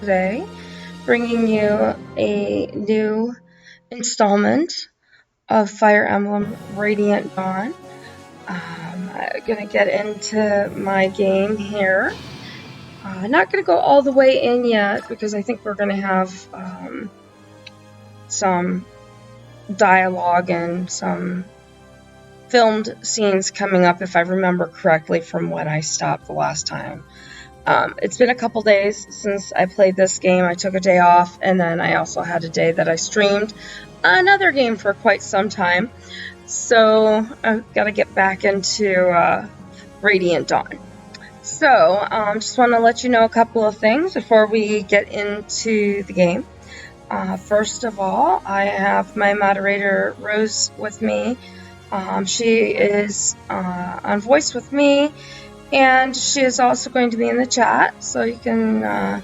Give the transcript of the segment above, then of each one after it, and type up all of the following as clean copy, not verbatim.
today, bringing you a new installment of Fire Emblem Radiant Dawn. I'm going to get into my game here. Not going to go all the way in yet because I think we're going to have some dialogue and some filmed scenes coming up, if I remember correctly from when I stopped the last time. It's been a couple days since I played this game. I took a day off, and then I also had a day that I streamed another game for quite some time. So I've got to get back into Radiant Dawn. So just want to let you know a couple of things before we get into the game. First of all, I have my moderator Rose with me. She is on voice with me, and she is also going to be in the chat, so you can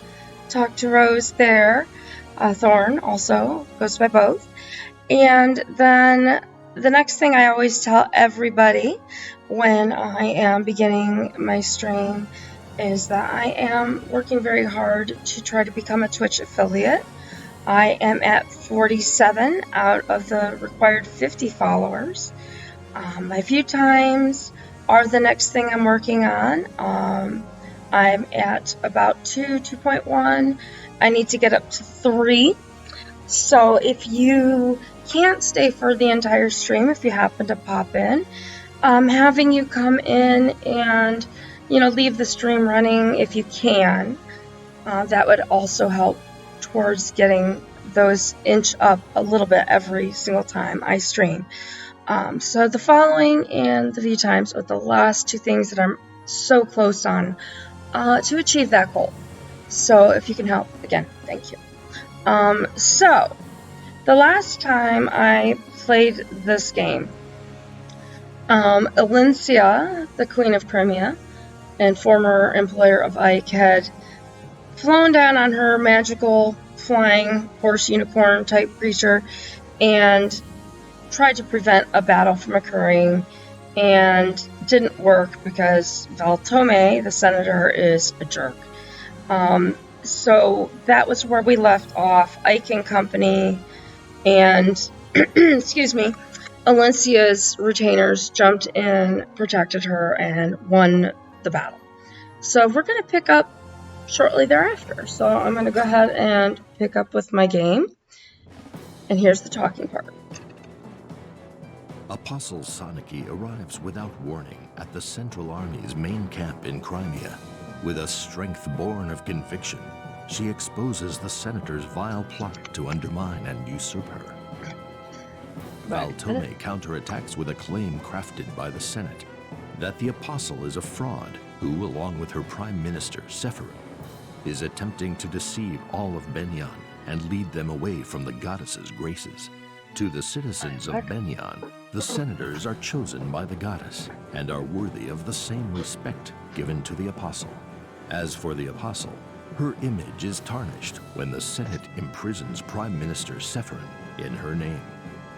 talk to Rose there. Thorn also goes by both. And then the next thing I always tell everybody when I am beginning my stream is that I am working very hard to try to become a Twitch affiliate. I am at 47 out of the required 50 followers. My view times are the next thing I'm working on. I'm at about 2.1. I need to get up to 3. So if you can't stay for the entire stream, if you happen to pop in, having you come in and, leave the stream running if you can, that would also help towards getting those inch up a little bit every single time I stream. So the following and the view times are the last two things that I'm so close on to achieve that goal. So if you can help, again, thank you. So the last time I played this game, Alencia, the Queen of Crimea and former employer of Ike, had flown down on her magical flying horse unicorn type creature and tried to prevent a battle from occurring, and didn't work because Valtome, the senator, is a jerk. So that was where we left off. Ike and company and excuse me, Alencia's retainers jumped in, protected her, and won the battle. So we're going to pick up shortly thereafter. So I'm going to go ahead and pick up with my game. And here's the talking part. Apostle Soniki arrives without warning at the Central Army's main camp in Crimea. With a strength born of conviction, she exposes the senator's vile plot to undermine and usurp her. Valtome counterattacks with a claim crafted by the Senate that the Apostle is a fraud who, along with her Prime Minister, Sephiroth, is attempting to deceive all of Benyan and lead them away from the goddess's graces. To the citizens of Benyan, the senators are chosen by the goddess and are worthy of the same respect given to the Apostle. As for the Apostle, her image is tarnished when the Senate imprisons Prime Minister Sephiroth in her name.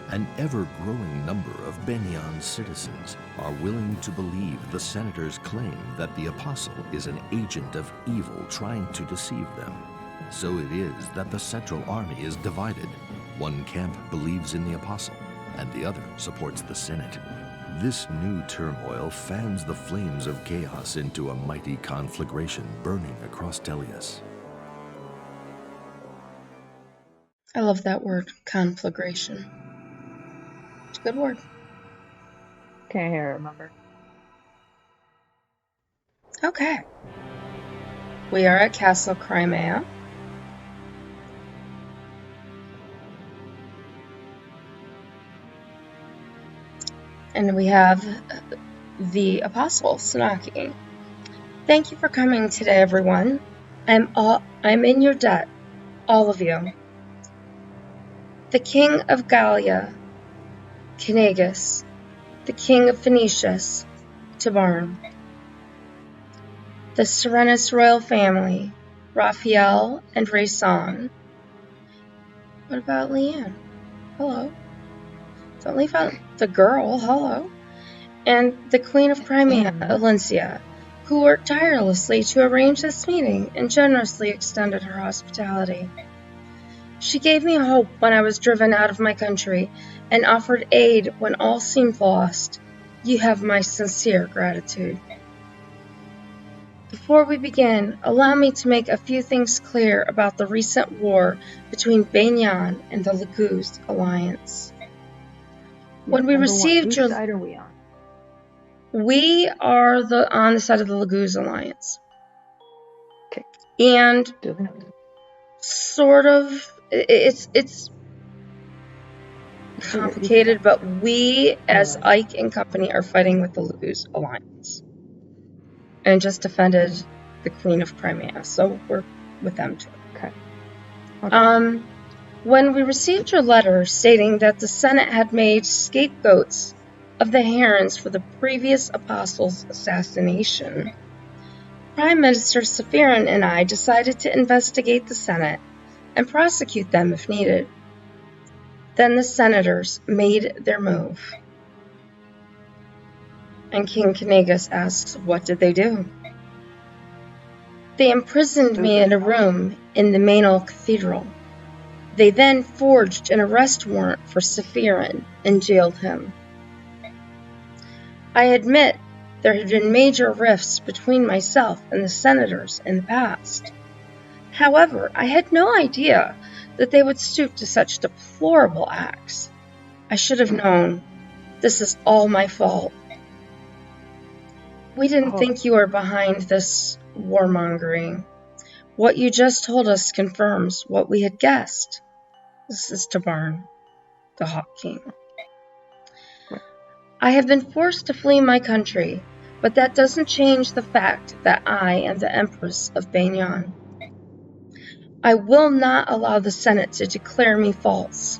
An ever-growing number of Benyan's citizens are willing to believe the senator's claim that the Apostle is an agent of evil trying to deceive them. So it is that the Central Army is divided. One camp believes in the Apostle, and the other supports the Senate. This new turmoil fans the flames of chaos into a mighty conflagration burning across Tellius. I love that word, conflagration. It's a good word. Can't hear it, remember? Okay. We are at Castle Crimea. And we have the Apostle, Sonaki. Thank you for coming today, everyone. I'm in your debt, all of you. The King of Gallia, Kinagus, the King of Phoenicius, Tabarn. The Serenus royal family, Raphael and Rayson. What about Leanne? Hello. Don't leave out the girl, hello. And the Queen of Crimea, Alencia. who worked tirelessly to arrange this meeting and generously extended her hospitality. She gave me hope when I was driven out of my country and offered aid when all seemed lost. You have my sincere gratitude. Before we begin, allow me to make a few things clear about the recent war between Banyan and the Laguz alliance. When we received Whose side are we on? We are on the side of the Laguz alliance. Okay. And Duly noted. sort of, it's complicated, but we, as Ike and company, are fighting with the Laguz alliance. And just defended the Queen of Crimea, so we're with them too. Okay. When we received your letter stating that the Senate had made scapegoats of the Herons for the previous apostle's assassination, Prime Minister Safirin and I decided to investigate the Senate and prosecute them if needed. Then the senators made their move. And King Kanagas asks, what did they do? They imprisoned me in a room in the Mainol Cathedral. They then forged an arrest warrant for Safirin and jailed him. I admit there had been major rifts between myself and the senators in the past. However, I had no idea that they would stoop to such deplorable acts. I should have known. This is all my fault. We didn't think you were behind this warmongering. What you just told us confirms what we had guessed. This is Tabarn, the Hawk King. I have been forced to flee my country, but that doesn't change the fact that I am the Empress of Banyan. I will not allow the Senate to declare me false,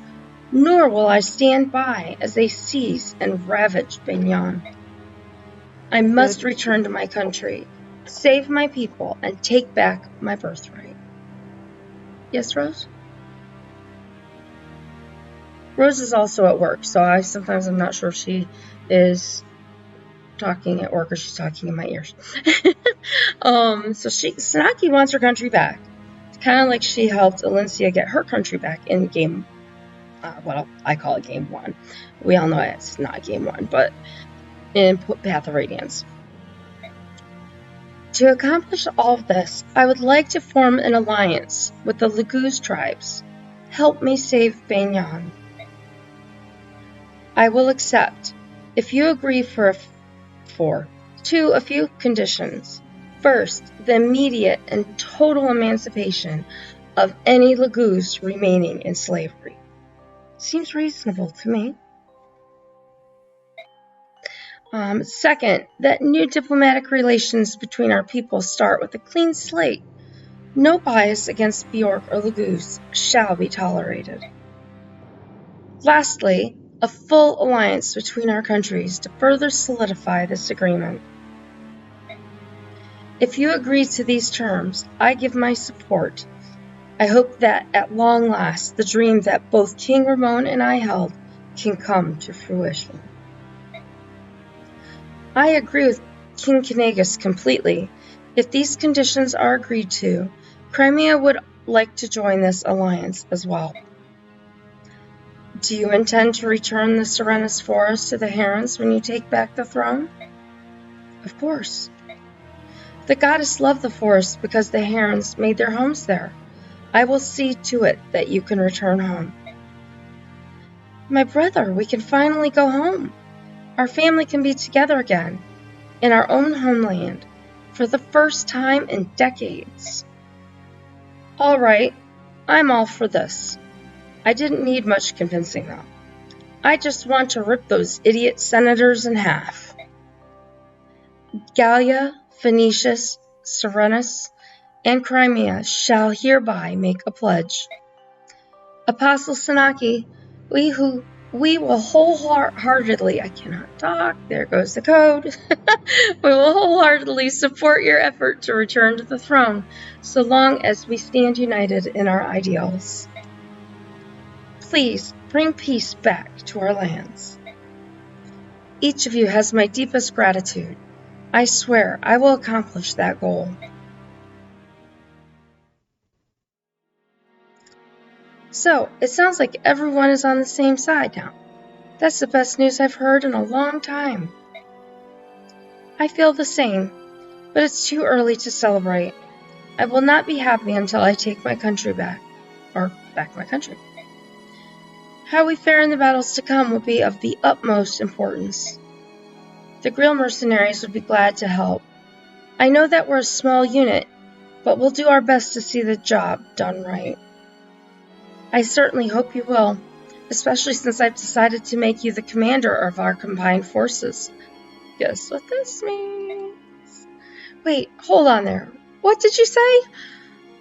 nor will I stand by as they seize and ravage Banyan. I must return to my country, save my people, and take back my birthright. Yes, Rose? Rose is also at work, so I'm not sure if she is talking at work or she's talking in my ears. So Sanaki wants her country back. It's kind of like she helped Alencia get her country back in game, I call it game 1. We all know it's not game 1, but in Path of Radiance. To accomplish all of this, I would like to form an alliance with the Laguz tribes. Help me save Banyan. I will accept, if you agree to a few conditions. First, the immediate and total emancipation of any Laguz remaining in slavery. Seems reasonable to me. Second, that new diplomatic relations between our people start with a clean slate. No bias against Bjork or Laguz shall be tolerated. Lastly, a full alliance between our countries to further solidify this agreement. If you agree to these terms, I give my support. I hope that at long last the dream that both King Ramon and I held can come to fruition. I agree with King Kanagas completely. If these conditions are agreed to, Crimea would like to join this alliance as well. Do you intend to return the Serenus Forest to the Herons when you take back the throne? Of course. The goddess loved the forest because the Herons made their homes there. I will see to it that you can return home. My brother, we can finally go home. Our family can be together again, in our own homeland, for the first time in decades. All right, I'm all for this. I didn't need much convincing, though. I just want to rip those idiot senators in half. Gallia, Phoenicius, Serenus, and Crimea shall hereby make a pledge. Apostle Sanaki, we will wholeheartedly, I cannot talk, there goes the code. We will wholeheartedly support your effort to return to the throne, so long as we stand united in our ideals. Please bring peace back to our lands. Each of you has my deepest gratitude. I swear I will accomplish that goal. So, it sounds like everyone is on the same side now. That's the best news I've heard in a long time. I feel the same, but it's too early to celebrate. I will not be happy until I take my country back. Or back to my country. How we fare in the battles to come will be of the utmost importance. The Grill mercenaries would be glad to help. I know that we're a small unit, but we'll do our best to see the job done right. I certainly hope you will, especially since I've decided to make you the commander of our combined forces. Guess what this means? Wait, hold on there. What did you say?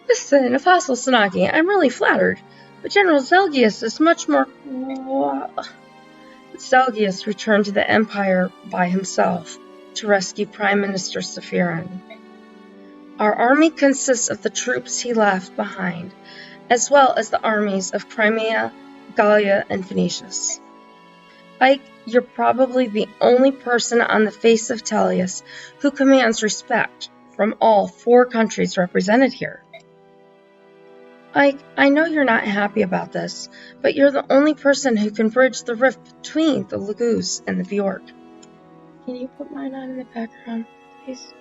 Listen, Apostle Sanaki, I'm really flattered, but General Zelgius is much more... Zelgius returned to the Empire by himself to rescue Prime Minister Sephirin. Our army consists of the troops he left behind, as well as the armies of Crimea, Gallia, and Phoenicius. Ike, you're probably the only person on the face of Tellius who commands respect from all 4 countries represented here. Ike, I know you're not happy about this, but you're the only person who can bridge the rift between the Laguz and the Bjork. Can you put mine on in the background, please?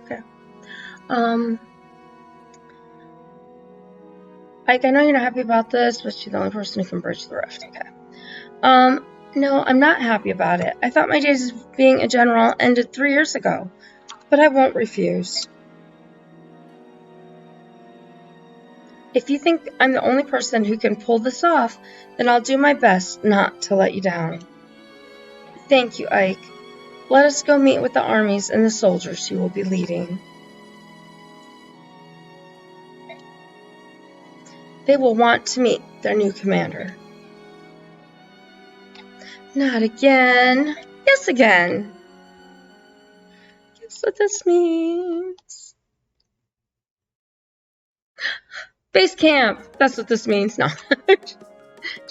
Okay. Ike, I know you're not happy about this, but you're the only person who can bridge the rift. Okay. No, I'm not happy about it. I thought my days of being a general ended 3 years ago, but I won't refuse. If you think I'm the only person who can pull this off, then I'll do my best not to let you down. Thank you, Ike. Let us go meet with the armies and the soldiers you will be leading. They will want to meet their new commander. Not again. Yes, again. Guess what this means. Base camp. That's what this means. No.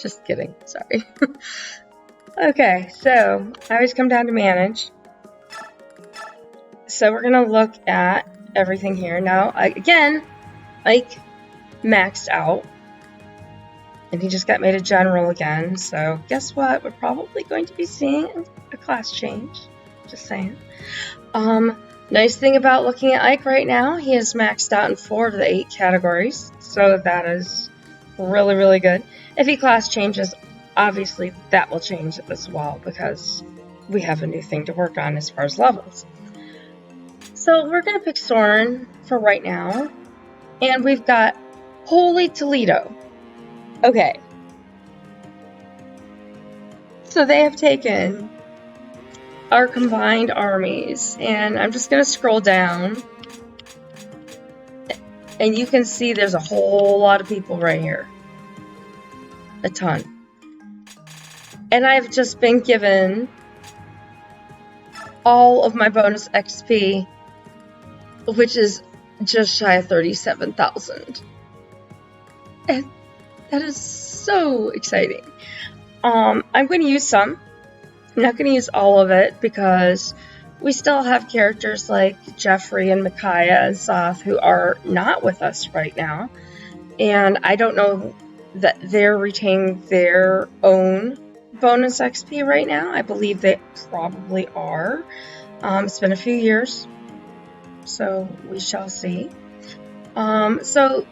Just kidding. Sorry. Okay, so I always come down to manage. So we're going to look at everything here. Now, again, Ike maxed out. And he just got made a general again. So guess what? We're probably going to be seeing a class change. Just saying. Nice thing about looking at Ike right now, he is maxed out in 4 of the 8 categories. So that is really, really good. If he class changes, obviously that will change as well because we have a new thing to work on as far as levels. So we're going to pick Soren for right now. And we've got Holy Toledo. Okay. So they have taken our combined armies, and I'm just going to scroll down. And you can see there's a whole lot of people right here. A ton. And I've just been given all of my bonus XP, which is just shy of 37,000. And that is so exciting. I'm going to use some. I'm not going to use all of it because we still have characters like Jeffrey and Micaiah and Soth who are not with us right now. And I don't know that they're retaining their own bonus XP right now. I believe they probably are. It's been a few years, so we shall see. So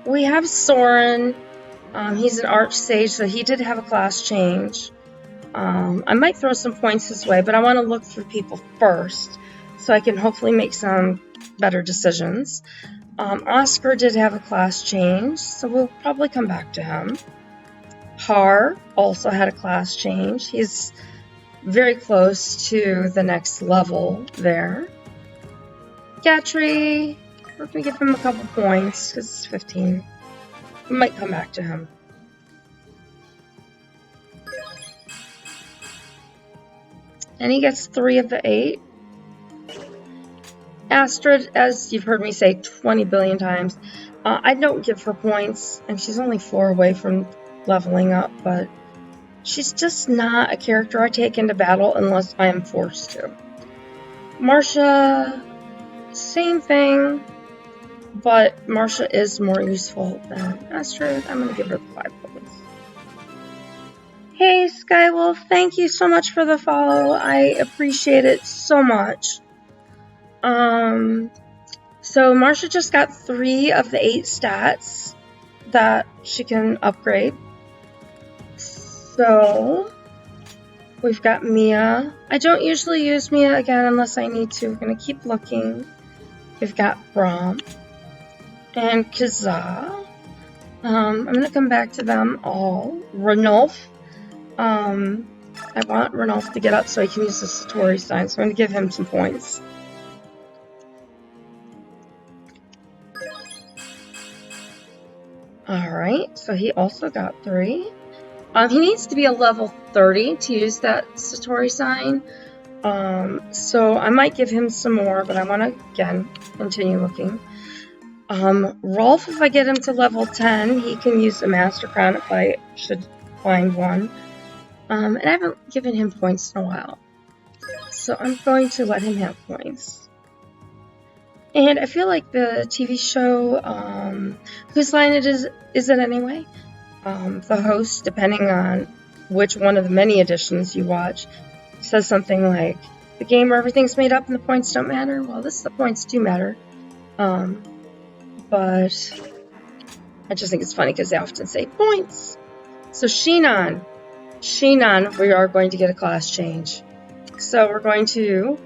we have Soren. He's an archsage, so he did have a class change. I might throw some points his way, but I want to look through people first so I can hopefully make some better decisions. Oscar did have a class change, so we'll probably come back to him. Har also had a class change. He's very close to the next level there. Gatry, we're going to give him a couple points because it's 15. We might come back to him. And he gets 3 of the 8. Astrid, as you've heard me say 20 billion times, I don't give her points, and she's only 4 away from leveling up, but She's just not a character I take into battle unless I am forced to. Marcia, same thing, but Marcia is more useful than Astrid. I'm going to give her the 5 points. Hey, Skywolf, thank you so much for the follow. I appreciate it so much. So Marcia just got 3 of the 8 stats that she can upgrade. So we've got Mia. I don't usually use Mia again unless I need to. We're going to keep looking. We've got Braum and Kazaa. I'm going to come back to them all. Ranulf. I want Ranulf to get up so he can use the Satori sign, so I'm going to give him some points. Alright, so he also got 3. He needs to be a level 30 to use that Satori sign. So I might give him some more, but I want to, again, continue looking. Rolf, if I get him to level 10, he can use the Master Crown if I should find one. And I haven't given him points in a while. So I'm going to let him have points. And I feel like the TV show, whose line is it anyway? The host, depending on which one of the many editions you watch, says something like, the game where everything's made up and the points don't matter. Well, the points do matter. But I just think it's funny because they often say points. So Shinon, we are going to get a class change. So we're going to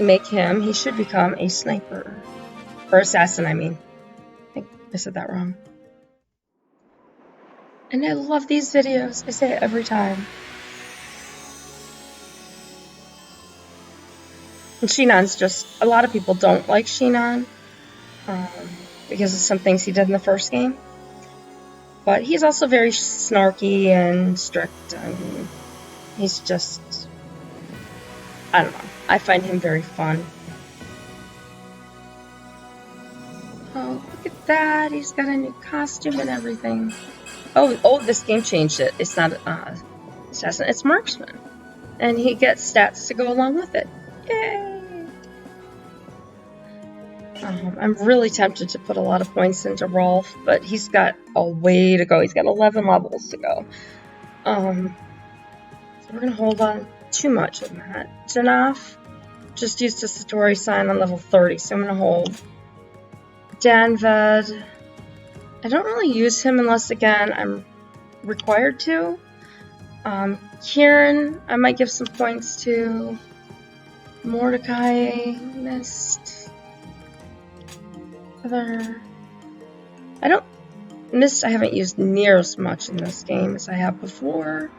make him, he should become a sniper. Or assassin, I mean. I think I said that wrong. And I love these videos. I say it every time. And Shinon's just, a lot of people don't like Shinon because of some things he did in the first game. But he's also very snarky and strict, and he's just, I don't know. I find him very fun. Oh, look at that. He's got a new costume and everything. Oh, this game changed it. It's not assassin, it's marksman. And he gets stats to go along with it. Yay! I'm really tempted to put a lot of points into Rolf, but he's got a way to go. He's got 11 levels to go. So we're going to hold on too much on that. Janaf just used a Satori sign on level 30, so I'm going to hold. Danved, I don't really use him unless, again, I'm required to. Kieran, I might give some points to. Mordecai, missed. Mist I haven't used near as much in this game as I have before.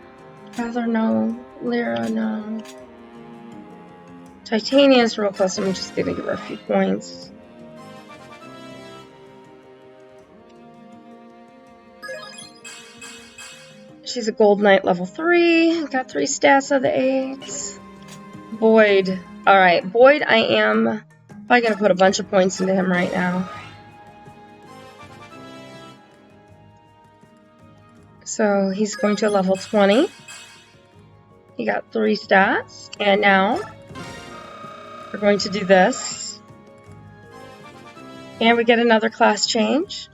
Heather, no. Lyra, no. Titania's real close. I'm just gonna give her a few points. She's a Gold Knight level 3. Got 3 stats of the 8. Boyd. Alright, Boyd, I am probably gonna put a bunch of points into him right now. So he's going to level 20. He got 3 stats. And now we're going to do this. And we get another class change.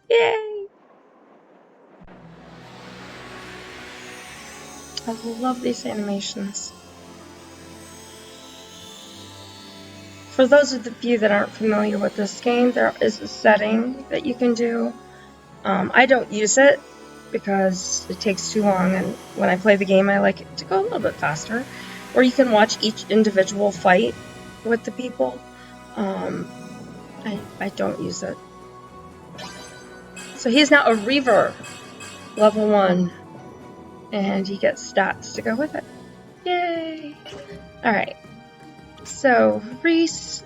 Yay! I love these animations. For those of you that aren't familiar with this game, there is a setting that you can do. I don't use it because it takes too long, and when I play the game I like it to go a little bit faster. Or you can watch each individual fight with the people. I don't use it. So he's now a Reaver, level 1, and he gets stats to go with it. Yay! Alright, so Reese,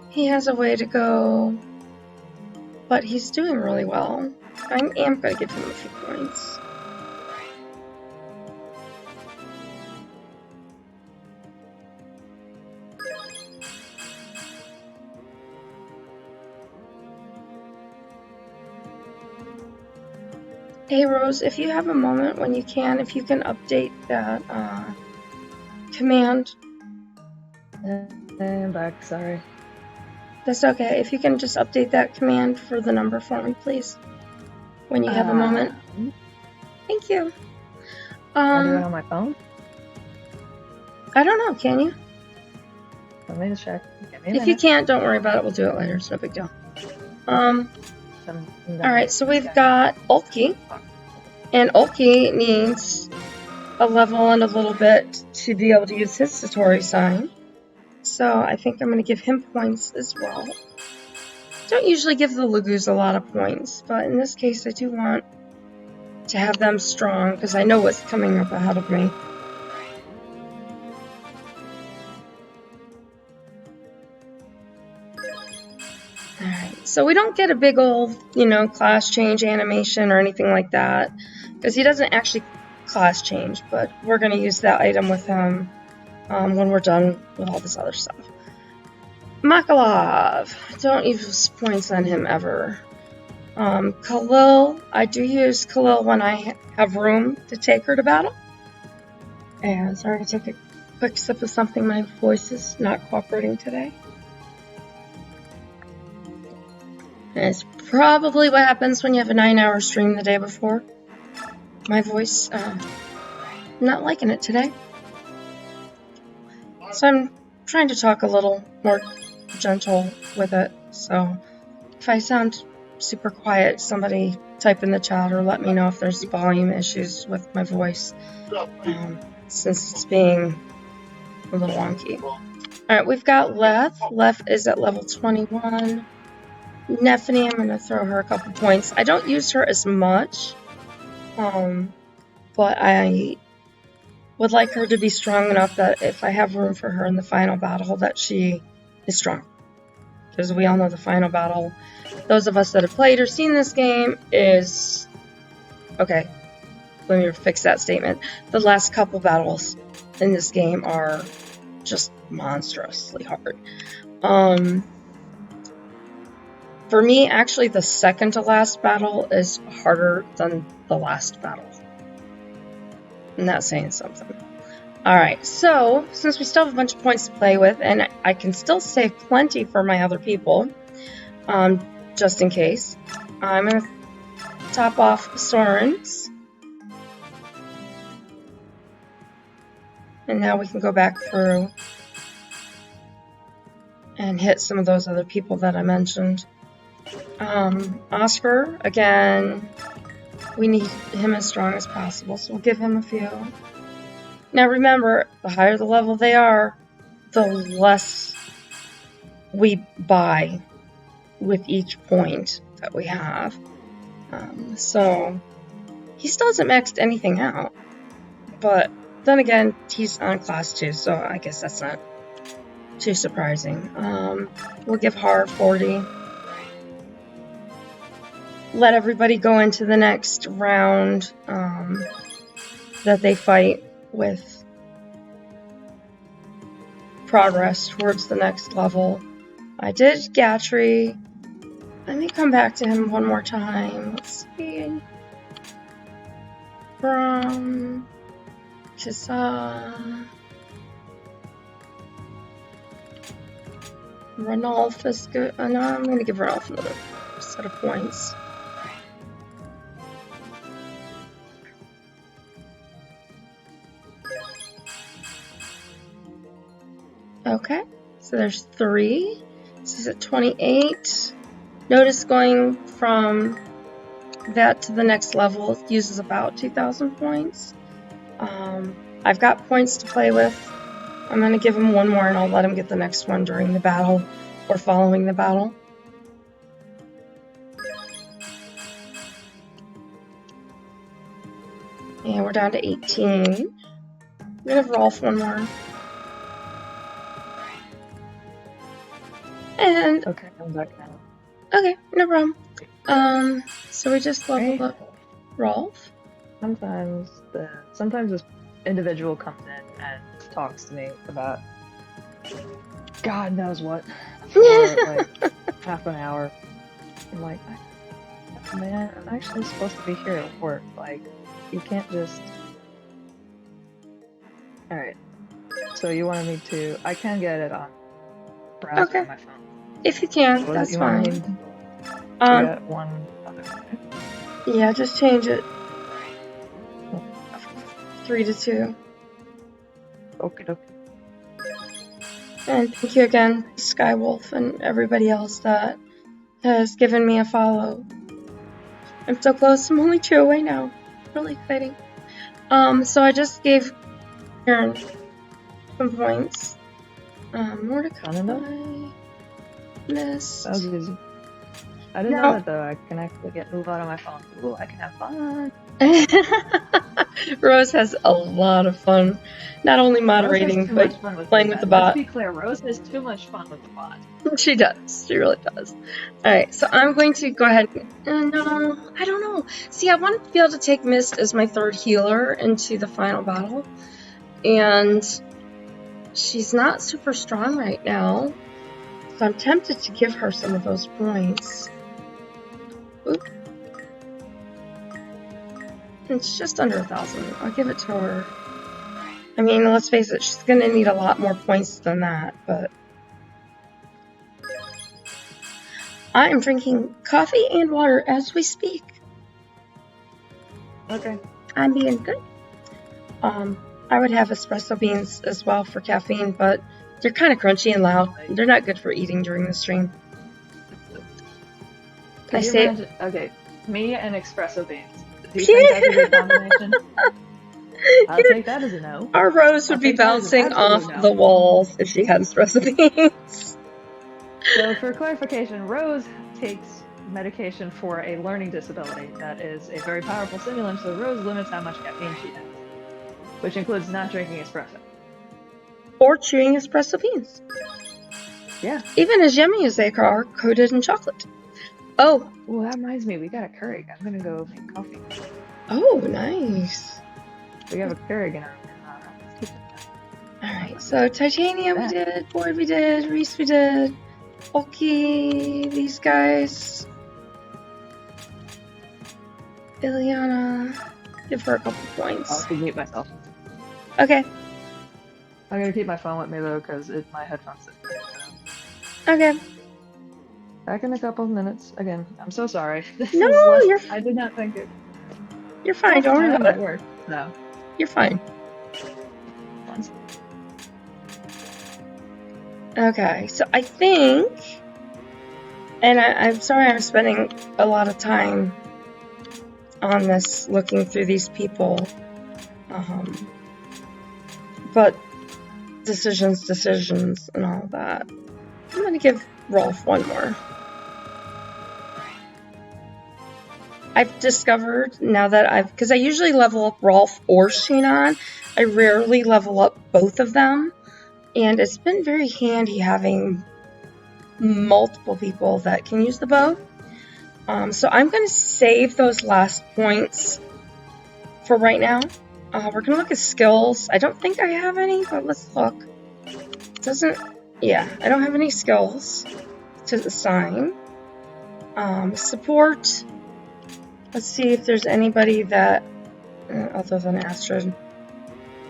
he has a way to go, but he's doing really well. I am going to give him a few points. Hey Rose, if you have a moment when you can, if you can update that command. I'm back, sorry. That's okay. If you can just update that command for the number for me, please. When you have a moment. Thank you. Can I do it on my phone? I don't know, can you? Let me just check. Give me a If you minute. can't, don't worry about it. We'll do it later. It's no big deal. Some Alright, so we've got Ulki. And Ulki needs a level and a little bit to be able to use his Satori sign. So I think I'm going to give him points as well. Don't usually give the Lagoos a lot of points, but in this case I do want to have them strong because I know what's coming up ahead of me. Alright, so we don't get a big old, class change animation or anything like that, because he doesn't actually class change, but we're going to use that item with him when we're done with all this other stuff. Makalov, don't use points on him ever. Khalil, I do use Khalil when I have room to take her to battle. And sorry to take a quick sip of something, my voice is not cooperating today. And it's probably what happens when you have a 9-hour stream the day before. My voice, not liking it today. So I'm trying to talk a little more gentle with it. So if I sound super quiet, somebody type in the chat or let me know if there's volume issues with my voice, since it's being a little wonky. Alright, we've got Leth. Leth is at level 21. Neffany, I'm going to throw her a couple points. I don't use her as much, but I would like her to be strong enough that if I have room for her in the final battle, that she is strong. Because we all know the final battle, those of us that have played or seen this game, is... Okay, let me fix that statement. The last couple battles in this game are just monstrously hard. For me, actually, the second to last battle is harder than the last battle. I'm not saying something. Alright, so, since we still have a bunch of points to play with, and I can still save plenty for my other people, just in case, I'm going to top off Soren's. And now we can go back through and hit some of those other people that I mentioned. Oscar, again, we need him as strong as possible, so we'll give him a few. Now remember, the higher the level they are, the less we buy with each point that we have. So he still hasn't maxed anything out, but then again, he's on class 2, so I guess that's not too surprising. We'll give Har 40. Let everybody go into the next round that they fight with progress towards the next level. I did Gatry. Let me come back to him one more time. Let's see. From Kisa. Ranulf is good. No, I'm going to give Ranulf another set of points. Okay, so there's 3. This is at 28. Notice going from that to the next level uses about 2,000 points. I've got points to play with. I'm going to give him one more and I'll let him get the next one during the battle or following the battle. And we're down to 18. I'm going to Rolf one more. And Okay, I'm back now. okay, no problem. So we just leveled up Rolf. Sometimes this individual comes in and talks to me about God knows what for like half an hour. I'm like, Man, I'm actually supposed to be here at work. Like, you can't just. Alright. So you wanted me to. I can get it on browser Okay. on my phone. If you can, What was it that's you wanted me fine. to get one other way? Yeah, just change it. 3 to 2. Okie dokie. And thank you again, Skywolf, and everybody else that has given me a follow. I'm so close. I'm only 2 away now. Really exciting. So I just gave Karen some points. Mordecai. Missed. That was easy. I didn't know that though. I can actually get move out on my phone. Ooh, I can have fun. Rose has a lot of fun, not only moderating, but playing with the bot. Let's be clear, Rose has too much fun with the bot. She does. She really does. Alright, so I'm going to go ahead and, I don't know. See, I wanted to be able to take Mist as my 3rd healer into the final battle, and she's not super strong right now, so I'm tempted to give her some of those points. Oop. It's just under 1,000. I'll give it to her. I mean, let's face it, she's gonna need a lot more points than that, but... I am drinking coffee and water as we speak. Okay. I'm being good. I would have espresso beans as well for caffeine, but they're kind of crunchy and loud. They're not good for eating during the stream. Can you imagine? Okay, me and espresso beans. Do you think that's a good combination? I'll take that as a no. Our Rose would be bouncing off the walls if she had espresso beans. So for clarification, Rose takes medication for a learning disability that is a very powerful stimulant, so Rose limits how much caffeine she has, which includes not drinking espresso. Or chewing espresso beans. Yeah. Even as yummy as they are, coated in chocolate. Oh. Well, that reminds me, we got a Keurig. I'm gonna go make coffee. Oh, nice. We have a Keurig in our kitchen. Alright, so Titania we did, Boyd we did, Reese we did, Oki, these guys. Ileana, give her a couple points. I'll mute myself. Okay. I'm gonna keep my phone with me though, because my headphones sit there. Okay. Back in a couple of minutes. Again, I'm so sorry. I did not think it. You're fine, don't worry about it. Work, no. You're fine. Okay, so I think, and I'm sorry I'm spending a lot of time on this, looking through these people, but decisions, and all that. I'm gonna give Rolf one more. I've discovered now that because I usually level up Rolf or Shinon, I rarely level up both of them, and it's been very handy having multiple people that can use the bow. So I'm going to save those last points for right now. We're going to look at skills. I don't think I have any, but let's look. Yeah, I don't have any skills to assign. Support. Let's see if there's anybody that, other than Astrid.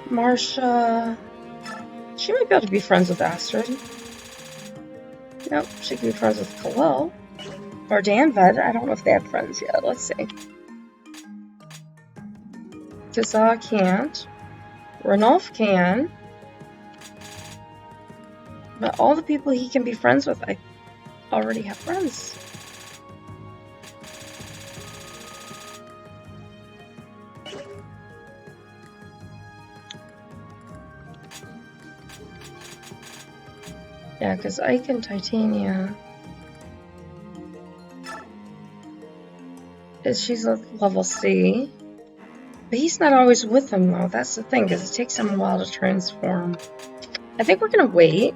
Marsha. She might be able to be friends with Astrid. Nope, she can be friends with Khalil. Or Danved. I don't know if they have friends yet. Let's see. Kazaa can't. Ranulf can. But all the people he can be friends with, I already have friends. Yeah, because Ike and Titania... She's a level C. But he's not always with them, though. That's the thing, because it takes him a while to transform. I think we're going to wait.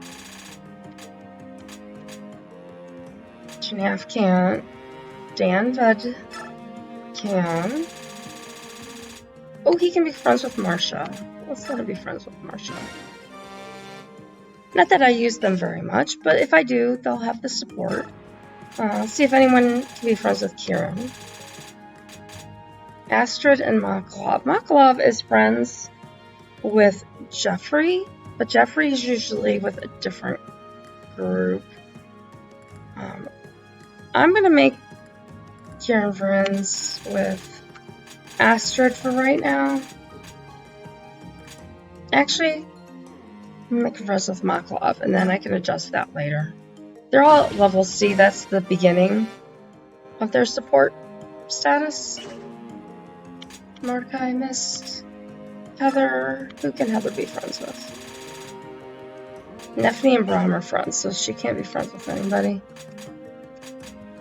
Janaf can't. Danved can. Oh, he can be friends with Marsha. Let's let him be friends with Marsha. Not that I use them very much, but if I do, they'll have the support. Let's see if anyone can be friends with Kieran. Astrid and Maklov. Maklov is friends with Jeffrey, but Jeffrey is usually with a different group. I'm going to make Kieran friends with Astrid for right now. Actually, I'm going to make friends with Maklov, and then I can adjust that later. They're all at level C. That's the beginning of their support status. Mordecai missed. Heather. Who can Heather be friends with? Nephne and Brahm are friends, so she can't be friends with anybody.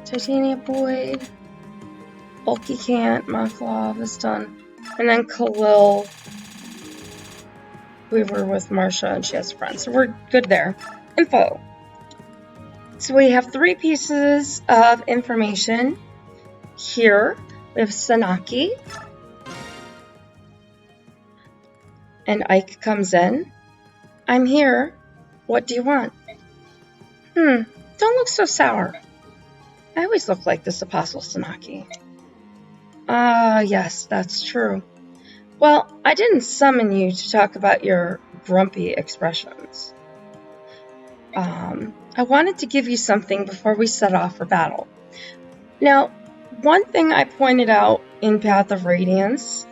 Titania Boyd. Bulky can't. Maklov is done. And then Khalil. We were with Marsha and she has friends, so we're good there. Info. So we have 3 pieces of information here. We have Sanaki. And Ike comes in. I'm here. What do you want? Don't look so sour. I always look like this, Apostle Sanaki. Yes, that's true. Well, I didn't summon you to talk about your grumpy expressions. I wanted to give you something before we set off for battle. Now, one thing I pointed out in Path of Radiance,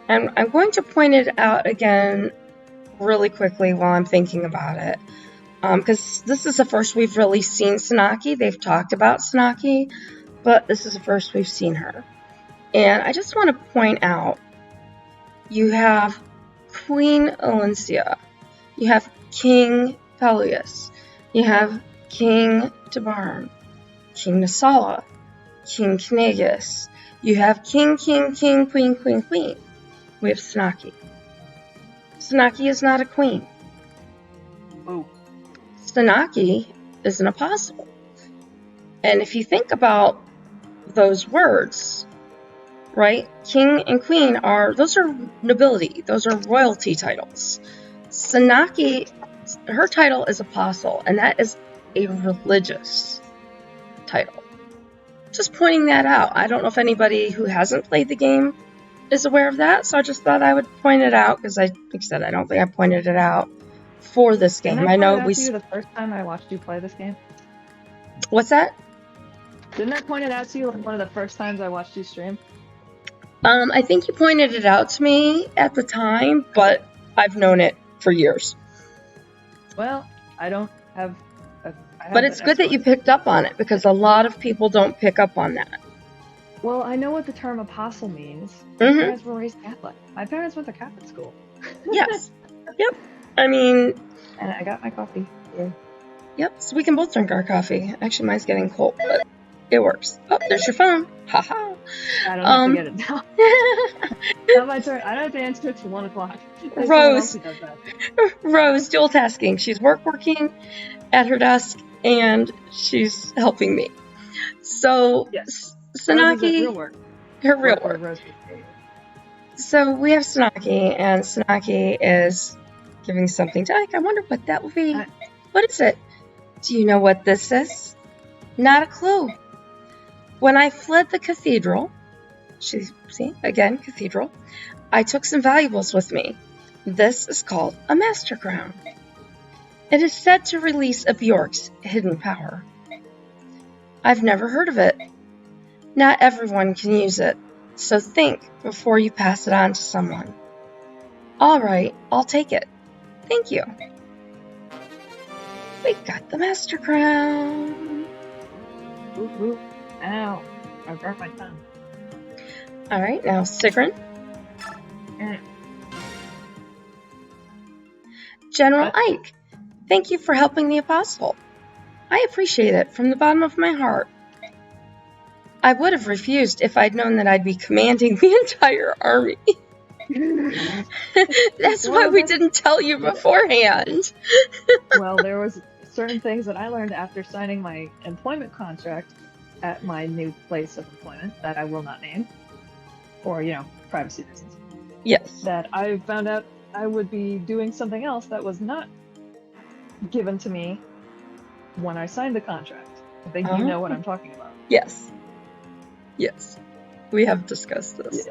and I'm going to point it out again really quickly while I'm thinking about it, because this is the first we've really seen Sanaki. They've talked about Sanaki, but this is the first we've seen her. And I just want to point out, you have Queen Alencia, you have King Peleus, you have King Tabarn, King Nasala, King Knagus, you have King, Queen. We have Sanaki. Sanaki is not a queen. Oh. Sanaki is an apostle. And if you think about those words, right? King and queen those are nobility. Those are royalty titles. Sanaki, her title is apostle, and that is a religious title. Just pointing that out. I don't know if anybody who hasn't played the game is aware of that, so I just thought I would point it out, because like I said, I don't think I pointed it out for this game. Didn't I know point it out to you the first time I watched you play this game? What's that? Didn't I point it out to you one of the first times I watched you stream? I think you pointed it out to me at the time, but I've known it for years. Well, I don't have... But it's good that you picked up on it, because a lot of people don't pick up on that. Well, I know what the term apostle means. My parents were raised Catholic. My parents went to Catholic school. Yes. Yep. I mean... And I got my coffee. Yeah. Yep, so we can both drink our coffee. Actually, mine's getting cold, but it works. Oh, there's your phone. Haha. I don't have to get it now. Not my turn. I don't have to answer it till 1 o'clock. Rose, dual tasking. She's working at her desk, and she's helping me. So, yes. Sanaki, her real work. Rose. So we have Sanaki, and Sanaki is giving something to Ike. I wonder what that will be. What is it? Do you know what this is? Not a clue. When I fled the cathedral, cathedral, I took some valuables with me. This is called a Master Crown. It is said to release a Bjork's hidden power. I've never heard of it. Not everyone can use it, so think before you pass it on to someone. All right, I'll take it. Thank you. We got the Master Crown. Ooh. Ow. I burnt my tongue. All right, now Sigrun. General Ike, thank you for helping the Apostle. I appreciate it from the bottom of my heart. I would have refused if I'd known that I'd be commanding the entire army. That's why we didn't tell you beforehand. Well, there was certain things that I learned after signing my employment contract at my new place of employment that I will not name, for, privacy reasons. Yes. That I found out I would be doing something else that was not given to me when I signed the contract. I think you know what I'm talking about. Yes. Yes. We have discussed this.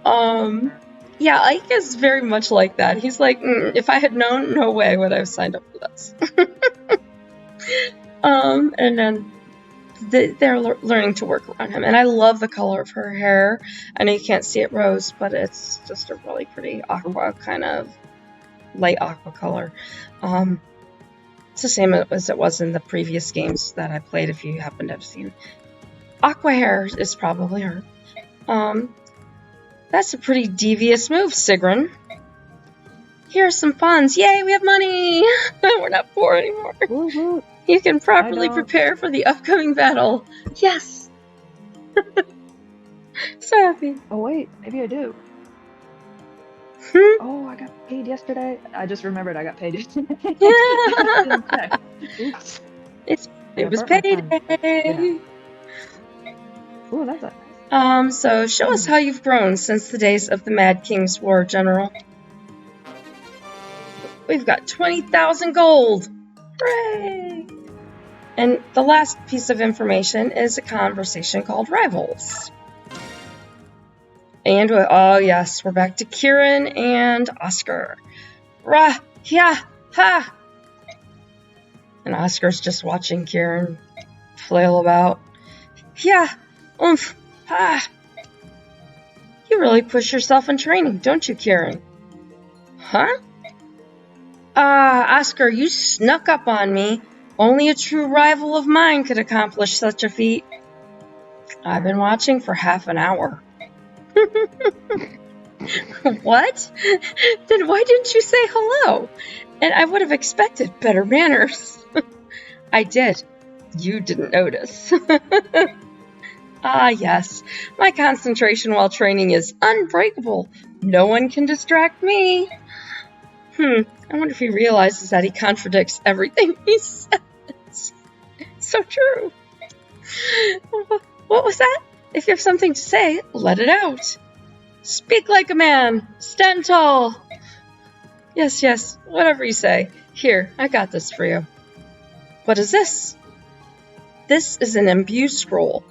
Yeah, Ike is very much like that. He's like, if I had known, no way would I have signed up for this. And then they're learning to work around him. And I love the color of her hair. I know you can't see it, Rose, but it's just a really pretty aqua, kind of light aqua color. It's the same as it was in the previous games that I played, if you happen to have seen. Aqua hair is probably her. That's a pretty devious move, Sigrun. Here are some funds. Yay, we have money! We're not poor anymore. Woo-hoo. You can properly prepare for the upcoming battle. Yes! So happy. Oh, wait. Maybe I do. Oh, I got paid yesterday. I just remembered I got paid yesterday. Yeah. Oops. It was payday. Ooh, that's nice. So show us how you've grown since the days of the Mad King's War, General. We've got 20,000 gold. Hooray! And the last piece of information is a conversation called Rivals. And, oh yes, we're back to Kieran and Oscar. Rah, yeah, ha! And Oscar's just watching Kieran flail about. Yeah, oomph, ha! You really push yourself in training, don't you, Kieran? Huh? Oscar, you snuck up on me. Only a true rival of mine could accomplish such a feat. I've been watching for half an hour. What? Then why didn't you say hello? And I would have expected better manners. I did. You didn't notice. Yes. My concentration while training is unbreakable. No one can distract me. I wonder if he realizes that he contradicts everything he says. So true. What was that? If you have something to say, let it out. Speak like a man. Stand tall. Yes, whatever you say. Here, I got this for you. What is this? This is an Imbue scroll.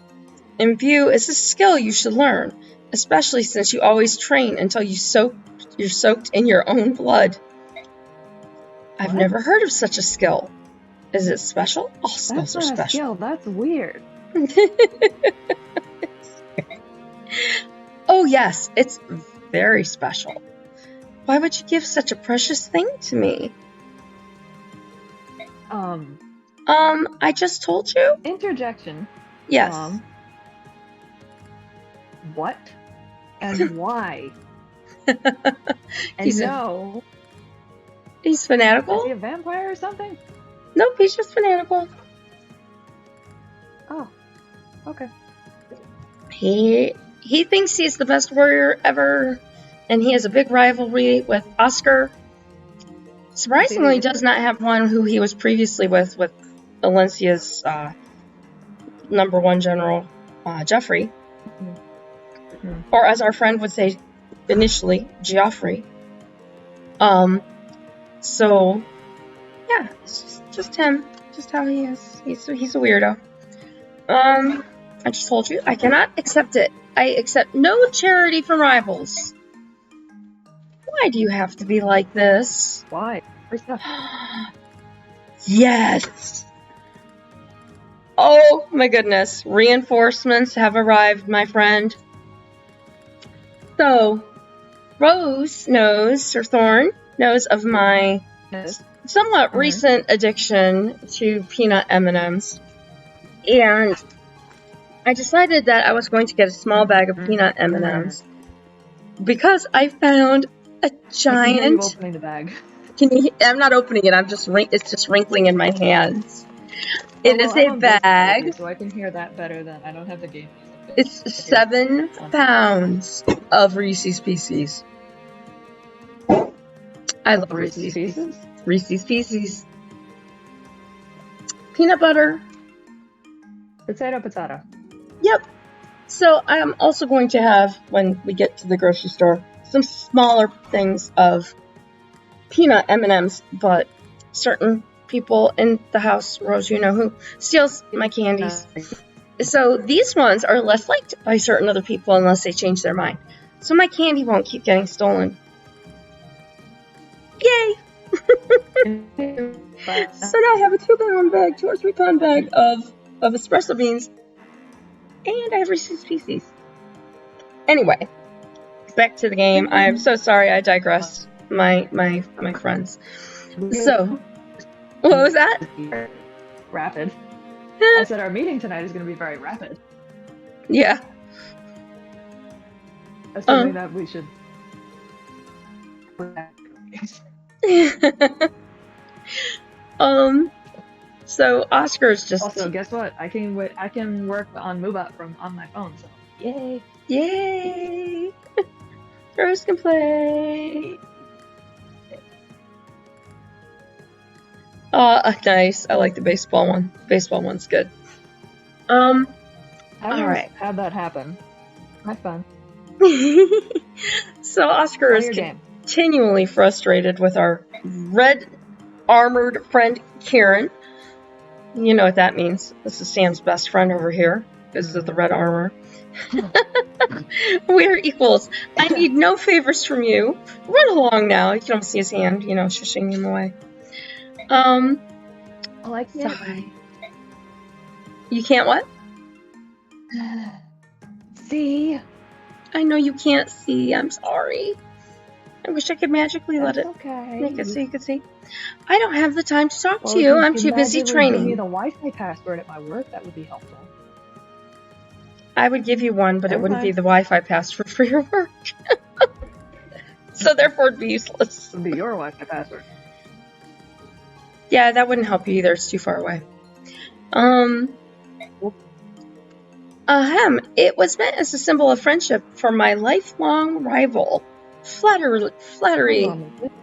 Imbue is a skill you should learn, especially since you always train until you're soaked in your own blood. I've never heard of such a skill. Is it special? All skills are special. That's not a skill. That's weird. Oh yes, it's very special. Why would you give such a precious thing to me? I just told you? Interjection. Yes. What? And why? And no. He's fanatical? Is he a vampire or something? Nope, he's just fanatical. Oh. Okay. He thinks he's the best warrior ever, and he has a big rivalry with Oscar. Surprisingly, he does not have one who he was previously with Alencia's number one general, Geoffrey. Or as our friend would say initially, Geoffrey. So, yeah, it's just him. Just how he is. He's a weirdo. I just told you, I cannot accept it. I accept no charity from rivals. Why do you have to be like this? Why? Yes! Oh my goodness. Reinforcements have arrived, my friend. So, Rose knows, or Thorn knows of my somewhat recent addiction to peanut M&Ms. And I decided that I was going to get a small bag of peanut M&Ms because I found a giant. Opening the bag. I'm not opening it. It's just wrinkling in my hands. It is a bag. So I can hear that better than I don't have the game music. It's 7 pounds of Reese's Pieces. I love Reese's Pieces. Reese's Pieces. Peanut butter. Potato. Yep. So I'm also going to have, when we get to the grocery store, some smaller things of peanut M&Ms, but certain people in the house, Rose, you know, who steals my candies. So these ones are less liked by certain other people unless they change their mind. So my candy won't keep getting stolen. Yay! So now I have a 2-pound bag, 2 or 3-pound bag of espresso beans, and I have Reese's Pieces. Anyway, back to the game. I'm so sorry I digressed, my friends. So, what was that? Rapid. I said our meeting tonight is going to be very rapid. Yeah. That's something that we should. So Oscar's just. Also, guess what? I can work on MoveUp from on my phone. So yay! Yay! Rose can play. Nice. I like the baseball one. Baseball one's good. All right. How'd that happen? Have fun. So Oscar is continually frustrated with our red armored friend Kieran. You know what that means. This is Sam's best friend over here because of the red armor. We're equals. I need no favors from you. Run along now. You can almost see his hand, you know, shushing him away. Sorry. You can't what? See? I know you can't see. I'm sorry. I wish I could magically let it make it so you could see. I don't have the time to talk to you. I'm too busy training. Give me the Wi-Fi password at my work. That would be helpful. I would give you one, but it wouldn't be the Wi-Fi password for your work. So therefore it'd be useless. It would be your Wi-Fi password. Yeah, that wouldn't help you either. It's too far away. It was meant as a symbol of friendship for my lifelong rival. Flattery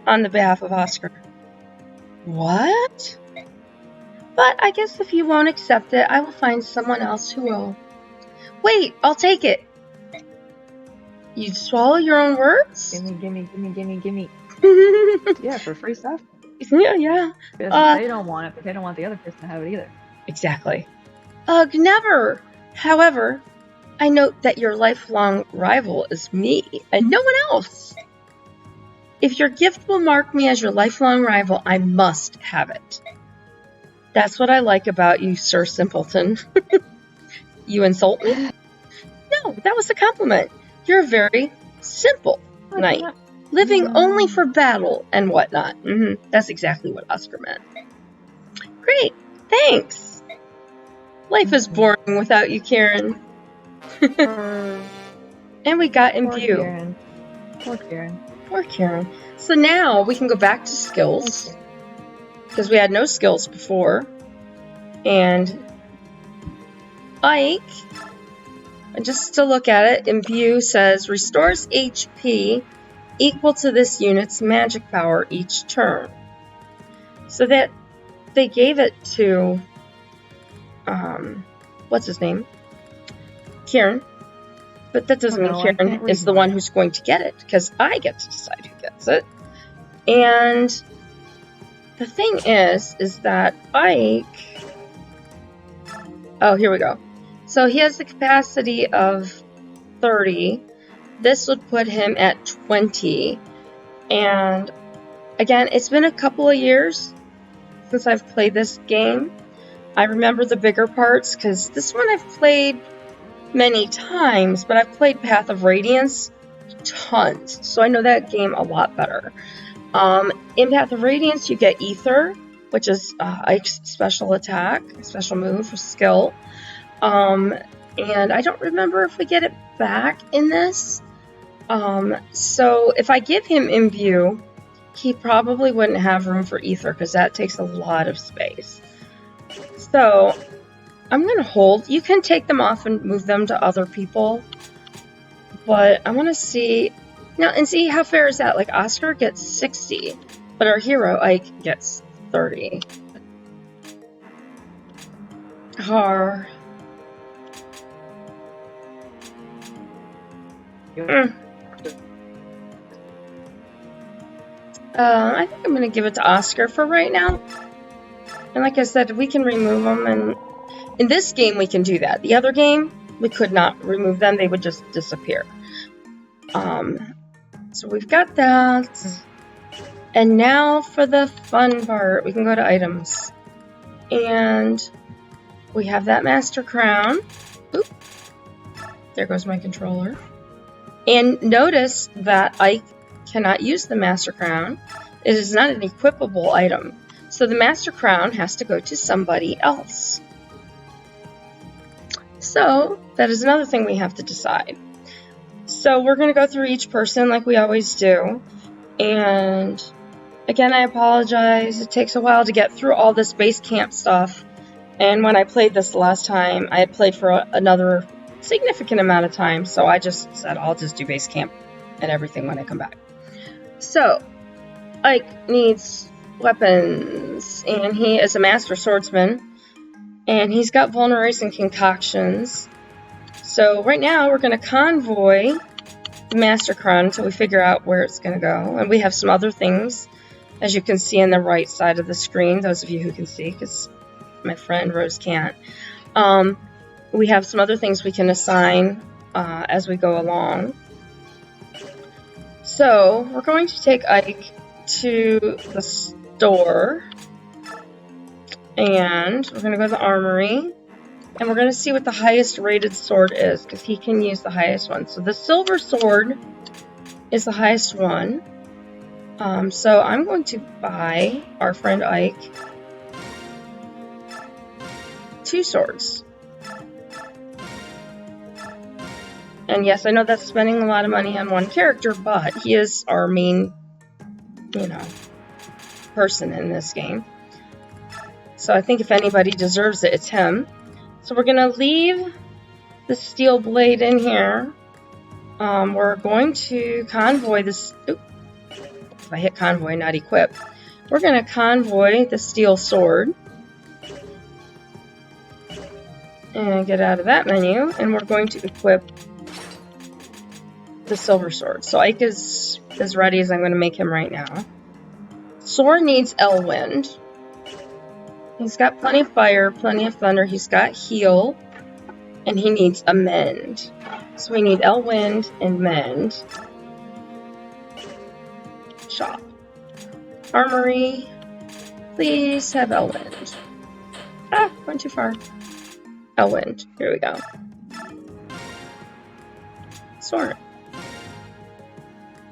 on the behalf of Oscar. What? But I guess if you won't accept it, I will find someone else who will. Wait, I'll take it. You swallow your own words? Gimme. Yeah, for free stuff. Yeah. Because they don't want it, but they don't want the other person to have it either. Exactly. Ugh, never. However, I note that your lifelong rival is me, and no one else. If your gift will mark me as your lifelong rival, I must have it. That's what I like about you, Sir Simpleton. You insult me? No, that was a compliment. You're a very simple knight, living only for battle and whatnot. That's exactly what Oscar meant. Great, thanks. Life is boring without you, Kieran. And we got Imbue. Poor Kieran. So now we can go back to skills, because we had no skills before. And Ike, just to look at it, Imbue says restores HP equal to this unit's magic power each turn. So that they gave it to what's his name? Kieran. But that doesn't mean Kieran is the one who's going to get it, because I get to decide who gets it. And the thing is that Ike... Oh, here we go. So he has the capacity of 30. This would put him at 20. And again, it's been a couple of years since I've played this game. I remember the bigger parts, because this one I've played many times, but I've played Path of Radiance tons, so I know that game a lot better. In Path of Radiance, you get Ether, which is Ike's special attack, special move or skill. And I don't remember if we get it back in this. So if I give him Imbue, he probably wouldn't have room for Ether, because that takes a lot of space. So I'm going to hold. You can take them off and move them to other people. But I want to see... Now, and see how fair is that? Like, Oscar gets 60, but our hero, Ike, gets 30. I think I'm going to give it to Oscar for right now. And like I said, we can remove them, and in this game we can do that. The other game, we could not remove them. They would just disappear. So we've got that. And now for the fun part, we can go to items. And we have that Master Crown. Oop. There goes my controller. And notice that Ike cannot use the Master Crown. It is not an equipable item. So the Master Crown has to go to somebody else. So that is another thing we have to decide. So we're going to go through each person like we always do. And again, I apologize. It takes a while to get through all this base camp stuff. And when I played this last time, I had played for another significant amount of time. So I just said I'll just do base camp and everything when I come back. So Ike needs weapons. And he is a master swordsman. And he's got vulneraries and concoctions. So right now we're going to convoy the Master Crown until we figure out where it's going to go. And we have some other things, as you can see on the right side of the screen, those of you who can see, because my friend Rose can't. We have some other things we can assign as we go along. So we're going to take Ike to the store. And we're going to go to the armory. And we're going to see what the highest rated sword is, because he can use the highest one. So the silver sword is the highest one. So I'm going to buy our friend Ike 2 swords. And yes, I know that's spending a lot of money on one character, but he is our main, person in this game. So I think if anybody deserves it, it's him. So we're going to leave the steel blade in here. We're going to convoy this... Oop, if I hit convoy, not equip. We're going to convoy the steel sword. And get out of that menu. And we're going to equip the silver sword. So Ike is as ready as I'm going to make him right now. Sword needs Elwind. He's got plenty of fire, plenty of thunder. He's got heal, and he needs a mend. So we need Elwind and mend. Shop. Armory. Please have Elwind. Ah, went too far. Elwind. Here we go. Sword.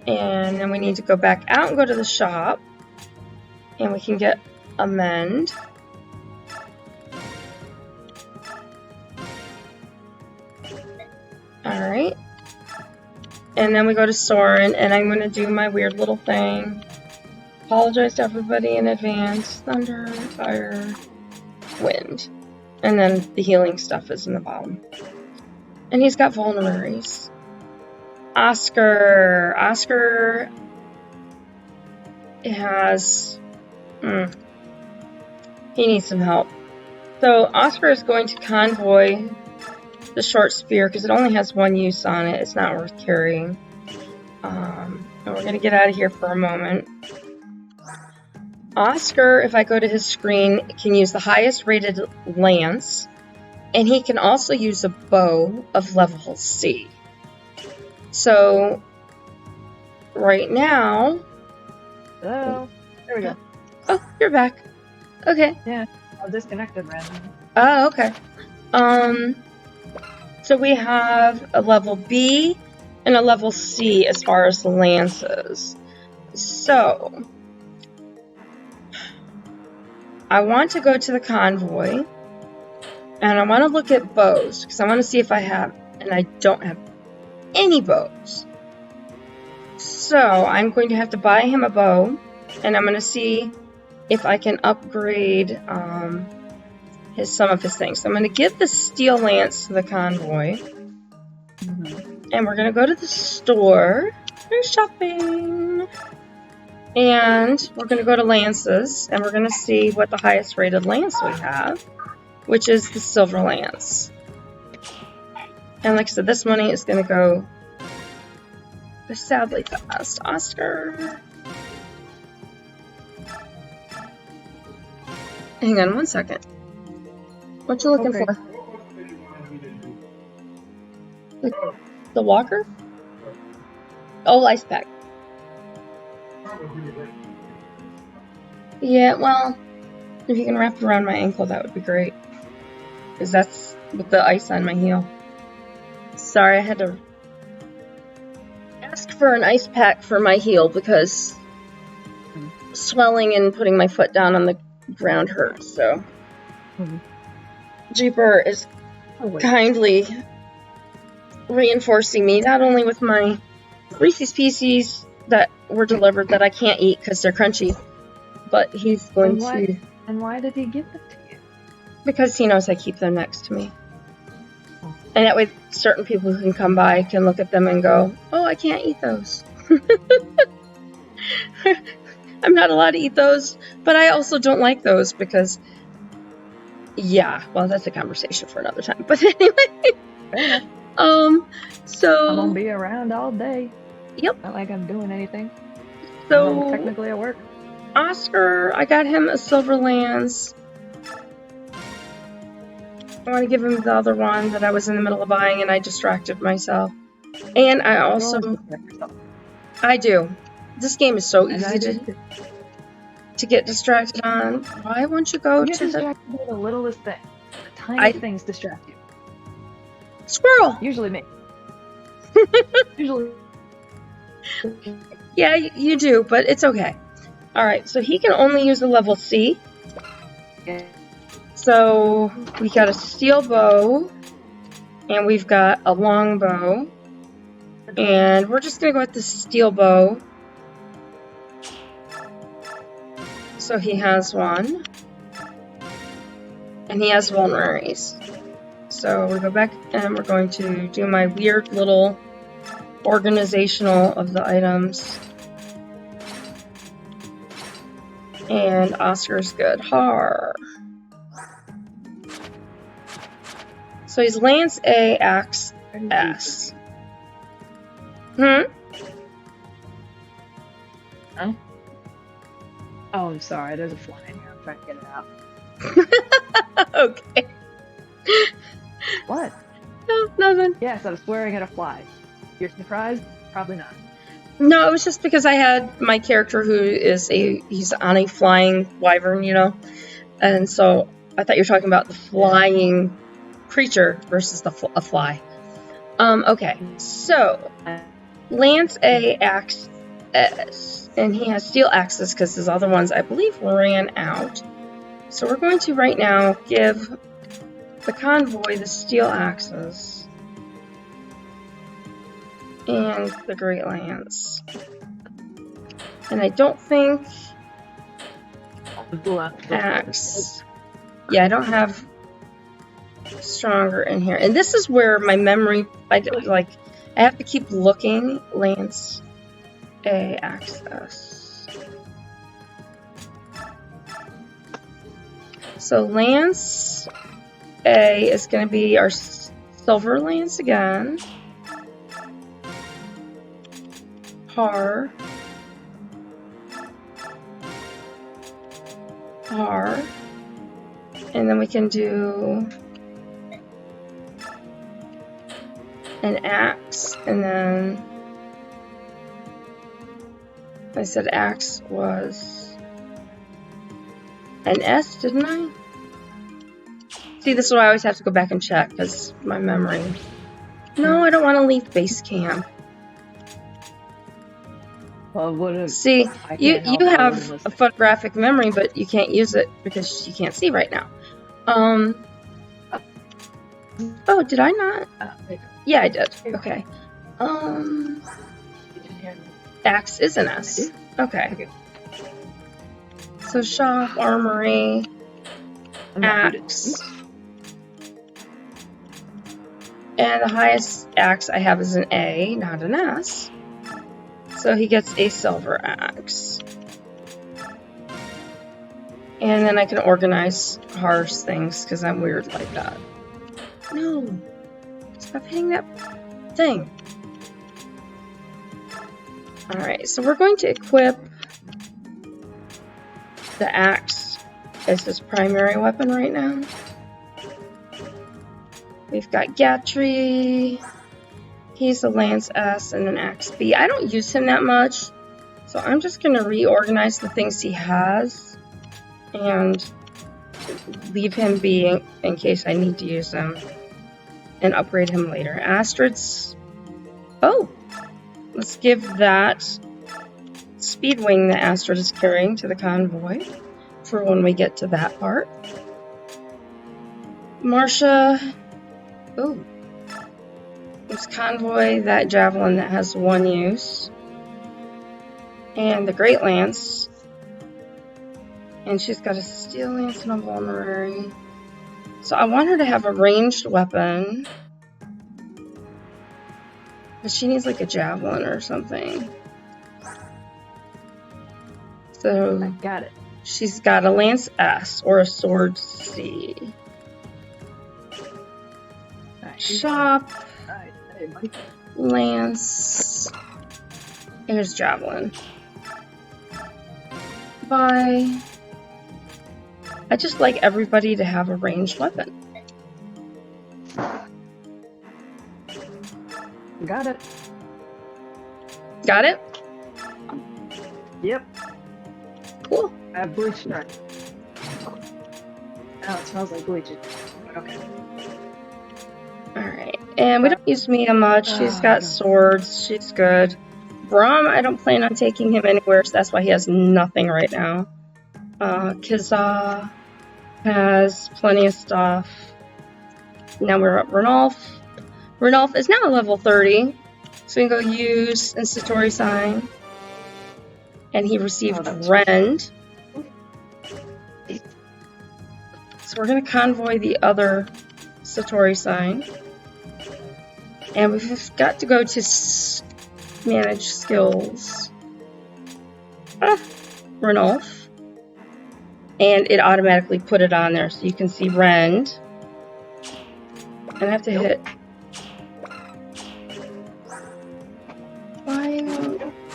And then we need to go back out and go to the shop. And we can get a mend. Alright. And then we go to Soren, and I'm going to do my weird little thing. Apologize to everybody in advance. Thunder, fire, wind. And then the healing stuff is in the bottom. And he's got vulneraries. Oscar. Oscar has... he needs some help. So Oscar is going to convoy the short spear because it only has one use on it. It's not worth carrying. And we're going to get out of here for a moment. Oscar, if I go to his screen, can use the highest rated lance. And he can also use a bow of level C. So, right now... Hello? There we go. Oh, you're back. Okay. Yeah, I was disconnected randomly. Oh, okay. So we have a level B and a level C as far as the lances. So, I want to go to the convoy, and I want to look at bows, because I want to see if I have, and I don't have any bows. So, I'm going to have to buy him a bow, and I'm going to see if I can upgrade some of his things. So I'm going to give the steel lance to the convoy. And we're going to go to the store. We're shopping. And we're going to go to lances. And we're going to see what the highest rated lance we have, which is the silver lance. And like I said, this money is going to go sadly fast. Oscar. Hang on one second. What you looking Okay. for? The walker? Oh, ice pack. Yeah, well, if you can wrap it around my ankle, that would be great. Because that's with the ice on my heel. Sorry, I had to ask for an ice pack for my heel because swelling and putting my foot down on the ground hurts. So, Jeeper is kindly reinforcing me, not only with my Reese's Pieces that were delivered that I can't eat because they're crunchy, but he's going to... And why did he give them to you? Because he knows I keep them next to me. And that way certain people who can come by can look at them and go, oh, I can't eat those. I'm not allowed to eat those, but I also don't like those because, yeah, well, that's a conversation for another time. But anyway, so... I'm gonna be around all day. Yep. Not like I'm doing anything. So, I'm technically at work. Oscar, I got him a silver lance. I want to give him the other one that I was in the middle of buying and I distracted myself. And I also... I do. This game is so easy to get distracted on. Why won't you go to the... distracted by the littlest thing. The tiniest things distract you. Squirrel! Usually me. Usually. Yeah, you do, but it's okay. Alright, so he can only use a level C. Yeah. So we got a steel bow, and we've got a long bow, and we're just gonna go with the steel bow. So he has one, and he has vulneraries. So we go back, and we're going to do my weird little organizational of the items. And Oscar's good. Har. So he's Lance A, Axe S. Huh? Oh, I'm sorry. There's a fly in here. I'm trying to get it out. Okay. What? No, nothing. Yes, I was swearing at a fly. You're surprised? Probably not. No, it was just because I had my character who is he's on a flying wyvern, you know? And so I thought you were talking about the flying creature versus a fly. Okay, so Lance A, Axe S, and he has steel axes because his other ones, I believe, ran out. So we're going to right now give the convoy the steel axes and the great lance. And I don't think axe. Yeah, I don't have stronger in here. And this is where my memory, I have to keep looking. Lance A, Axe S. So Lance A is going to be our silver lance again. Har. Har. And then we can do an axe, and then I said axe was an S, didn't I? See, this is why I always have to go back and check, because my memory. No, I don't want to leave base camp. Well, see, you have a photographic memory, but you can't use it because you can't see right now. Oh, did I not? Yeah, I did. Okay. Axe is an S. Okay. So shop, armory, axe. And the highest axe I have is an A, not an S. So he gets a silver axe. And then I can organize Har's things, because I'm weird like that. No! Stop hitting that thing. Alright, so we're going to equip the axe is his primary weapon right now. We've got Gatry. He's a Lance S and an Axe B. I don't use him that much, so I'm just going to reorganize the things he has and leave him be in case I need to use them and upgrade him later. Astrid's... Oh! Let's give that speed wing that Astrid is carrying to the convoy for when we get to that part. Marcia... Oh. Let's convoy that javelin that has 1 use. And the Great Lance. And she's got a Steel Lance and a Vulnerary. So I want her to have a ranged weapon. But she needs like a javelin or something. So I got it. She's got a Lance S or a Sword C. Shop. Lance. Here's javelin. Bye. I just like everybody to have a ranged weapon. Got it. Got it? Yep. Cool. I have bleach strength. Oh, it smells like bleach. Okay. Alright. And we don't use Mia much. She's got swords. She's good. Braum, I don't plan on taking him anywhere, so that's why he has nothing right now. Kizah has plenty of stuff. Now we're at Ranulf. Ranulf is now level 30, so we can go use Institori Sign. And he received Rend. So we're going to convoy the other Satori Sign. And we've got to go to Manage Skills. Ranulf. And it automatically put it on there, so you can see Rend. And I have to hit...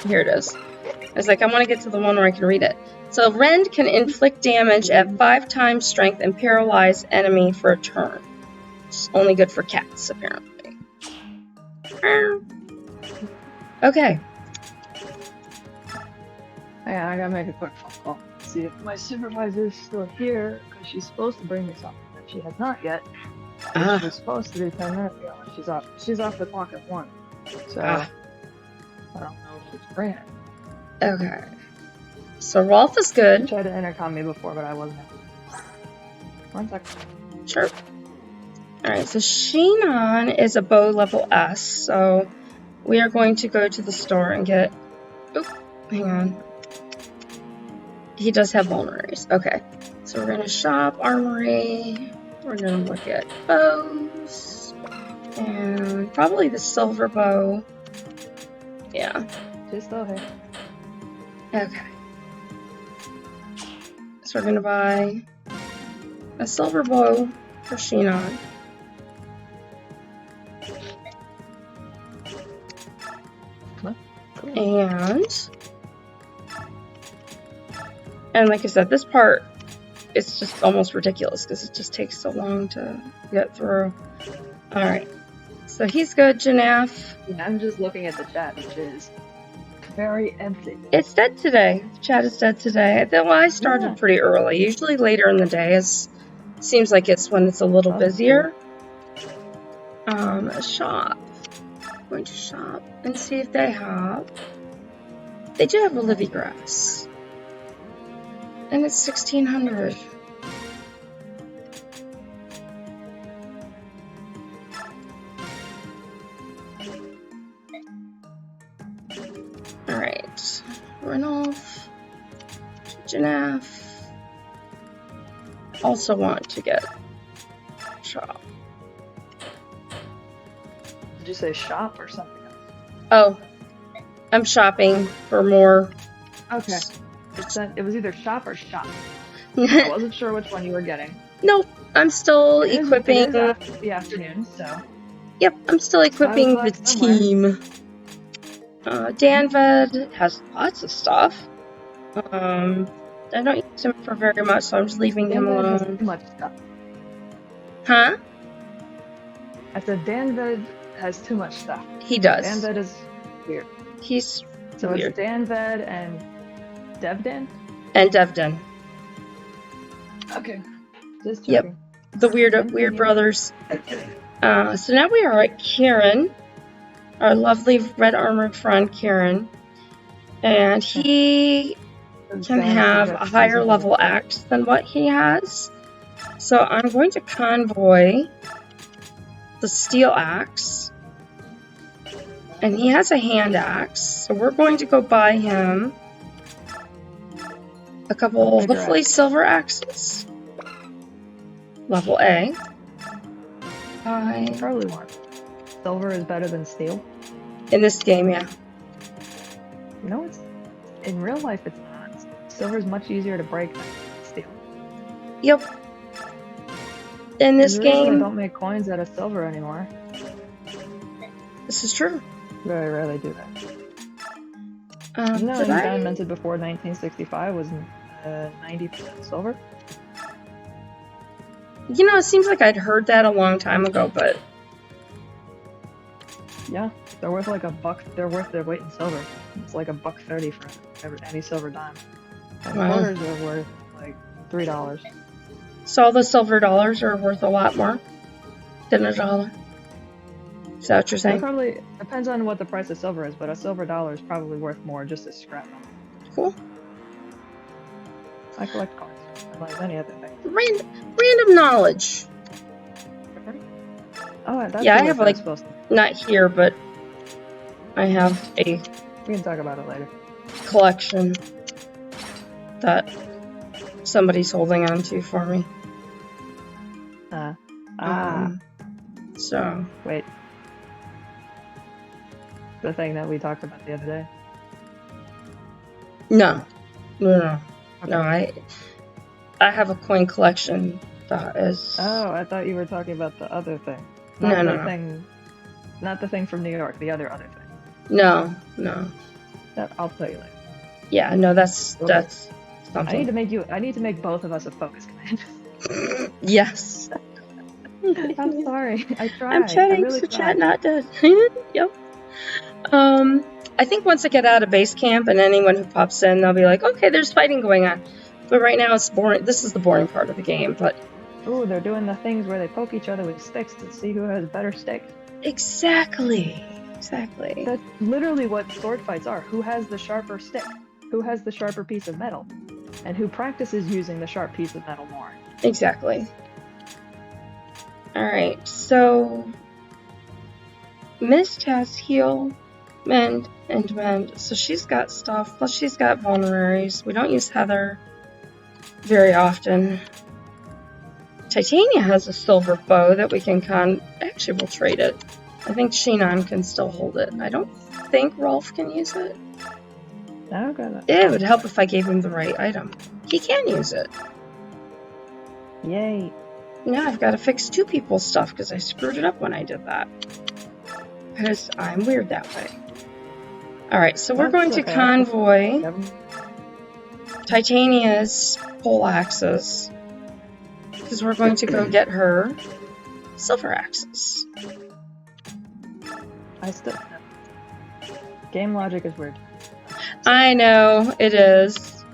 Here it is. I was like, I want to get to the one where I can read it. So Rend can inflict damage at 5 times strength and paralyze enemy for a turn. It's only good for cats, apparently. Okay. Yeah, I gotta make a quick phone call. See if my supervisor is still here, because she's supposed to bring me something, and she has not yet. She was supposed to be 10 minutes ago. She's off the clock at 1. So I don't know if she's bringing it. Okay. So Rolf is good. She tried to intercom me before, but I wasn't able. 1 second. Sure. Alright, so Shinon is a bow level S, so we are going to go to the store and get... Oop, hang on. He does have vulneraries. Okay. So we're going to shop Armory. We're going to look at bows. And probably the silver bow. Yeah. She's still here. Okay. So we're going to buy a silver bow for Shinon. And like I said, this part is just almost ridiculous because it just takes so long to get through. Alright. So he's good, Janaf. Yeah, I'm just looking at the chat, which is very empty. It's dead today. The chat is dead today. Well, I started pretty early. Usually later in the day seems like it's when it's a little busier. A shop. I'm going to shop and see if they have. They do have Olivia Grass. And it's 1600. Alright. Ranulf. Janaf. Also want to get shop. Did you say shop or something else? Oh. I'm shopping for more. Okay. It was either shop or shop. I wasn't sure which one you were getting. Nope. I'm still equipping. It is after the afternoon, so. Yep, I'm still equipping the team. Danved has lots of stuff. I don't use him for very much, so I'm just leaving him Danved has alone. too much stuff. Huh? I said Danved has too much stuff. He does. Danved is weird. He's So weird. it's Danved and Devden? And Devden. Okay. Just Yep. checking. The weird brothers. So now we are at Kieran, our lovely red armored friend Kieran, and he can have a higher level axe than what he has. So I'm going to convoy the steel axe, and he has a hand axe, so we're going to go buy him a couple, hopefully silver axes. Level A. Probably more. Silver is better than steel. In this game, yeah. No, it's in real life. It's not. Silver is much easier to break than steel. Yep. In this game, they don't make coins out of silver anymore. This is true. Very rarely do that. Diamond minted before 1965 was 90% silver. You know, it seems like I'd heard that a long time ago, but yeah, they're worth like $1. They're worth their weight in silver. It's like $1.30 for any silver dime. And quarters are worth like $3. So all the silver dollars are worth a lot more than a dollar. Is that what you're saying? It probably depends on what the price of silver is, but a silver dollar is probably worth more just as scrap metal. Cool. I collect coins. Like many other things. Random knowledge. Oh, that's yeah, I have like not here, but I have a. We can talk about it later. Collection that somebody's holding on to for me. So wait, the thing that we talked about the other day. No. Okay. No, I have a coin collection that is. Oh, I thought you were talking about the other thing. Not the thing from New York. The other thing. No. That I'll tell you later. Yeah, no, that's something. I need to make both of us a focus command. Yes. I'm sorry. I tried. I'm chatting, really so tried. chat not dead. Yep. I think once I get out of base camp and anyone who pops in, they'll be like, okay, there's fighting going on. But right now it's boring. This is the boring part of the game, but... Ooh, they're doing the things where they poke each other with sticks to see who has better sticks. Exactly. That's literally what sword fights are. Who has the sharper stick? Who has the sharper piece of metal? And who practices using the sharp piece of metal more? Exactly. Alright, so... Mist has heal, mend, and mend. So she's got stuff, plus she's got vulneraries. We don't use Heather very often. Titania has a silver bow that we can Actually, we'll trade it. I think Sheenon can still hold it. I don't think Rolf can use it. Okay. It would help if I gave him the right item. He can use it. Yay. Now I've got to fix two people's stuff because I screwed it up when I did that. Because I'm weird that way. Alright, so we're going to convoy Titania's pole axes. Because we're going to go get her silver axes. Game logic is weird. I know, it is.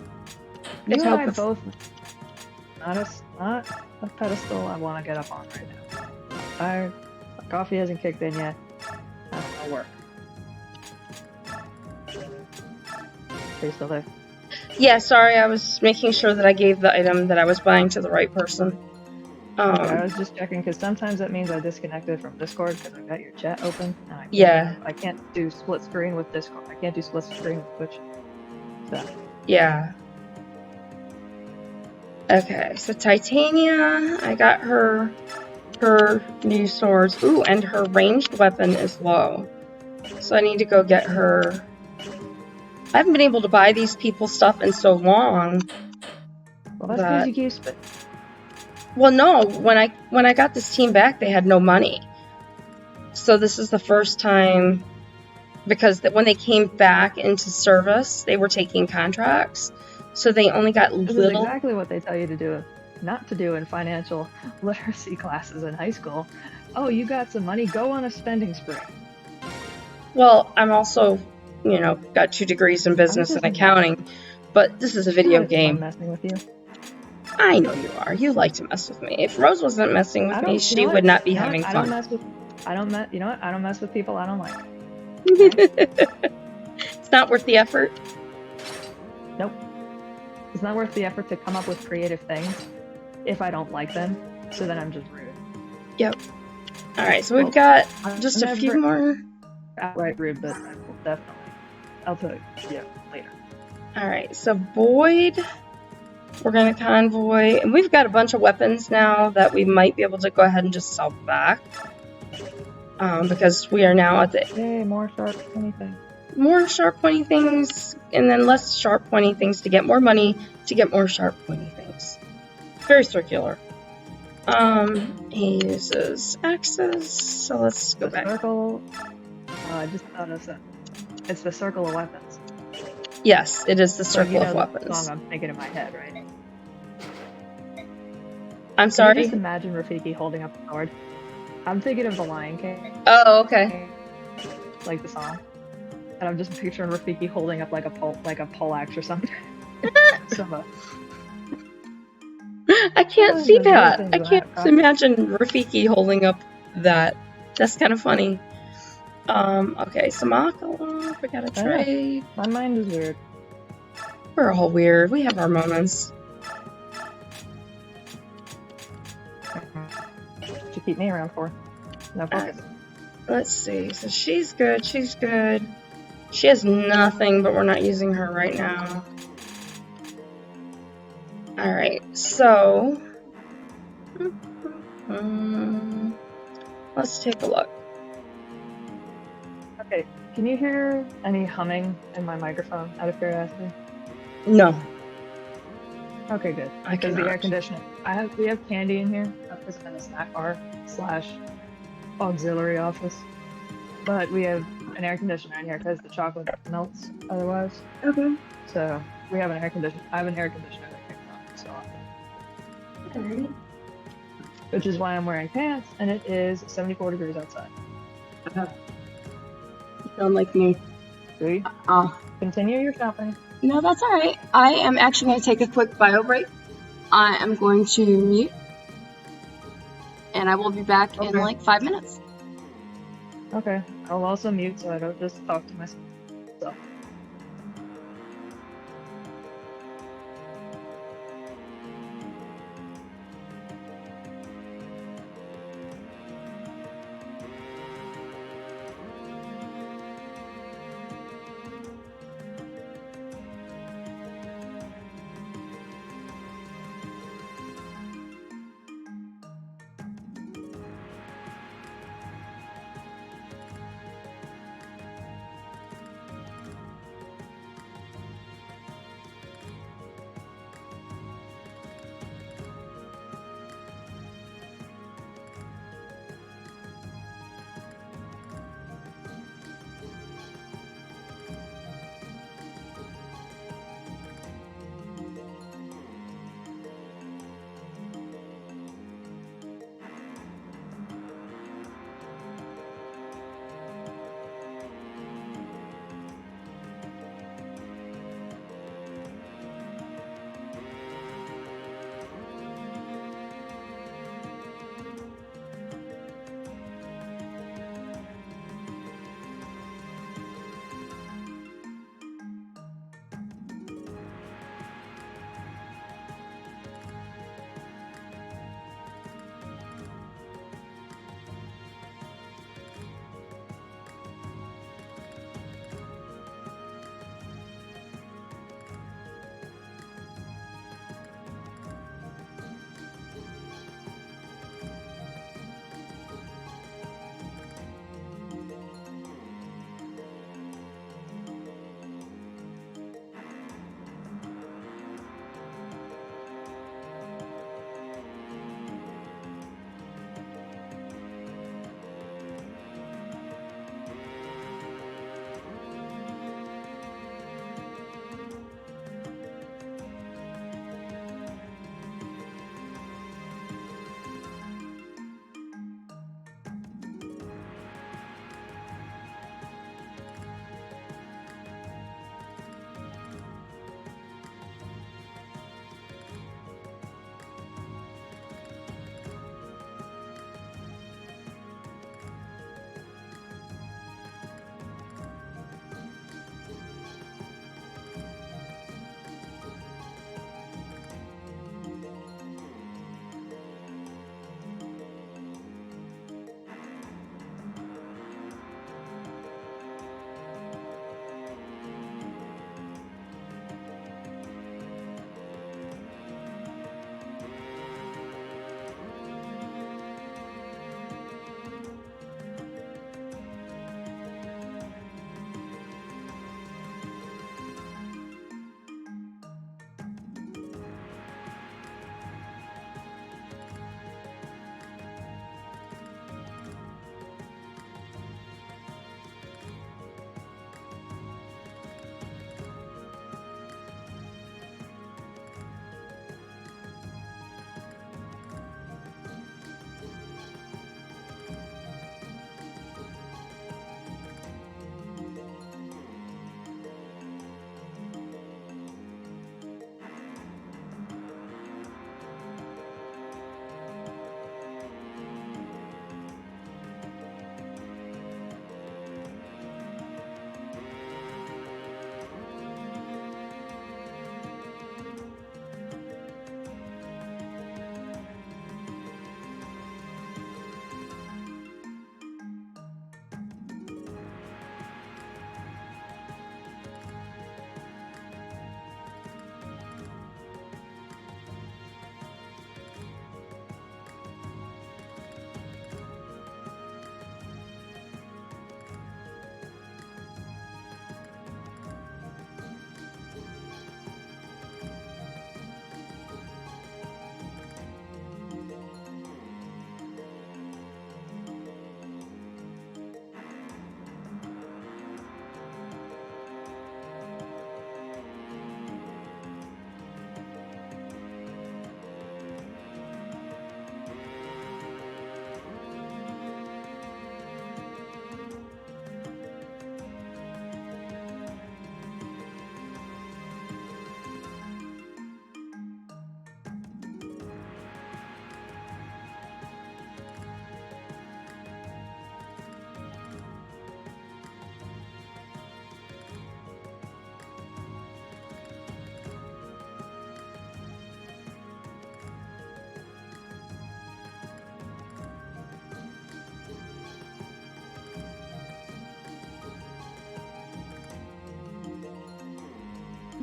You and I both... Not a pedestal I want to get up on right now. My coffee hasn't kicked in yet. I'll work. Are you still there? Yeah, sorry, I was making sure that I gave the item that I was buying to the right person. I was just checking, because sometimes that means I disconnected from Discord, because I got your chat open. And I can't do split screen with Discord. I can't do split screen with Twitch. So. Yeah. Okay, so Titania, I got her new swords. Ooh, and her ranged weapon is low. So I need to go get her. I haven't been able to buy these people stuff in so long. Well, that's because you keep spending. Well, no, when I got this team back, they had no money. So this is the first time, because when they came back into service, they were taking contracts. So they only got This is little. exactly what they tell you to do, not to do in financial literacy classes in high school. Oh, you got some money, go on a spending spree. Well, I'm also, got 2 degrees in business and accounting, but this is a video game. I'm messing with you. I know you are. You like to mess with me. If Rose wasn't messing with me, she would not be having fun. I don't mess with people I don't like. It's not worth the effort. Nope. It's not worth the effort to come up with creative things if I don't like them. So then I'm just rude. Yep. All right, so we've got just a few more. Outright rude, but I will definitely. I'll tell you later. All right, so Boyd, we're going to convoy, and we've got a bunch of weapons now that we might be able to go ahead and just sell back, because we are now at the... Yay, more sharp pointy things. More sharp pointy things, and then less sharp pointy things to get more money, to get more sharp pointy things. Very circular. He uses axes, so let's go back. Circle. I just thought of it. It's the circle of weapons. Yes, it is the circle of weapons. The song I'm thinking in my head, right? I'm sorry? Can you just imagine Rafiki holding up a sword? I'm thinking of The Lion King. Oh, okay. Like the song. And I'm just picturing Rafiki holding up like a poleaxe or something. I can't see that. I can't imagine Rafiki holding up that. That's kind of funny. Okay, Samakala, we gotta trade. My mind is weird. We're all weird. We have our moments. What you keep me around for? No focus. Let's see. So she's good. She's good. She has nothing, but we're not using her right now. Alright, so... let's take a look. Okay, can you hear any humming in my microphone, out of curiosity? No. Okay, good. Because the air conditioning. We have candy in here, because I'm in a snack bar / auxiliary office. But we have an air conditioner in here because the chocolate melts otherwise. Okay. So we have an air conditioner. I have an air conditioner that kicks on so often. Alright. Which is why I'm wearing pants, and it is 74 degrees outside. You sound like me. See? Continue your shopping. No, that's alright. I am actually going to take a quick bio break. I am going to mute. And I will be back in like 5 minutes. Okay. I'll also mute so I don't just talk to myself.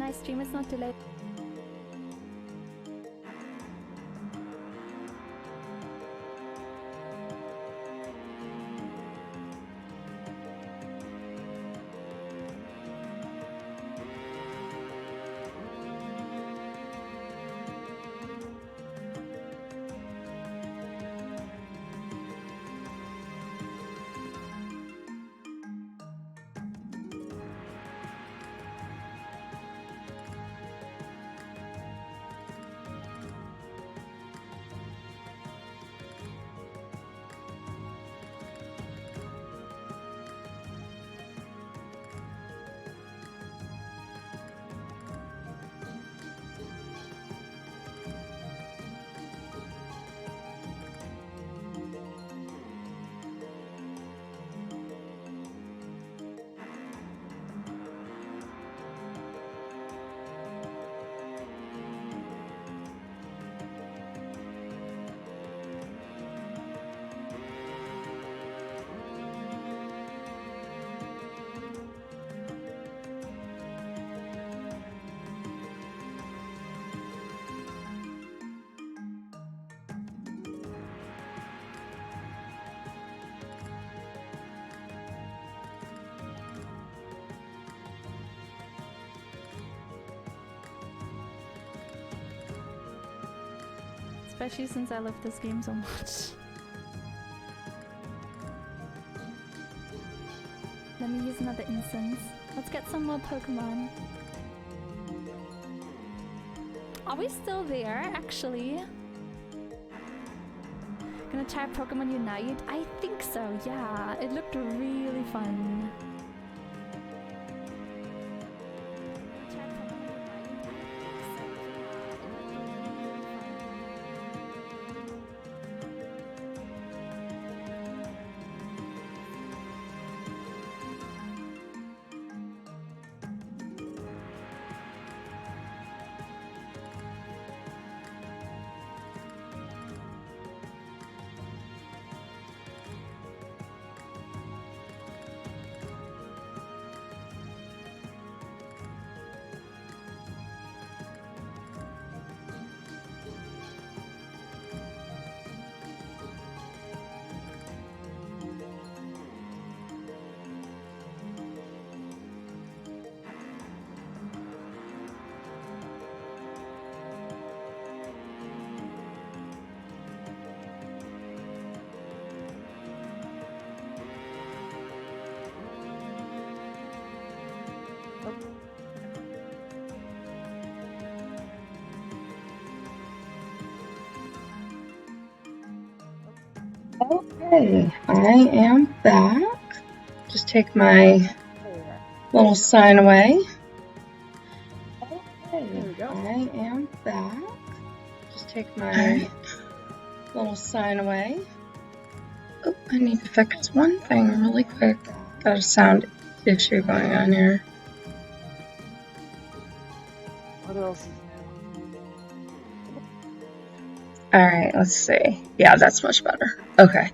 My stream is not delayed. Especially since I love this game so much. Let me use another instance. Let's get some more Pokemon. Are we still there, actually? Gonna try Pokemon Unite? I think so, yeah. It looked really fun. Okay, I am back. Just take my little sign away. Okay, I am back. Just take my little sign away. Oh, I need to fix one thing really quick. Got a sound issue going on here. What else is new? Alright, let's see. Yeah, that's much better. Okay.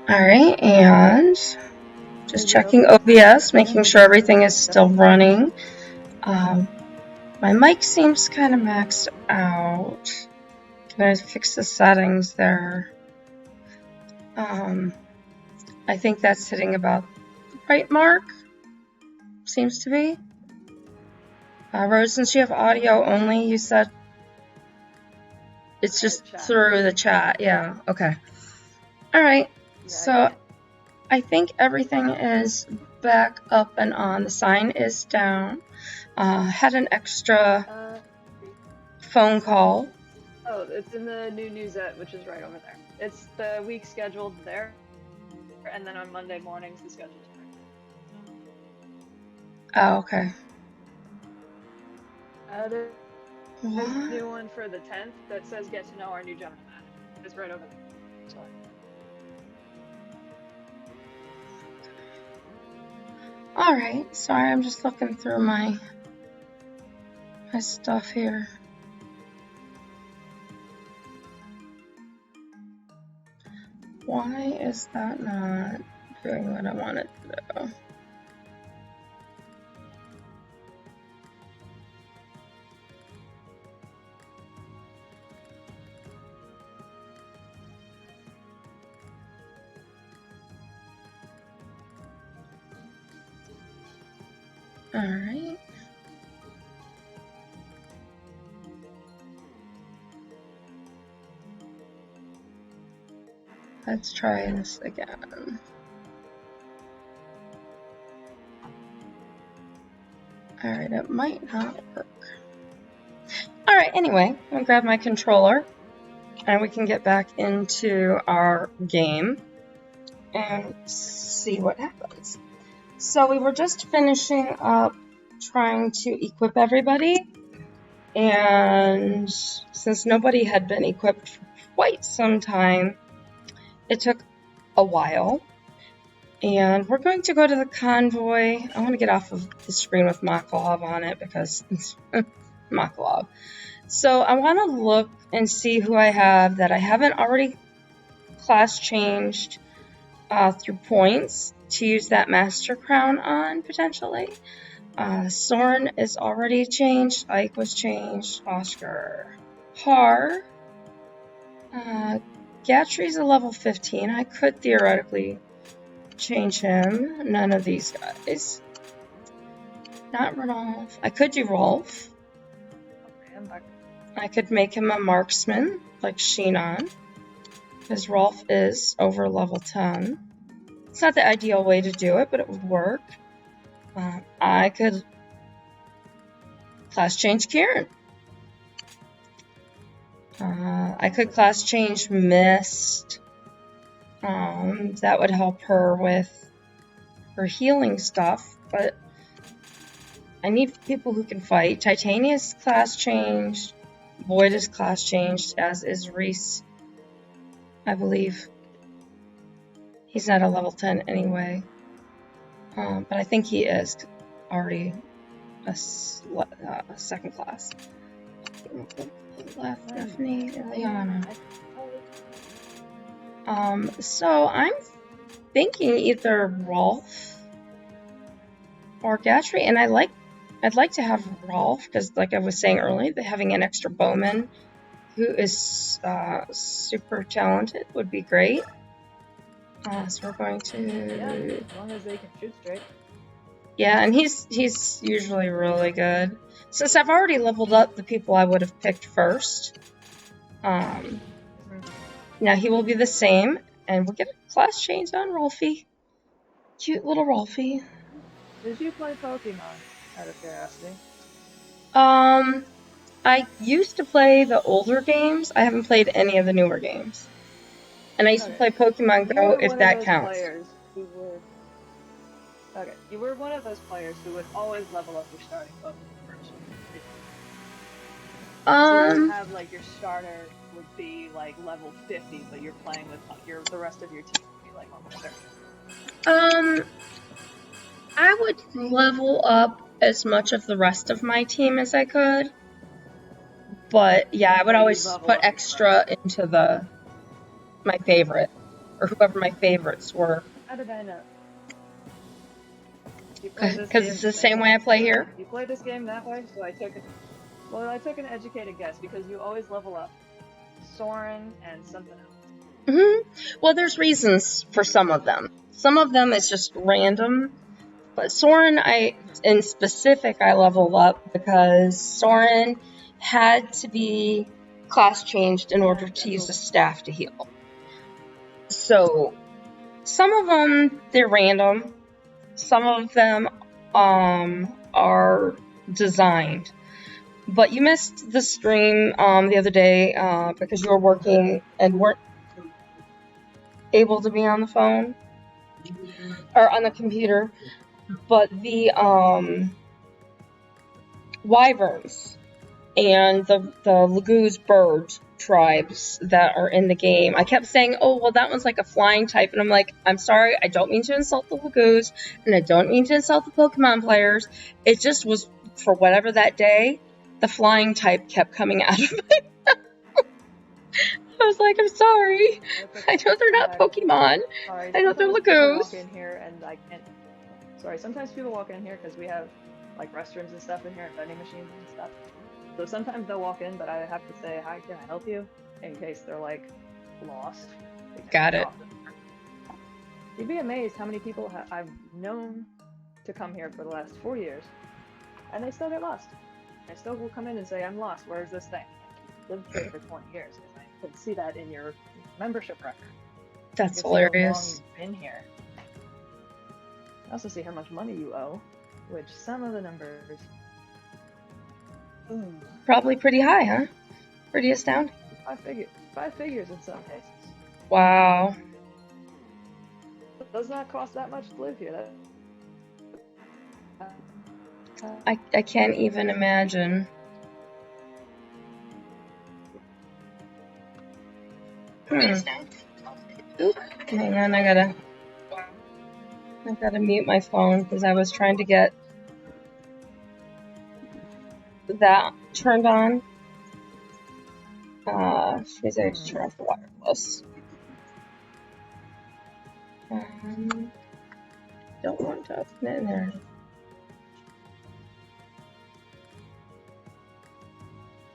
Alright, and just checking OBS, making sure everything is still running. My mic seems kind of maxed out. Can I fix the settings there? I think that's hitting about the right mark. Seems to be. Rose, since you have audio only, you said it's just through the chat. Yeah, okay. Alright, so I think everything is back up and on. The sign is down. Had an extra phone call. Oh, it's in the new newsette, which is right over there. It's the week scheduled there, and then on Monday mornings the schedule's right. Oh, okay. There's a new one for the 10th that says get to know our new general manager. It's right over there. Sorry. Alright, sorry, I'm just looking through my stuff here. Why is that not doing what I want it to do? Alright. Let's try this again. Alright, it might not work. Alright, anyway, I'm gonna grab my controller and we can get back into our game and see what happens. So we were just finishing up trying to equip everybody, and since nobody had been equipped for quite some time, it took a while. And we're going to go to the convoy. I want to get off of the screen with Makalov on it because it's Makalov. So I want to look and see who I have that I haven't already class changed through points to use that Master Crown on, potentially. Soren is already changed. Ike was changed. Oscar. Har. Gatry's a level 15. I could theoretically change him. None of these guys. Not Rolf. I could do Rolf. I could make him a marksman, like Sheenon, because Rolf is over level 10. It's not the ideal way to do it, but it would work. I could class change Kieran. I could class change Mist. That would help her with her healing stuff, but I need people who can fight. Titania's class changed. Void is class changed, as is Reese, I believe. He's not a level 10 anyway. But I think he is already a second class. Left, Stephanie, Ileana. So I'm thinking either Rolf or Gatry, and I'd like to have Rolf because, like I was saying earlier, having an extra bowman who is super talented would be great. So we're going to. Yeah, as long as they can shoot straight. Yeah, and he's usually really good. Since I've already leveled up the people I would have picked first, now he will be the same, and we'll get a class change on Rolfie. Cute little Rolfie. Did you play Pokemon, out of curiosity? I used to play the older games. I haven't played any of the newer games. And I used to play Pokemon Go, if that counts. You were one of those players who would always level up your starting Pokemon first. So you would have, like, your starter would be, like, level 50, but you're playing with the rest of your team would be, like, level 30. I would level up as much of the rest of my team as I could. But, yeah, I would always put extra into my favorite, or whoever my favorites were. How did I know? Because it's the same way I play here. You play this game that way, so I took an educated guess, because you always level up Soren and something else. Well, there's reasons for some of them. Some of them is just random. But Soren, in specific, I leveled up because Soren had to be class changed in order to use a staff to heal. So, some of them, they're random. Some of them are designed. But you missed the stream the other day because you were working and weren't able to be on the phone or on the computer. But the wyverns and the Laguz bird tribes that are in the game, I kept saying, oh, well, that one's like a flying type. And I'm like, I'm sorry, I don't mean to insult the Laguz, and I don't mean to insult the Pokemon players. It just was, for whatever that day, the flying type kept coming out of my mouth. I was like, I'm sorry. I know they're not Pokemon. Sorry, I know they're Laguz. Laguz. Walk in here and I can't. Sorry, sometimes people walk in here because we have, like, restrooms and stuff in here, and vending machines and stuff. So sometimes they'll walk in, but I have to say, hi, can I help you? In case they're, like, lost. Got it. You'd be amazed how many people I've known to come here for the last 4 years, and they still get lost. I still will come in and say, I'm lost, where's this thing? Lived here for 20 years, because I can see that in your membership record. That's You can see how long hilarious. you've been here. I also see how much money you owe, which some of the numbers... Ooh, Probably pretty high, huh? Pretty astounding. 5 figures in some cases. Wow. It does not cost that much to live here. I can't even imagine. Oop, hang on, I gotta mute my phone because I was trying to get that turned on. She's able to turn off the wireless. Don't want to open it in there.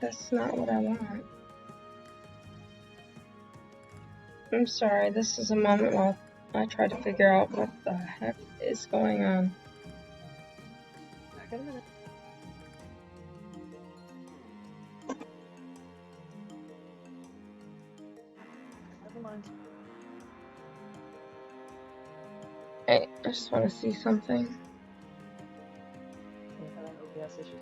That's not what I want. I'm sorry, this is a moment while I try to figure out what the heck is going on. Back in a minute. Never mind. Hey, I just want to see something. We have an OBS issue.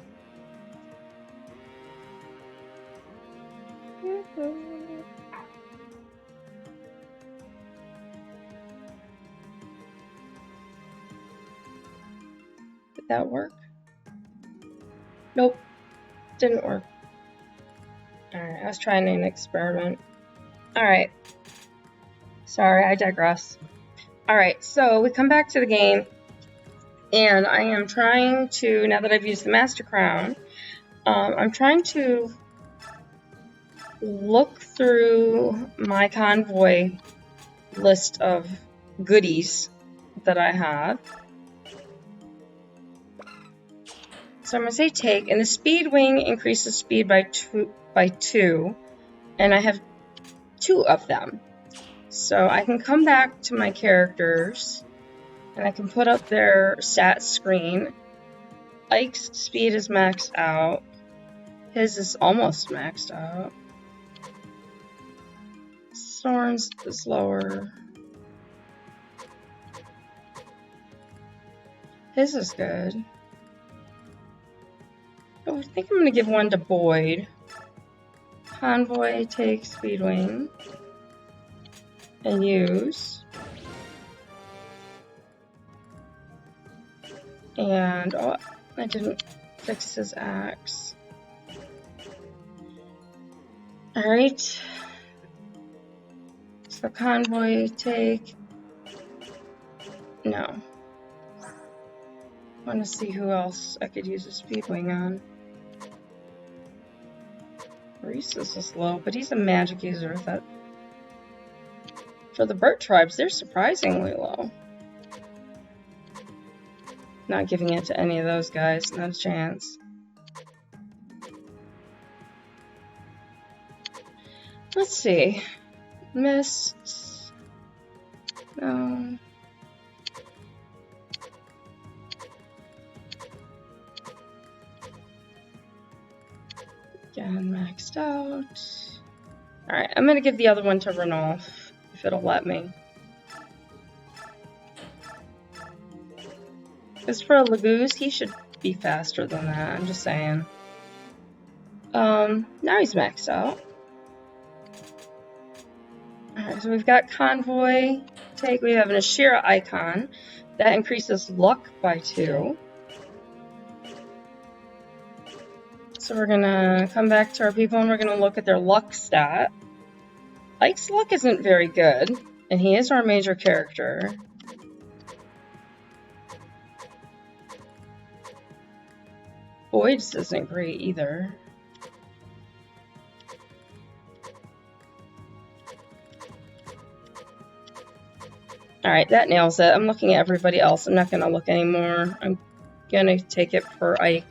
Did that work? Nope, didn't work. Alright, I was trying an experiment. Alright. Sorry, I digress. Alright, so we come back to the game, and I am trying to, now that I've used the Master Crown, I'm trying to look through my convoy list of goodies that I have. So I'm going to say take, and the speed wing increases speed by two, and I have 2 of them. So I can come back to my characters, and I can put up their stat screen. Ike's speed is maxed out. His is almost maxed out. Soren's is lower. His is good. Oh, I think I'm going to give one to Boyd. Convoy, take Speedwing. And use. And, oh, I didn't fix his axe. Alright. So Convoy, take. No. I want to see who else I could use a Speedwing on. Reese's is low, but he's a magic user. That for the bird tribes, they're surprisingly low. Not giving it to any of those guys, not a chance. Let's see. Mist. No. Again, maxed out. Alright, I'm gonna give the other one to Renolf, if it'll let me. Because for a Lagoose, he should be faster than that, I'm just saying. Now he's maxed out. Alright, so we've got Convoy. Take, we have an Ashira icon. That increases luck by 2. So we're gonna come back to our people and we're gonna look at their luck stat. Ike's luck isn't very good, and he is our major character. Boyd's isn't great either. Alright, that nails it. I'm looking at everybody else. I'm not gonna look anymore. I'm gonna take it for Ike.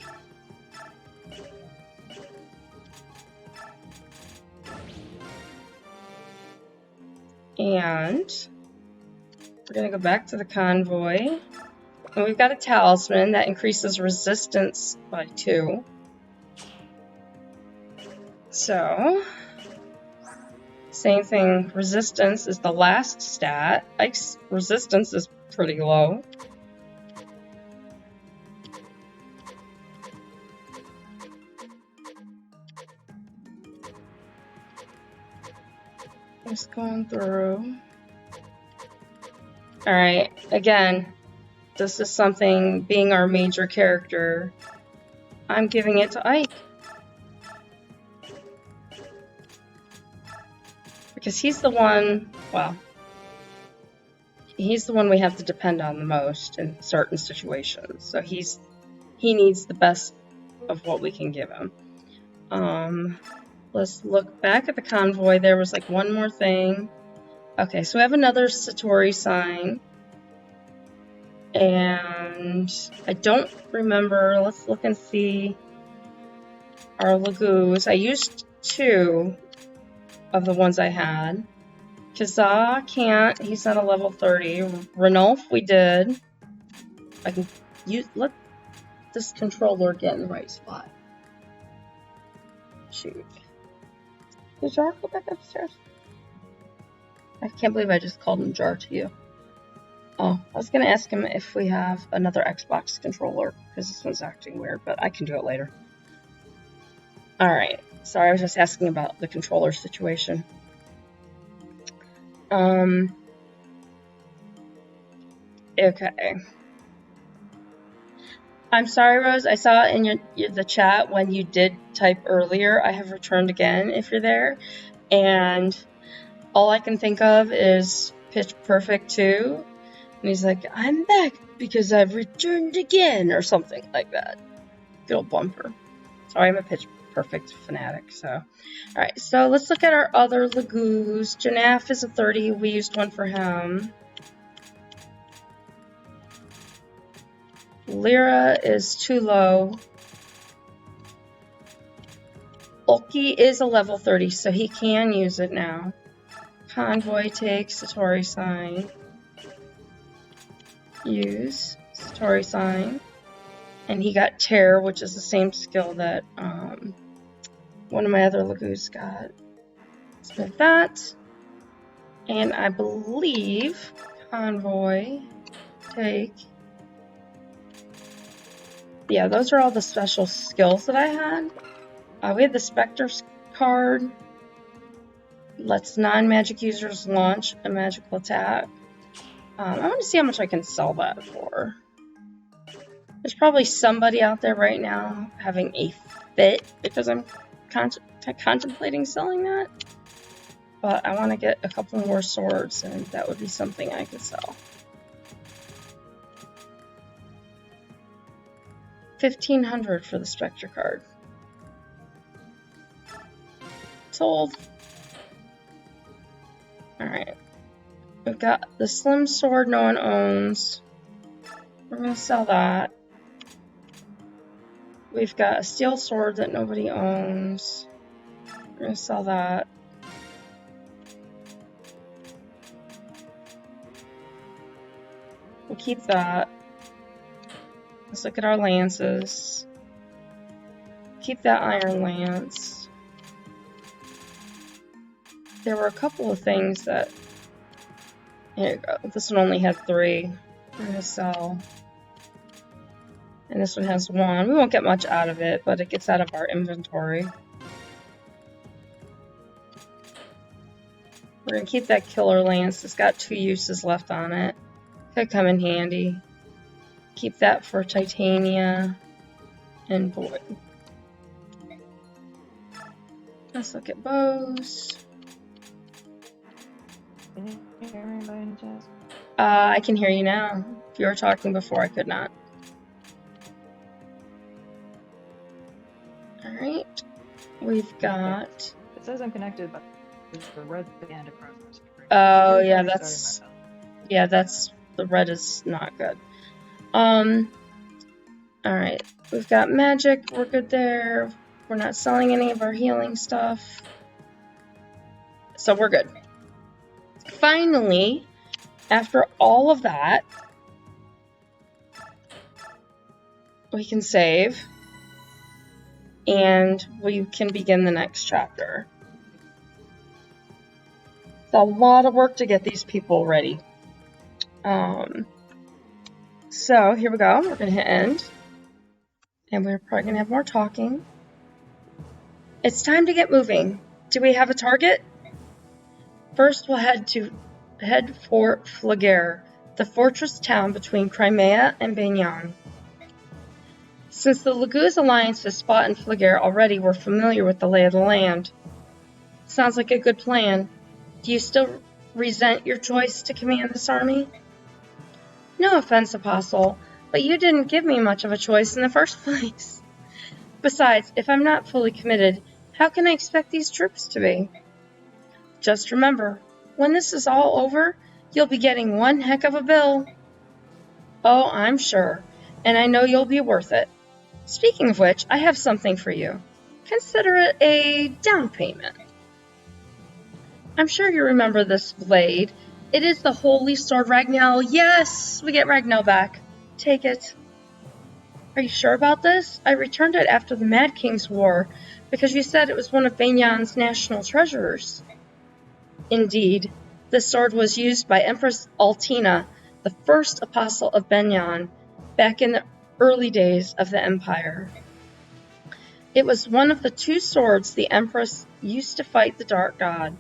And we're gonna go back to the convoy. And we've got a talisman that increases resistance by 2. So, same thing, resistance is the last stat. Ike's resistance is pretty low. Just going through. Alright, again, this is something, being our major character, I'm giving it to Ike. Because he's the one, well, he's the one we have to depend on the most in certain situations. So he needs the best of what we can give him. Let's look back at the convoy. There was like one more thing. Okay, so we have another Satori sign. And I don't remember. Let's look and see our Lagoos. I used 2 of the ones I had. Kazaa can't. He's not a level 30. Ranulf, we did. I can let this controller get in the right spot. Shoot. Did Jar go back upstairs? I can't believe I just called him Jar to you. Oh, I was going to ask him if we have another Xbox controller, because this one's acting weird, but I can do it later. Alright, sorry, I was just asking about the controller situation. Okay. I'm sorry, Rose, I saw in the chat when you did type earlier, I have returned again if you're there, and all I can think of is Pitch Perfect 2. And he's like, I'm back because I've returned again, or something like that. Good old bumper. Sorry, I'm a Pitch Perfect fanatic, so. Alright, so let's look at our other Lagoos. Janaf is a 30. We used one for him. Lyra is too low. Ulki is a level 30, so he can use it now. Convoy takes Satori sign. Use Satori sign, and he got Terror, which is the same skill that one of my other Lagoos got. Spent that, and I believe Convoy take. Yeah, those are all the special skills that I had. We had the Spectre's card. Lets non-magic users launch a magical attack. I want to see how much I can sell that for. There's probably somebody out there right now having a fit because I'm contemplating selling that. But I want to get a couple more swords, and that would be something I could sell. 1,500 for the Spectre card. Sold. Alright. We've got the Slim Sword no one owns. We're going to sell that. We've got a Steel Sword that nobody owns. We're going to sell that. We'll keep that. Let's look at our lances. Keep that Iron Lance. There were a couple of things that... Here you go. This one only had 3. We're going to sell. And this one has 1. We won't get much out of it, but it gets out of our inventory. We're going to keep that Killer Lance. It's got 2 uses left on it. Could come in handy. Keep that for Titania and Void. Let's look at bows. Can you hear me by any chance? I can hear you now. If you were talking before, I could not. Alright. We've got... It says I'm connected, but the red band across the screen. Oh, yeah, that's... Yeah, that's... The red is not good. Alright. We've got magic. We're good there. We're not selling any of our healing stuff. So we're good. Finally, after all of that, we can save, and we can begin the next chapter. It's a lot of work to get these people ready. So here we go. We're going to hit end. And we're probably going to have more talking. It's time to get moving. Do we have a target? First, we'll head for Flagare, the fortress town between Crimea and Banyan. Since the Laguz Alliance has fought in Flagare already, we're familiar with the lay of the land. Sounds like a good plan. Do you still resent your choice to command this army? No offense, Apostle, but you didn't give me much of a choice in the first place. Besides, if I'm not fully committed, how can I expect these troops to be? Just remember, when this is all over, you'll be getting one heck of a bill. Oh, I'm sure, and I know you'll be worth it. Speaking of which, I have something for you. Consider it a down payment. I'm sure you remember this blade. It is the Holy Sword Ragnell. Yes, we get Ragnell back. Take it. Are you sure about this? I returned it after the Mad King's War, because you said it was one of Banyan's national treasures. Indeed, this sword was used by Empress Altina, the first apostle of Banyan, back in the early days of the Empire. It was one of the two swords the Empress used to fight the Dark God.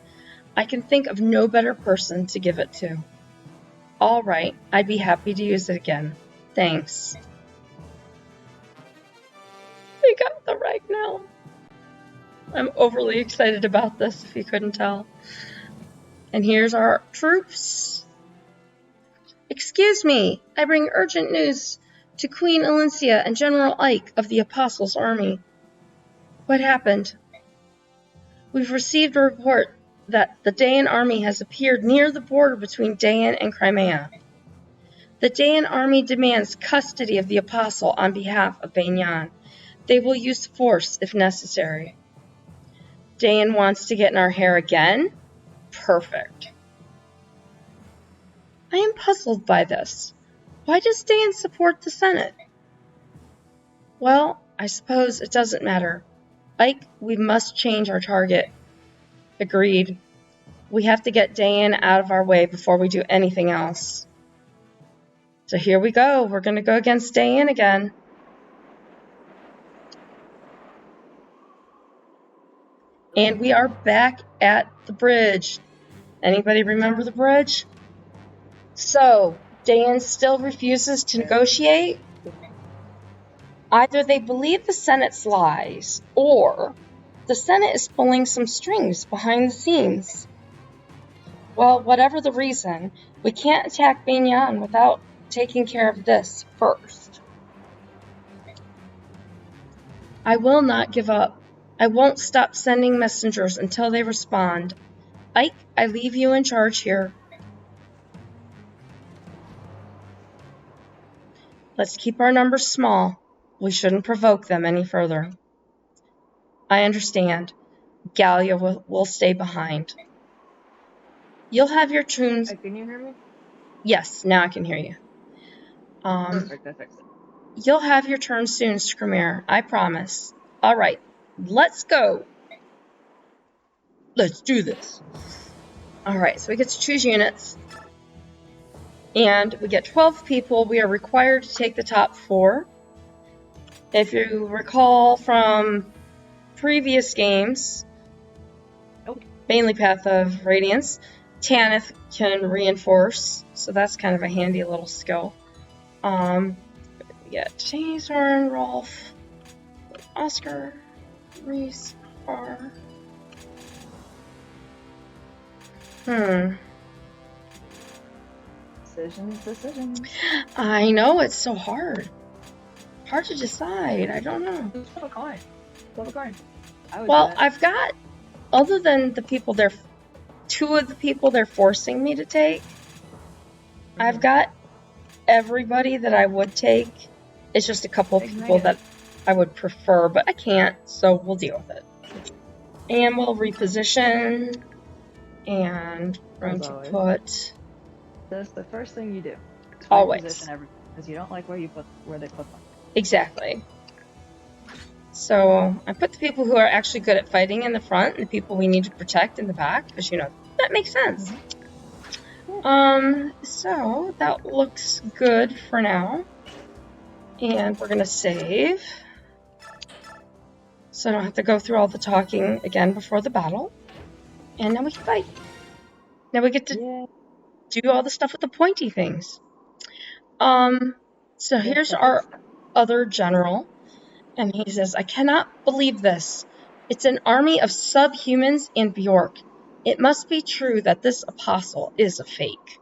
I can think of no better person to give it to. All right, I'd be happy to use it again. Thanks. We got the Ragnell. I'm overly excited about this, if you couldn't tell. And here's our troops. Excuse me, I bring urgent news to Queen Elincia and General Ike of the Apostles' Army. What happened? We've received a report that the Dayan army has appeared near the border between Dayan and Crimea. The Dayan army demands custody of the Apostle on behalf of Banyan. They will use force if necessary. Dayan wants to get in our hair again? Perfect. I am puzzled by this. Why does Dayan support the Senate? Well, I suppose it doesn't matter. Ike, we must change our target. Agreed. We have to get Dayan out of our way before we do anything else. So here we go. We're going to go against Dayan again. And we are back at the bridge. Anybody remember the bridge? So, Dayan still refuses to negotiate. Either they believe the Senate's lies, or the Senate is pulling some strings behind the scenes. Well, whatever the reason, we can't attack Banyan without taking care of this first. I will not give up. I won't stop sending messengers until they respond. Ike, I leave you in charge here. Let's keep our numbers small. We shouldn't provoke them any further. I understand. Gallia will stay behind. You'll have your tunes. Can you hear me? Yes, now I can hear you. Perfect, I fixed it. You'll have your turn soon, Skrimir. I promise. All right, let's go. Let's do this. All right, so we get to choose units. And we get 12 people. We are required to take the top 4. If you recall from previous games, mainly Path of Radiance, Tanith can reinforce, so that's kind of a handy little skill. We get James, Warren, Rolf, Oscar, Reese, R. Decisions. I know, it's so hard. Hard to decide. I don't know. Flip a coin. Well, I've got, other than the people they're, 2 of the people they're forcing me to take, I've got everybody that I would take. It's just a couple of people that I would prefer, but I can't, so we'll deal with it. And we'll reposition, and we're going to put... That's the first thing you do. Always. Reposition everything, because you don't like where they put them. Exactly. So I put the people who are actually good at fighting in the front and the people we need to protect in the back, because, that makes sense. So that looks good for now. And we're going to save. So I don't have to go through all the talking again before the battle. And now we can fight. Now we get to do all the stuff with the pointy things. So here's our other general. And he says, I cannot believe this. It's an army of subhumans and Bjork. It must be true that this apostle is a fake.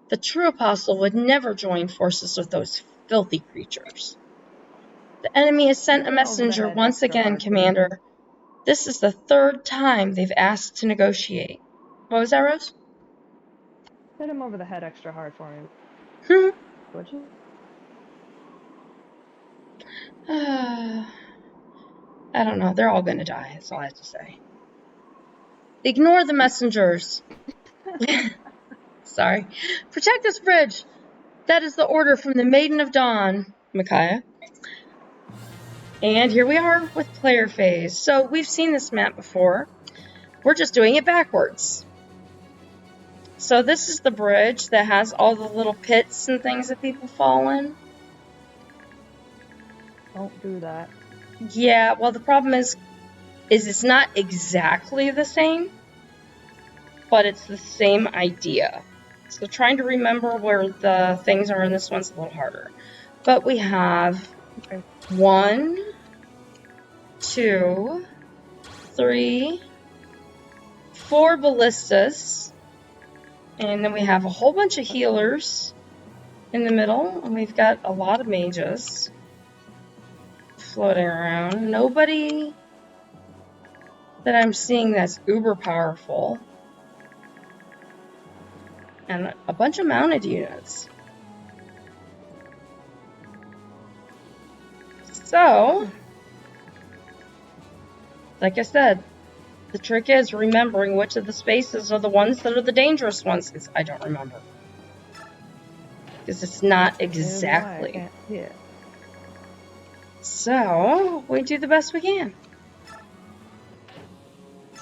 The true apostle would never join forces with those filthy creatures. The enemy has sent a messenger once again, Commander. This is the third time they've asked to negotiate. What was that, Rose? Hit him over the head extra hard for me. Would you? I don't know. They're all going to die. That's all I have to say. Ignore the messengers. Sorry. Protect this bridge. That is the order from the Maiden of Dawn, Micaiah. And here we are with player phase. So we've seen this map before. We're just doing it backwards. So this is the bridge that has all the little pits and things that people fall in. Don't do that. Yeah, well, the problem is it's not exactly the same, but it's the same idea. So trying to remember where the things are in this one's a little harder. But we have 1, 2, 3, 4 ballistas, and then we have a whole bunch of healers in the middle, and we've got a lot of mages floating around. Nobody that I'm seeing that's uber powerful. And a bunch of mounted units. So, like I said, the trick is remembering which of the spaces are the ones that are the dangerous ones, because I don't remember. Because it's not exactly. Yeah. So, we do the best we can.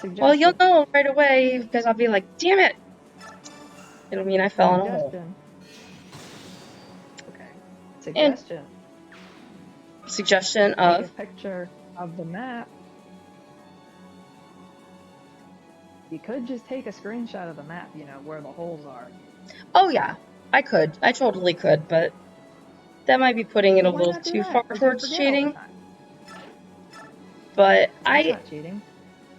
Well, you'll know right away, because I'll be like, damn it! It'll mean I fell in a hole. Okay. Suggestion. And suggestion of? Take a picture of the map. You could just take a screenshot of the map, where the holes are. Oh yeah, I could. I totally could, but that might be putting it a little too far towards cheating. But That's not cheating.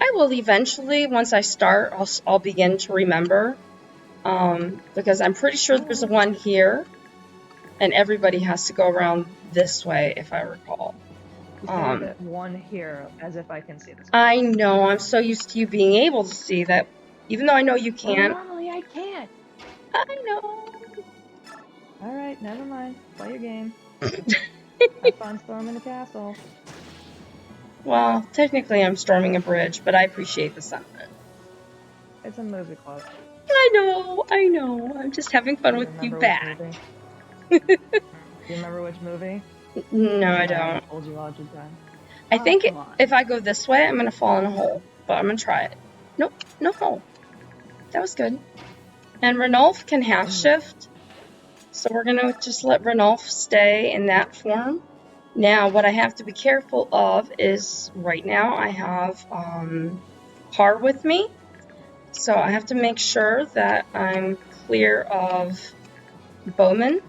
I will eventually, once I start, I'll begin to remember. Because I'm pretty sure there's one here, and everybody has to go around this way, if I recall. You say that one here, as if I can see this. I know, I'm so used to you being able to see that, even though I know you can't. Well, normally I can't. I know. Alright, never mind. Play your game. Have fun storming the castle. Well, technically I'm storming a bridge, but I appreciate the sentiment. It's a movie quote. I know. I'm just having fun with you back. Do you remember which movie? No, I don't. I told you lots of time. I think if I go this way, I'm going to fall in a hole. But I'm going to try it. Nope, no hole. That was good. And Ranulf can half shift. So we're going to just let Ranulf stay in that form. Now, what I have to be careful of is, right now I have Har with me. So I have to make sure that I'm clear of bowmen.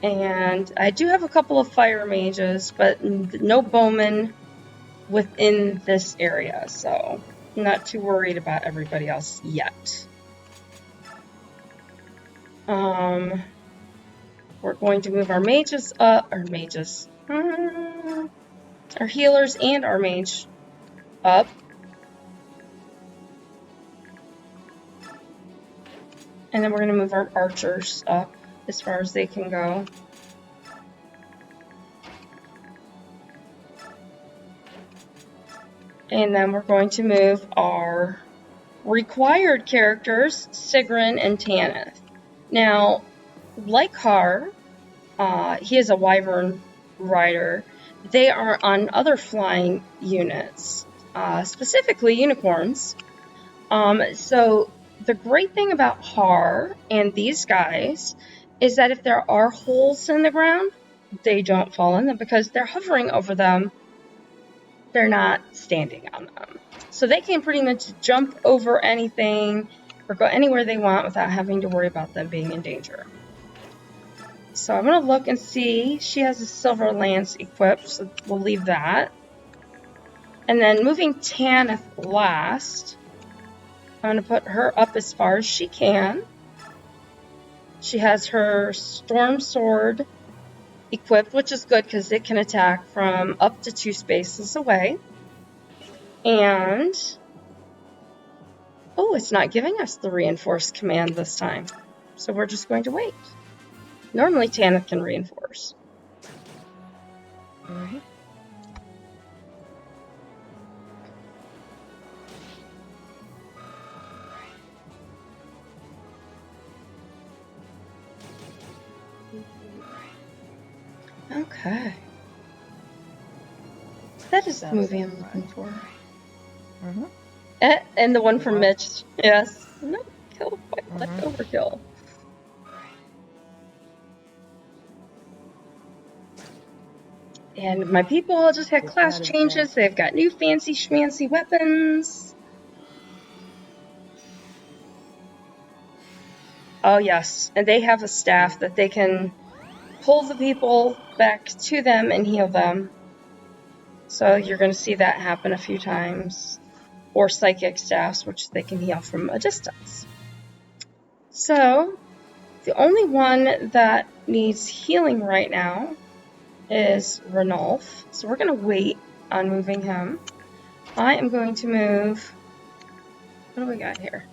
And I do have a couple of fire mages, but no bowmen within this area. So I'm not too worried about everybody else yet. We're going to move our mages up, our healers and our mage up. And then we're going to move our archers up as far as they can go. And then we're going to move our required characters, Sigrun and Tanith. Now, like Har, He is a wyvern rider. They are on other flying units, specifically unicorns. So the great thing about Har and these guys is that if there are holes in the ground, they don't fall in them because they're hovering over them. They're not standing on them. So they can pretty much jump over anything or go anywhere they want without having to worry about them being in danger. So I'm going to look and see. She has a silver lance equipped, so we'll leave that. And then moving Tanith last, I'm going to put her up as far as she can. She has her storm sword equipped, which is good because it can attack from up to 2 spaces away. And oh, it's not giving us the reinforced command this time. So we're just going to wait. Normally Tanith can reinforce. Alright. Okay. That is the movie I'm looking for. Mm-hmm. And the one from Mitch. Yes. No, kill quite like overkill. And my people just had class changes. They've got new fancy schmancy weapons. Oh, yes. And they have a staff that they can pull the people back to them and heal them. So you're going to see that happen a few times. Or psychic staffs, which they can heal from a distance. So the only one that needs healing right now is Ranulf. So we're going to wait on moving him. I am going to move... What do we got here?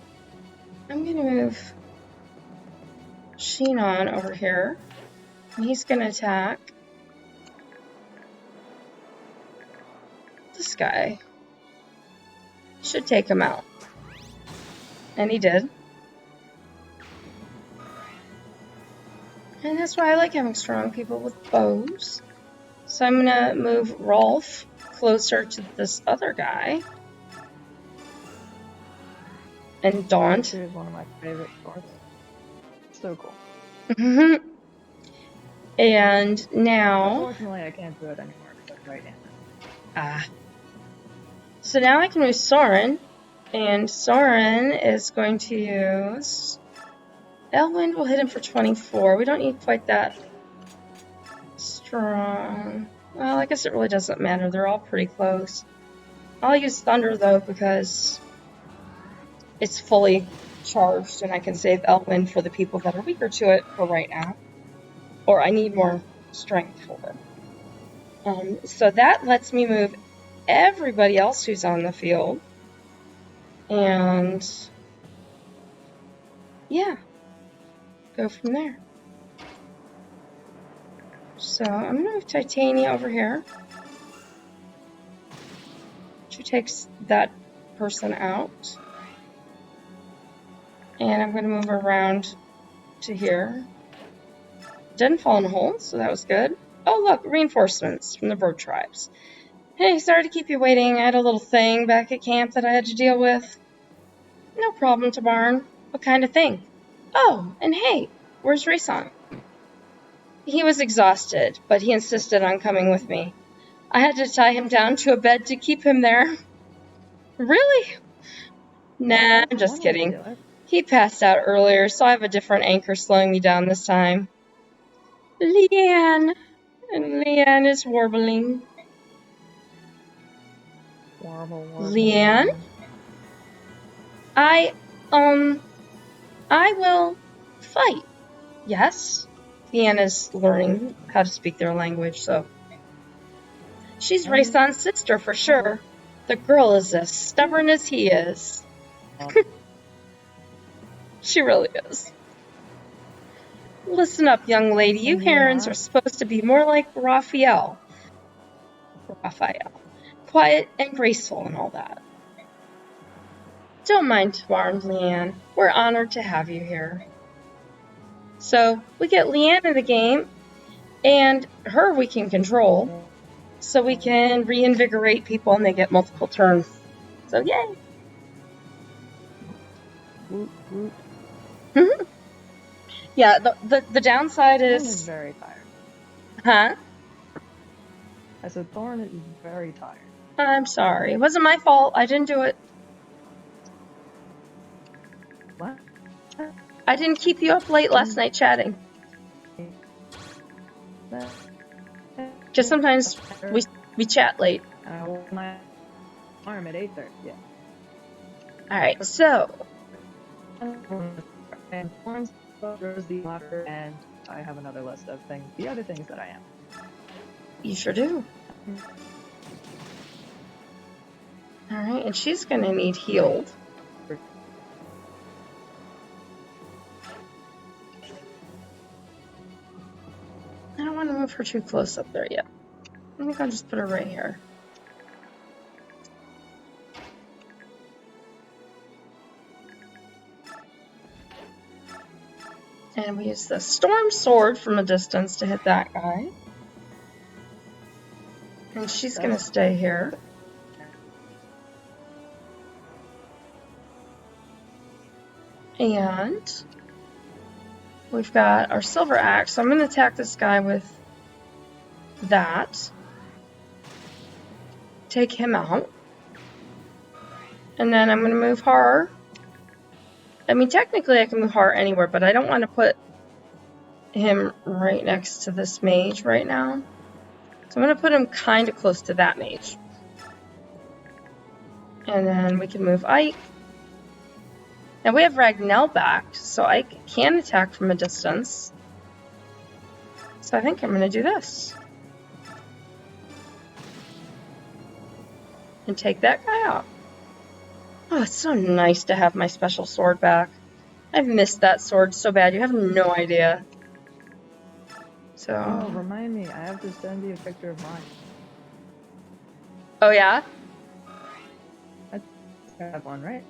I'm going to move Sheenon over here. And he's going to attack this guy. Should take him out. And he did. And that's why I like having strong people with bows. So I'm going to move Rolf closer to this other guy. And Daunt. Is one of my favorite swords. So cool. And now... Unfortunately, I can't do it anymore because right now. So now I can move Soren. And Soren is going to use... Elwind will hit him for 24. We don't need quite that strong. Well, I guess it really doesn't matter. They're all pretty close. I'll use Thunder, though, because it's fully charged, and I can save Elwind for the people that are weaker to it for right now. Or I need more strength for it. So that lets me move everybody else who's on the field. And... yeah. Go from there. So I'm going to move Titania over here. She takes that person out. And I'm going to move her around to here. Didn't fall in a hole, so that was good. Oh, look, reinforcements from the bird tribes. Hey, sorry to keep you waiting. I had a little thing back at camp that I had to deal with. No problem, Tabarn. What kind of thing? Oh, and hey, where's Rayson? He was exhausted, but he insisted on coming with me. I had to tie him down to a bed to keep him there. Really? Nah, I'm just kidding. He passed out earlier, so I have a different anchor slowing me down this time. Leanne. And Leanne is warbling. Warble. Leanne? I will fight. Yes? Leanne is learning how to speak their language, so... She's Rayson's sister, for sure. The girl is as stubborn as he is. She really is. Listen up, young lady. You herons are supposed to be more like Raphael. Quiet and graceful and all that. Don't mind Tabarn, Leanne. We're honored to have you here. So, we get Leanne in the game, And her we can control, so we can reinvigorate people and they get multiple turns. So yay! Woot, woot. Yeah, the downside Thorn is is... very tired. Huh? I said Thorn is very tired. I'm sorry. It wasn't my fault. I didn't do it. What? I didn't keep you up late last night chatting. Because sometimes we chat late. I will my arm at 8:30. Yeah. Alright, so... And Thorn's Rose the Otter, and I have another list of things. The other things that I am. You sure do. Alright, and she's gonna need healed. I don't want to move her too close up there yet. I think I'll just put her right here. And we use the Storm Sword from a distance to hit that guy. And she's gonna stay here. And we've got our Silver Axe, so I'm gonna attack this guy with that. Take him out. And then I'm gonna move her. I mean, technically I can move her anywhere, but I don't want to put him right next to this mage right now. So I'm going to put him kind of close to that mage. And then we can move Ike. Now we have Ragnell back, so Ike can attack from a distance. So I think I'm going to do this. And take that guy out. Oh, it's so nice to have my special sword back. I've missed that sword so bad, you have no idea. So... Oh, remind me, I have to send you a picture of mine. Oh, yeah? I have one, right?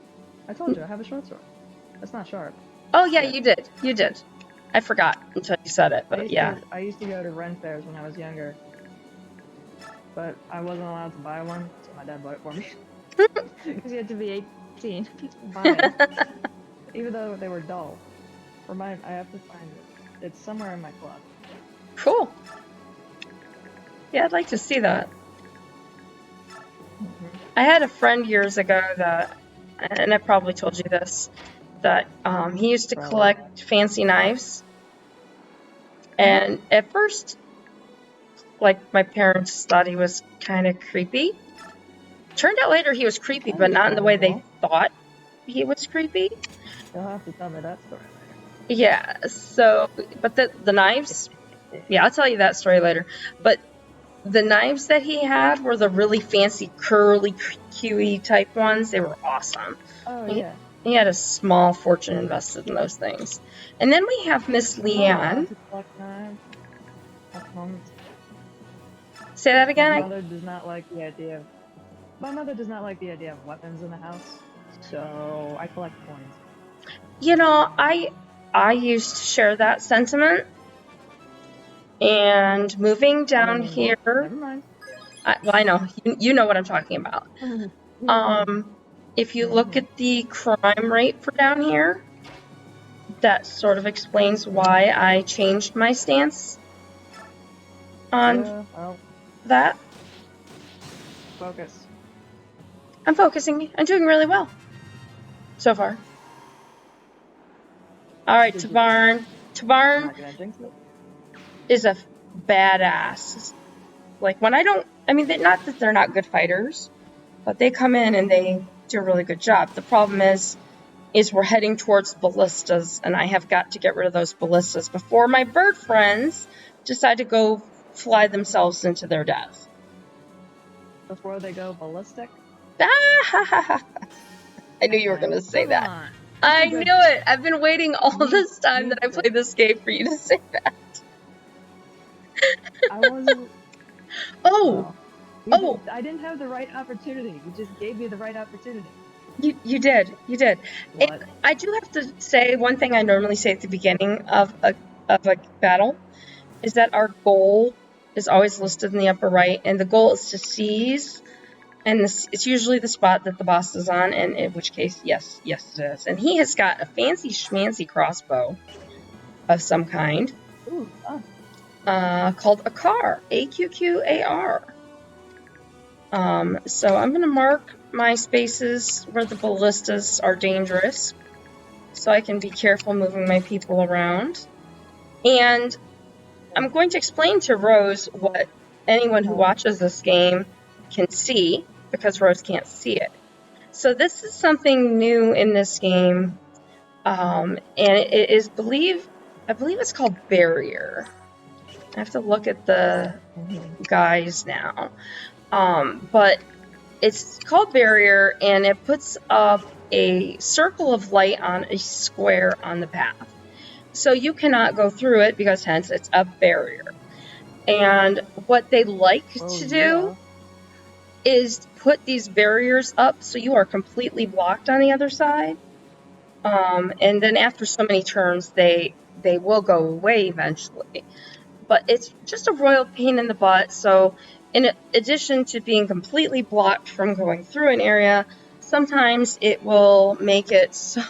I told you, I have a short sword. That's not sharp. Oh, yeah, you did. You did. I forgot until you said it, but yeah. I used to go to Ren fairs when I was younger. But I wasn't allowed to buy one, so my dad bought it for me. Because you had to be 18 to buy it. Even though they were dull. I have to find it. It's somewhere in my closet. Cool. Yeah, I'd like to see that. I had a friend years ago that, and I probably told you this, that he used to collect fancy knives. And at first, like, my parents thought he was kind of creepy. Turned out later he was creepy, but not in the way they thought he was creepy. You'll have to tell me that story later. Yeah, so, but the knives, yeah, I'll tell you that story later. But the knives that he had were the really fancy, curly, QE type ones. They were awesome. Oh, yeah. He had a small fortune invested in those things. And then we have Miss Leanne. Say that again? My mother does not like the idea of weapons in the house, so I collect coins. You know, I used to share that sentiment. And moving down here... Never mind. Well, I know. You know what I'm talking about. If you look at the crime rate for down here, that sort of explains why I changed my stance on that. Focus. I'm focusing. I'm doing really well so far. Alright, Tabarn. Tabarn is a badass. Like, when I don't... I mean, not that they're not good fighters, but they come in and they do a really good job. The problem is we're heading towards ballistas, and I have got to get rid of those ballistas before my bird friends decide to go fly themselves into their death. Before they go ballistic? I knew you were going to say that. I knew it! I've been waiting all this time that I played this game for you to say that. I wasn't... Oh! I didn't have the right opportunity. You just gave me the right opportunity. You did. And I do have to say one thing I normally say at the beginning of a battle is that our goal is always listed in the upper right, and the goal is to seize, and it's usually the spot that the boss is on, and in which case, yes, it is. And he has got a fancy schmancy crossbow of some kind. Ooh, fun. Called a car, AQQAR. So I'm going to mark my spaces where the ballistas are dangerous, so I can be careful moving my people around. And I'm going to explain to Rose what anyone who watches this game can see, because Rose can't see it. So this is something new in this game, and it is I believe it's called Barrier. I have to look at the guys now. But it's called Barrier, and it puts up a circle of light on a square on the path. So you cannot go through it because hence it's a barrier. And what they like to do is put these barriers up so you are completely blocked on the other side. And then after so many turns, they will go away eventually. But it's just a royal pain in the butt. So in addition to being completely blocked from going through an area, sometimes it will make it so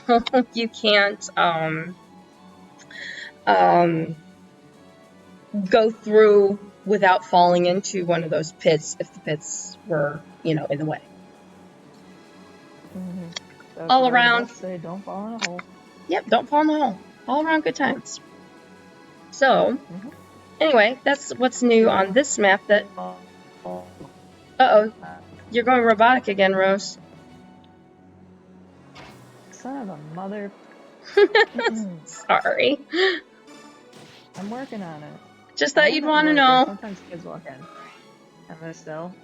you can't go through without falling into one of those pits if the pits were, in the way. So All around. Say don't fall in a hole. Yep, don't fall in the hole. All around good times. So, anyway, that's what's new on this map. That. Uh-oh, you're going robotic again, Rose. Son of a mother. Sorry. I'm working on it. Just thought you'd want to know. Sometimes kids walk in. Am I still?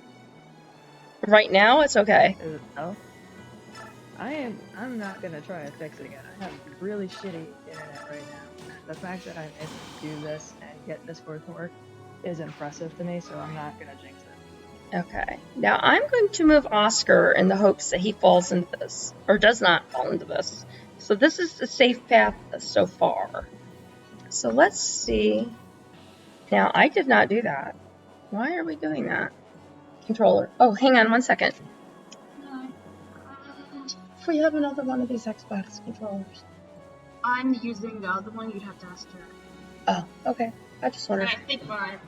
Right now, it's okay. Is it still? I'm not gonna try to fix it again. I have really shitty internet right now. The fact that I'm able to do this and get Discord to work is impressive to me, so I'm not gonna jinx it. Okay. Now I'm going to move Oscar in the hopes that he falls into this, or does not fall into this. So this is the safe path so far. So let's see. Now, I did not do that. Why are we doing that? Controller. Oh, hang on 1 second. If we have another one of these Xbox controllers. I'm using the other one, you'd have to ask her. Oh, okay. I just wondered. I think mine.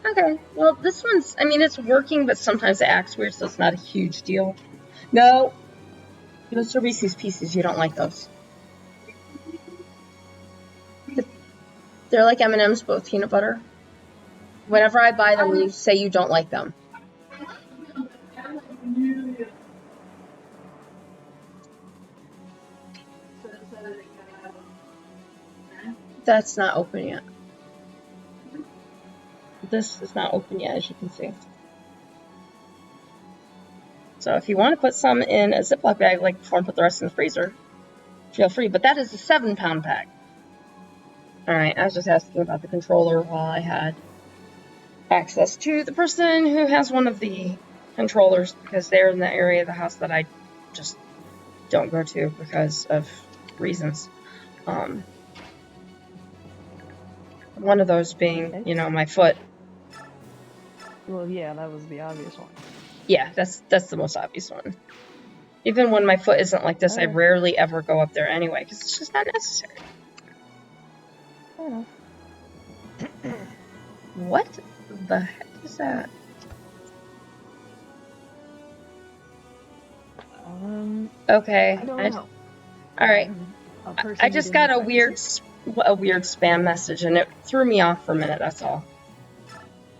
Okay. Well, this one's, it's working, but sometimes it acts weird, so it's not a huge deal. No. Those are Reese's Pieces. You don't like those. They're like M&M's, both peanut butter. Whenever I buy them, you say you don't like them. That's not open yet. This is not open yet, as you can see. So if you want to put some in a Ziploc bag like before and put the rest in the freezer, feel free. But that is a 7-pound bag. Alright, I was just asking about the controller while I had access to the person who has one of the controllers, because they're in the area of the house that I just don't go to because of reasons. One of those being, my foot. Well, yeah, that was the obvious one. Yeah, that's the most obvious one. Even when my foot isn't like this, I rarely ever go up there anyway, because it's just not necessary. What the heck is that? Okay. I don't know. Alright. I just got a weird spam message, and it threw me off for a minute, that's all.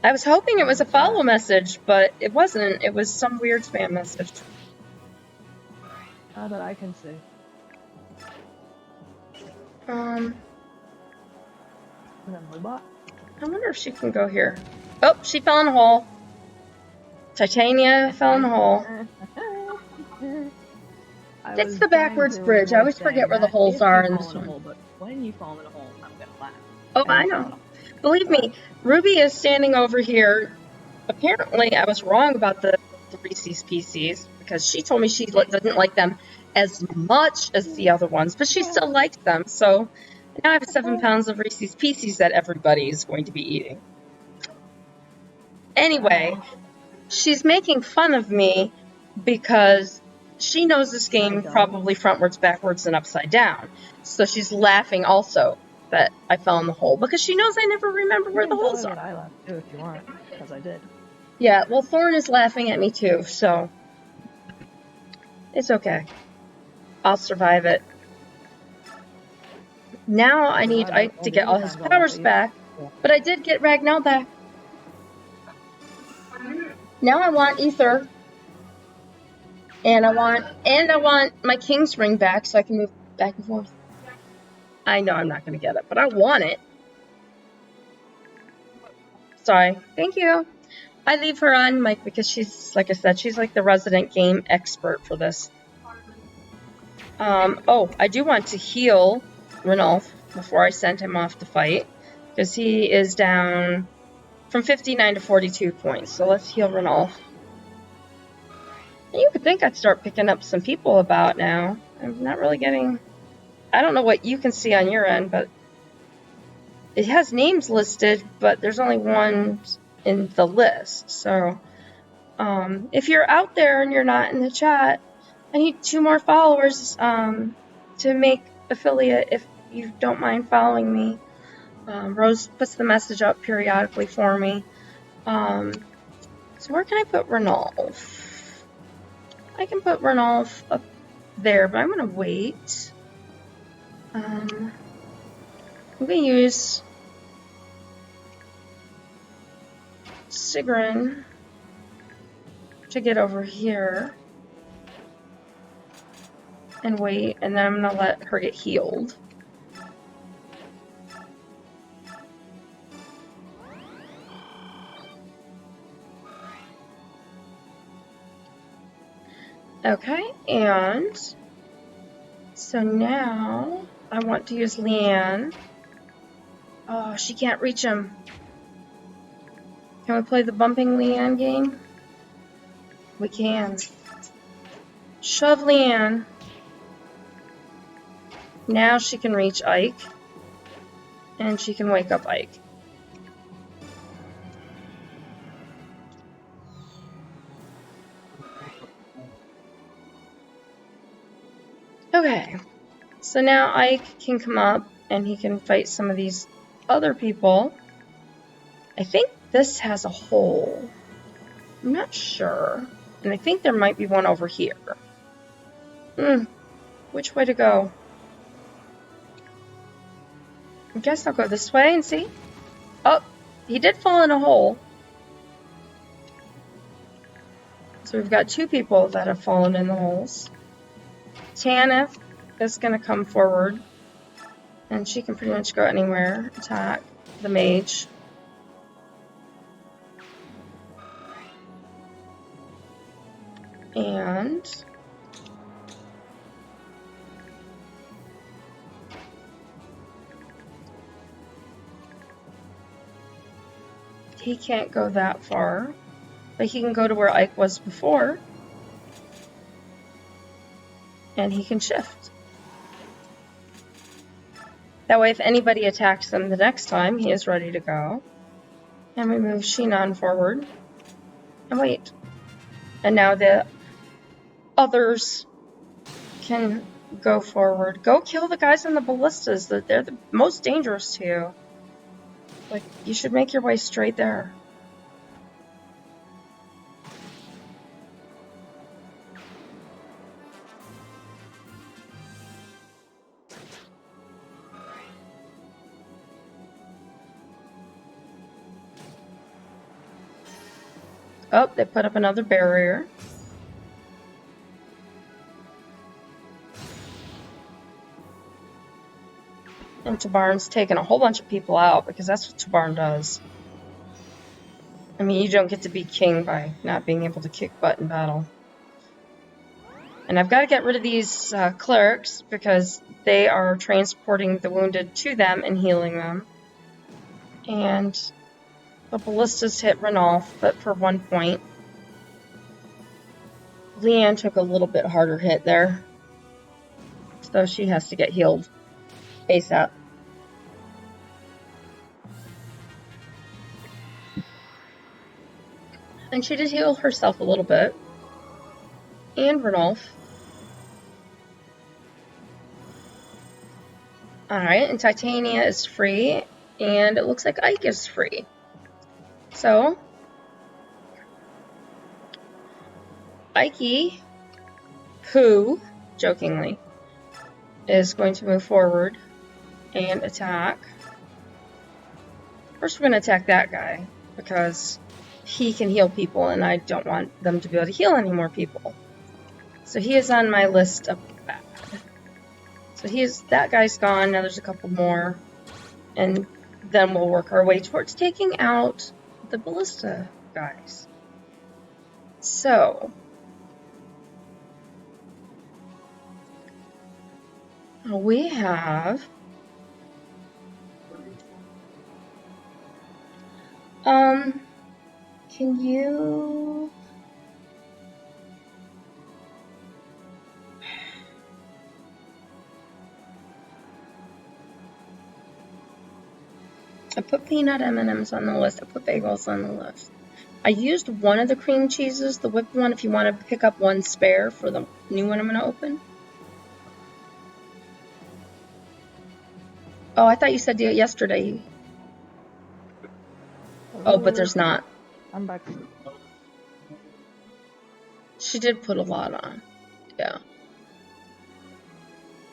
I was hoping it was a follow message, but it wasn't. It was some weird spam message. Not that I can see. I wonder if she can go here. Oh, she fell in a hole. Titania fell in a hole. It's the backwards bridge. I always forget where the holes are in this one. But when you fall in a hole, I'm gonna laugh. Oh, I know. Believe me, Ruby is standing over here. Apparently, I was wrong about the Reese's Pieces, because she told me she didn't like them as much as the other ones, but she still liked them. So Now I have 7 pounds of Reese's Pieces that everybody is going to be eating. Anyway, she's making fun of me because she knows this game probably frontwards, backwards, and upside down. So she's laughing also that I fell in the hole because she knows I never remember where the holes are. I laughed too if you want, because I did. Yeah, well, Thorn is laughing at me too, so it's okay. I'll survive it. Now I need Ike to get all his powers back, but I did get Ragnell back. Now I want Ether, and I want my King's Ring back so I can move back and forth. I know I'm not going to get it, but I want it. Sorry. Thank you. I leave her on mic because she's, like I said, she's like the resident game expert for this. Oh, I do want to heal Ranulf before I send him off to fight, because he is down from 59 to 42 points. So let's heal Ranulf. You could think I'd start picking up some people about now. I'm not really getting... I don't know what you can see on your end, but it has names listed, but there's only one in the list. So if you're out there and you're not in the chat, I need 2 more followers to make affiliate if you don't mind following me. Rose puts the message up periodically for me. So where can I put Ranulf? I can put Ranulf up there, but I'm going to wait. I'm going to use Sigrun to get over here and wait, and then I'm going to let her get healed. Okay, and so now I want to use Leanne. Oh, she can't reach him. Can we play the bumping Leanne game? We can. Shove Leanne. Now she can reach Ike. And she can wake up Ike. Okay. So now Ike can come up and he can fight some of these other people. I think this has a hole. I'm not sure. And I think there might be one over here. Which way to go? I guess I'll go this way and see. Oh, he did fall in a hole. So we've got 2 people that have fallen in the holes. Tanith is going to come forward. And she can pretty much go anywhere. Attack the mage. And he can't go that far, but he can go to where Ike was before, and he can shift. That way, if anybody attacks him the next time, he is ready to go. And we move Shinon forward, and wait. And now the others can go forward. Go kill the guys on the ballistas. They're the most dangerous to you. Like, you should make your way straight there. Oh, they put up another barrier. And Tabarn's taking a whole bunch of people out because that's what Tabarn does. I mean, you don't get to be king by not being able to kick butt in battle. And I've got to get rid of these clerics because they are transporting the wounded to them and healing them. And the ballistas hit Ranulf, but for 1 point. Leanne took a little bit harder hit there. So she has to get healed ASAP. And she did heal herself a little bit. And Ranulf. Alright, and Titania is free. And it looks like Ike is free. So, Ike, who, jokingly, is going to move forward and attack. First, we're going to attack that guy because he can heal people, and I don't want them to be able to heal any more people. So he is on my list of bad. So that guy's gone. Now there's a couple more, and then we'll work our way towards taking out the ballista guys. So we have can you I put peanut M&Ms on the list. I put bagels on the list. I used one of the cream cheeses, the whipped one, if you want to pick up one spare for the new one I'm going to open. Oh, I thought you said yesterday. Oh, but there's not. I'm back. She did put a lot on. Yeah.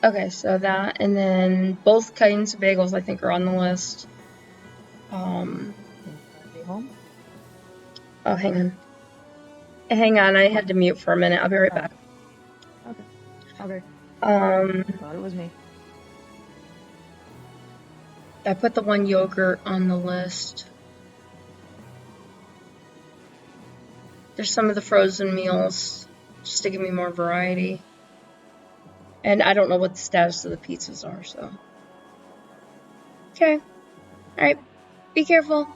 Okay, so that, and then both kinds of bagels I think are on the list. Home? Oh, hang on. Hang on, I had to mute for a minute. I'll be right back. Okay. Thought it was me. I put the one yogurt on the list. There's some of the frozen meals, just to give me more variety. And I don't know what the status of the pizzas are, so. Okay. Alright. Be careful.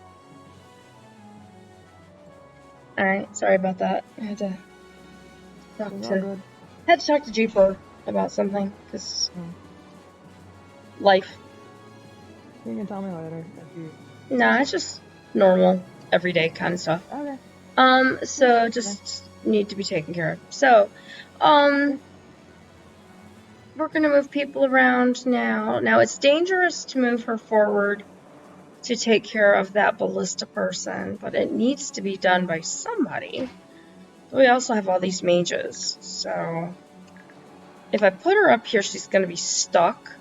Alright, sorry about that. I had to talk to Jeeper about something, because life. You can tell me later if you... Nah, it's just normal, everyday kind of stuff. Okay. So just need to be taken care of. So, we're gonna move people around now. Now, it's dangerous to move her forward to take care of that ballista person, but it needs to be done by somebody. We also have all these mages, so if I put her up here, she's gonna be stuck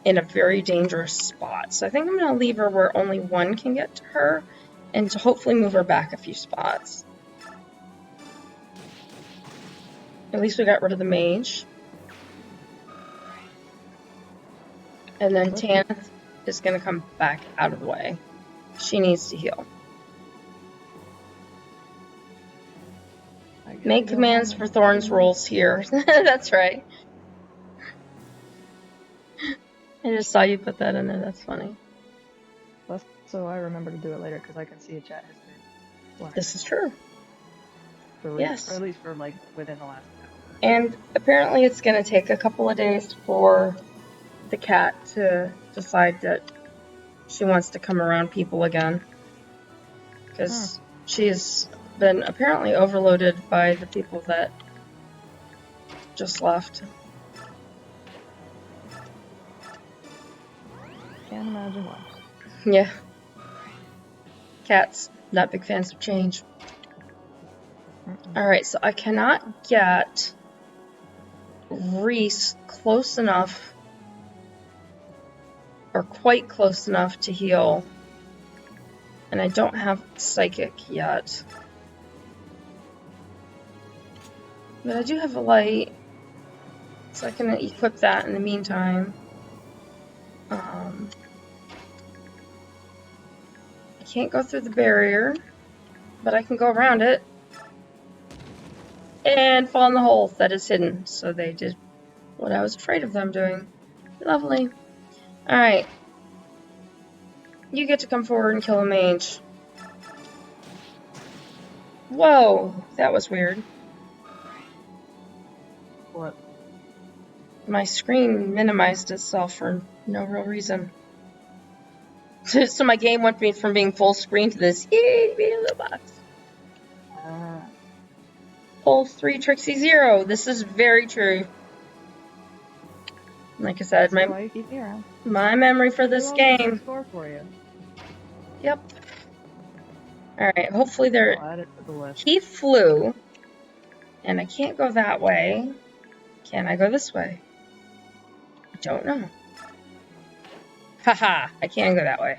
in a very dangerous spot. So I think I'm gonna leave her where only one can get to her, and to hopefully move her back a few spots. At least we got rid of the mage. And then Tanith is going to come back out of the way. She needs to heal. Make commands for Thorn's rolls here. That's right. I just saw you put that in there. That's funny. So I remember to do it later because I can see a chat history. This is true. Yes. Or at least for like within the last. And apparently it's going to take a couple of days for the cat to decide that she wants to come around people again. Because she's been apparently overloaded by the people that just left. Can't imagine why. Yeah. Cats, not big fans of change. Alright, so I cannot get Reese close enough, or quite close enough to heal. And I don't have Psychic yet. But I do have a light, so I can equip that in the meantime. I can't go through the barrier, but I can go around it. And fall in the hole that is hidden. So they did what I was afraid of them doing. Lovely. Alright. You get to come forward and kill a mage. Whoa, that was weird. What? My screen minimized itself for no real reason. So my game went from being full screen to this itty bitty little box. Pulse 3, Trixie 0. This is very true. Like I said, That's why you keep me around. my memory for this Who owns the game. score for you? Yep. Alright, hopefully there... I'll add it to the list. He flew. And I can't go that way. Can I go this way? I don't know. Haha, I can go that way.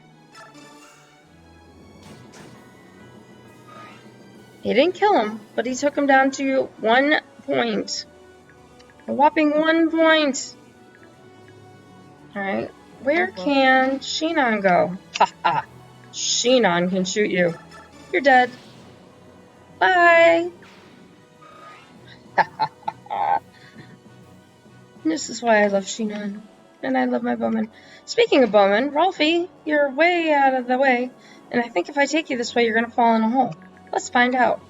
He didn't kill him, but he took him down to 1 point. A whopping 1 point. Alright, where can Shinon go? Haha, Shinon can shoot you. You're dead. Bye. This is why I love Shinon. And I love my bowman. Speaking of bowman, Rolfie, you're way out of the way. And I think if I take you this way, you're gonna fall in a hole. Let's find out.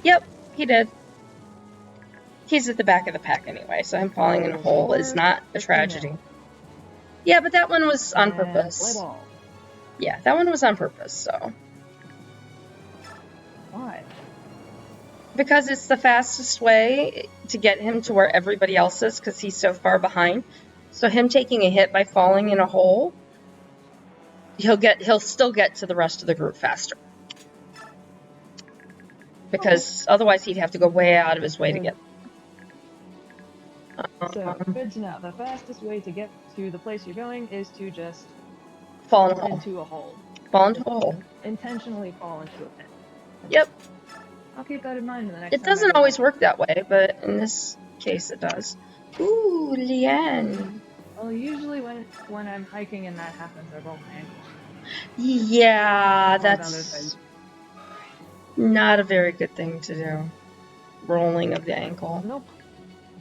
Yep, he did. He's at the back of the pack anyway, so him falling in a hole is not a tragedy. Yeah, but that one was on purpose. Yeah, that one was on purpose, so. Why? Because it's the fastest way to get him to where everybody else is, because he's so far behind. So him taking a hit by falling in a hole, he'll still get to the rest of the group faster. Because otherwise he'd have to go way out of his way to get. So, good to know. The fastest way to get to the place you're going is to just fall into a hole. Fall into a hole. Intentionally fall into a pit. Yep. I'll keep that in mind the next time. It doesn't always work that way, but in this case it does. Ooh, Liane. Well, usually when I'm hiking and that happens, I roll my ankle. Yeah, that's not a very good thing to do. Rolling of the ankle. Nope.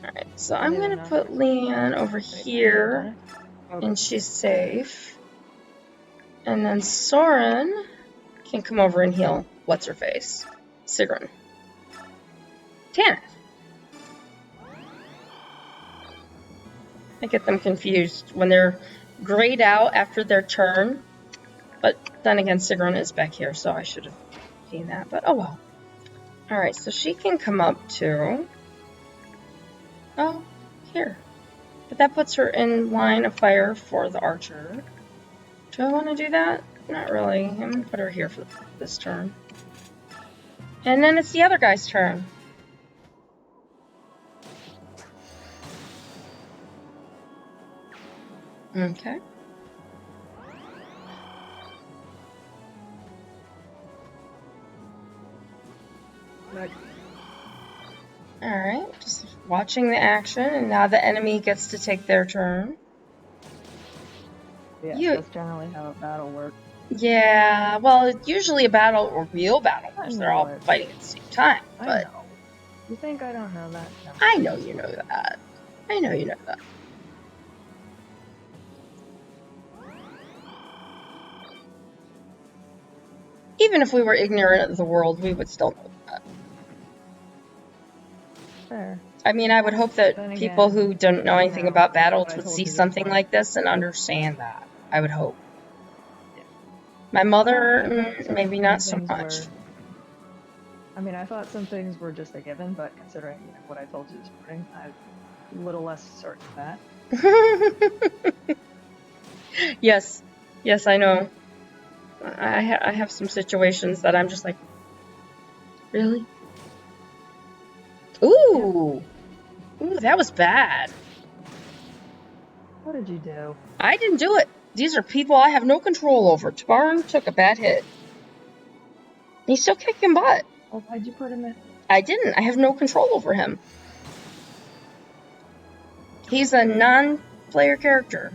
Alright, so I'm going to put Liane over here, and she's safe. And then Soren can come over and heal What's-Her-Face? Sigrun. Tanith. I get them confused when they're grayed out after their turn. But then again, Sigrun is back here, so I should have seen that. But oh well. Alright, so she can come up to... Oh, here. But that puts her in line of fire for the archer. Do I want to do that? Not really. I'm going to put her here for this turn. And then it's the other guy's turn. Okay. Right. Alright, just watching the action, and now the enemy gets to take their turn. Yeah, that's generally how a battle works. Yeah, well, usually a battle, or real battle, because they're all fighting at the same time. But I know. You think I don't know that? No. I know you know that. I know you know that. Even if we were ignorant of the world, we would still know that. Fair. I mean, I would hope that people who don't know anything about battles would see something before. like this and understand that. I would hope. Yeah. My mother, maybe not so much. I mean, I thought some things were just a given, but considering what I told you this morning, I'm a little less certain of that. Yes. Yes, I know. I have some situations that I'm just like, really? Ooh! Ooh, that was bad. What did you do? I didn't do it. These are people I have no control over. Tabarn took a bad hit. He's still kicking butt. Oh, why'd you put him in? I didn't. I have no control over him. He's a non-player character.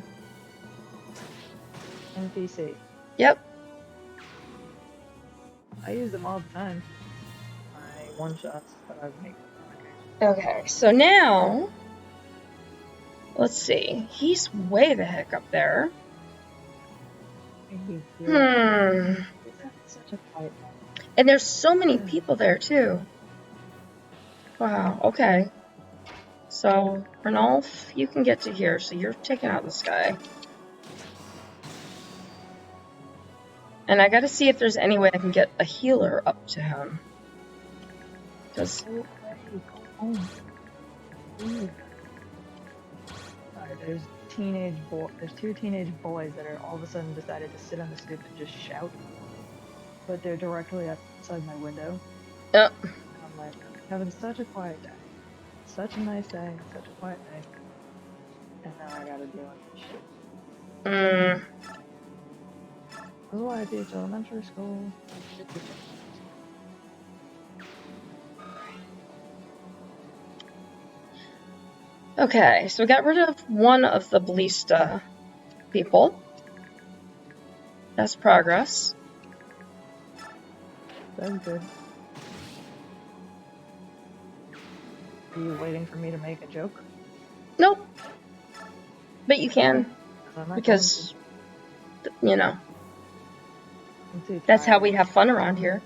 NPC. Yep. I use them all the time. My one-shots that I make. Okay, so now... Let's see. He's way the heck up there. And there's so many people there, too. Wow, okay. So, Ranulf, you can get to here, so you're taking out this guy. And I gotta see if there's any way I can get a healer up to him. Because Go away, go home. Leave. Alright, there's two teenage boys that are all of a sudden decided to sit on the stoop and just shout. But they're directly outside my window. oh, I'm like, having such a quiet day. Such a nice day, such a quiet day. And now I gotta deal with this shit. This is why I teach elementary school. okay, so we got rid of one of the ballista people. That's progress. That's good. Are you waiting for me to make a joke? Nope. But you can, 'Cause I'm not because, you know, I'm too that's how tired. we have fun around here.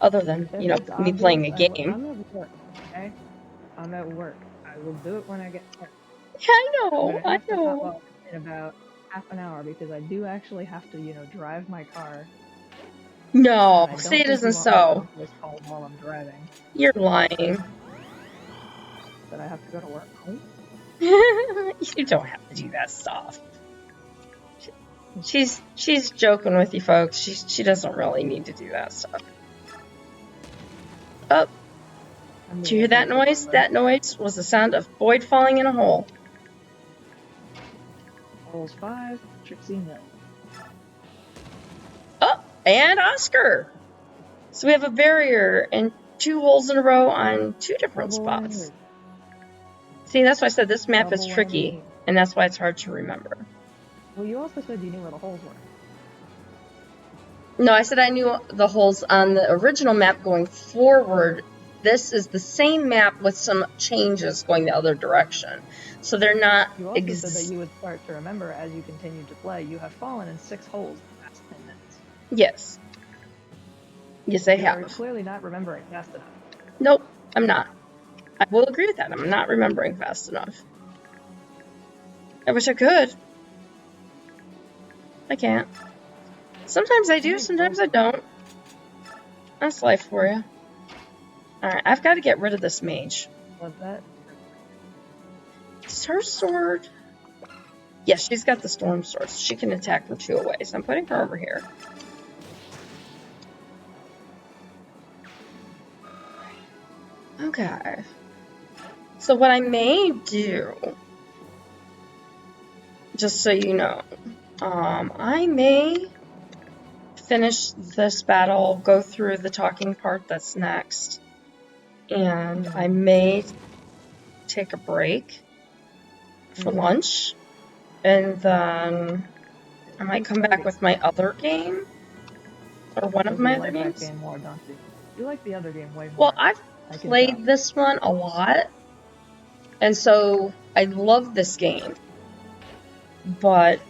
Other than, If you know, it's me playing a obvious, game. I'm at work, okay? I'm at work. I will do it when I get home. Yeah, I I'm know, gonna I have to hop know. off in about half an hour because I do actually have to, drive my car. No, And I say don't it think you isn't want me to so. make this call while I'm driving. You're lying. That I have to go to work. Oh, You don't have to do that stuff. She's joking with you, folks. She doesn't really need to do that stuff. Oh, did you hear that noise? That noise was the sound of Boyd falling in a hole. Holes 5, Trixie Mill. Oh, and Oscar. So we have a barrier and 2 holes in a row on 2 different Double spots. whammy. See, that's why I said this map is Double tricky, whammy. and that's why it's hard to remember. Well, you also said you knew where the holes were. No, I said I knew the holes on the original map going forward. This is the same map with some changes going the other direction. So they're not You also said that you would start to remember as you continued to play. You have fallen in 6 holes in the past 10 minutes. Yes. Yes, I You're have. clearly not remembering fast enough. Nope, I'm not. I will agree with that. I'm not remembering fast enough. I wish I could. I can't. Sometimes I do, sometimes I don't. That's life for you. Alright, I've got to get rid of this mage. Love that. Is her sword... Yes, she's got the storm sword, so she can attack from 2 away. So I'm putting her over here. Okay. So what I may do, just so you know, I may finish this battle, go through the talking part that's next, and I may take a break for lunch, and then I might come back with my other game, or one of my other games. That game more, don't you? You like the other game way more. Well, I've played this one a lot, and so I love this game, but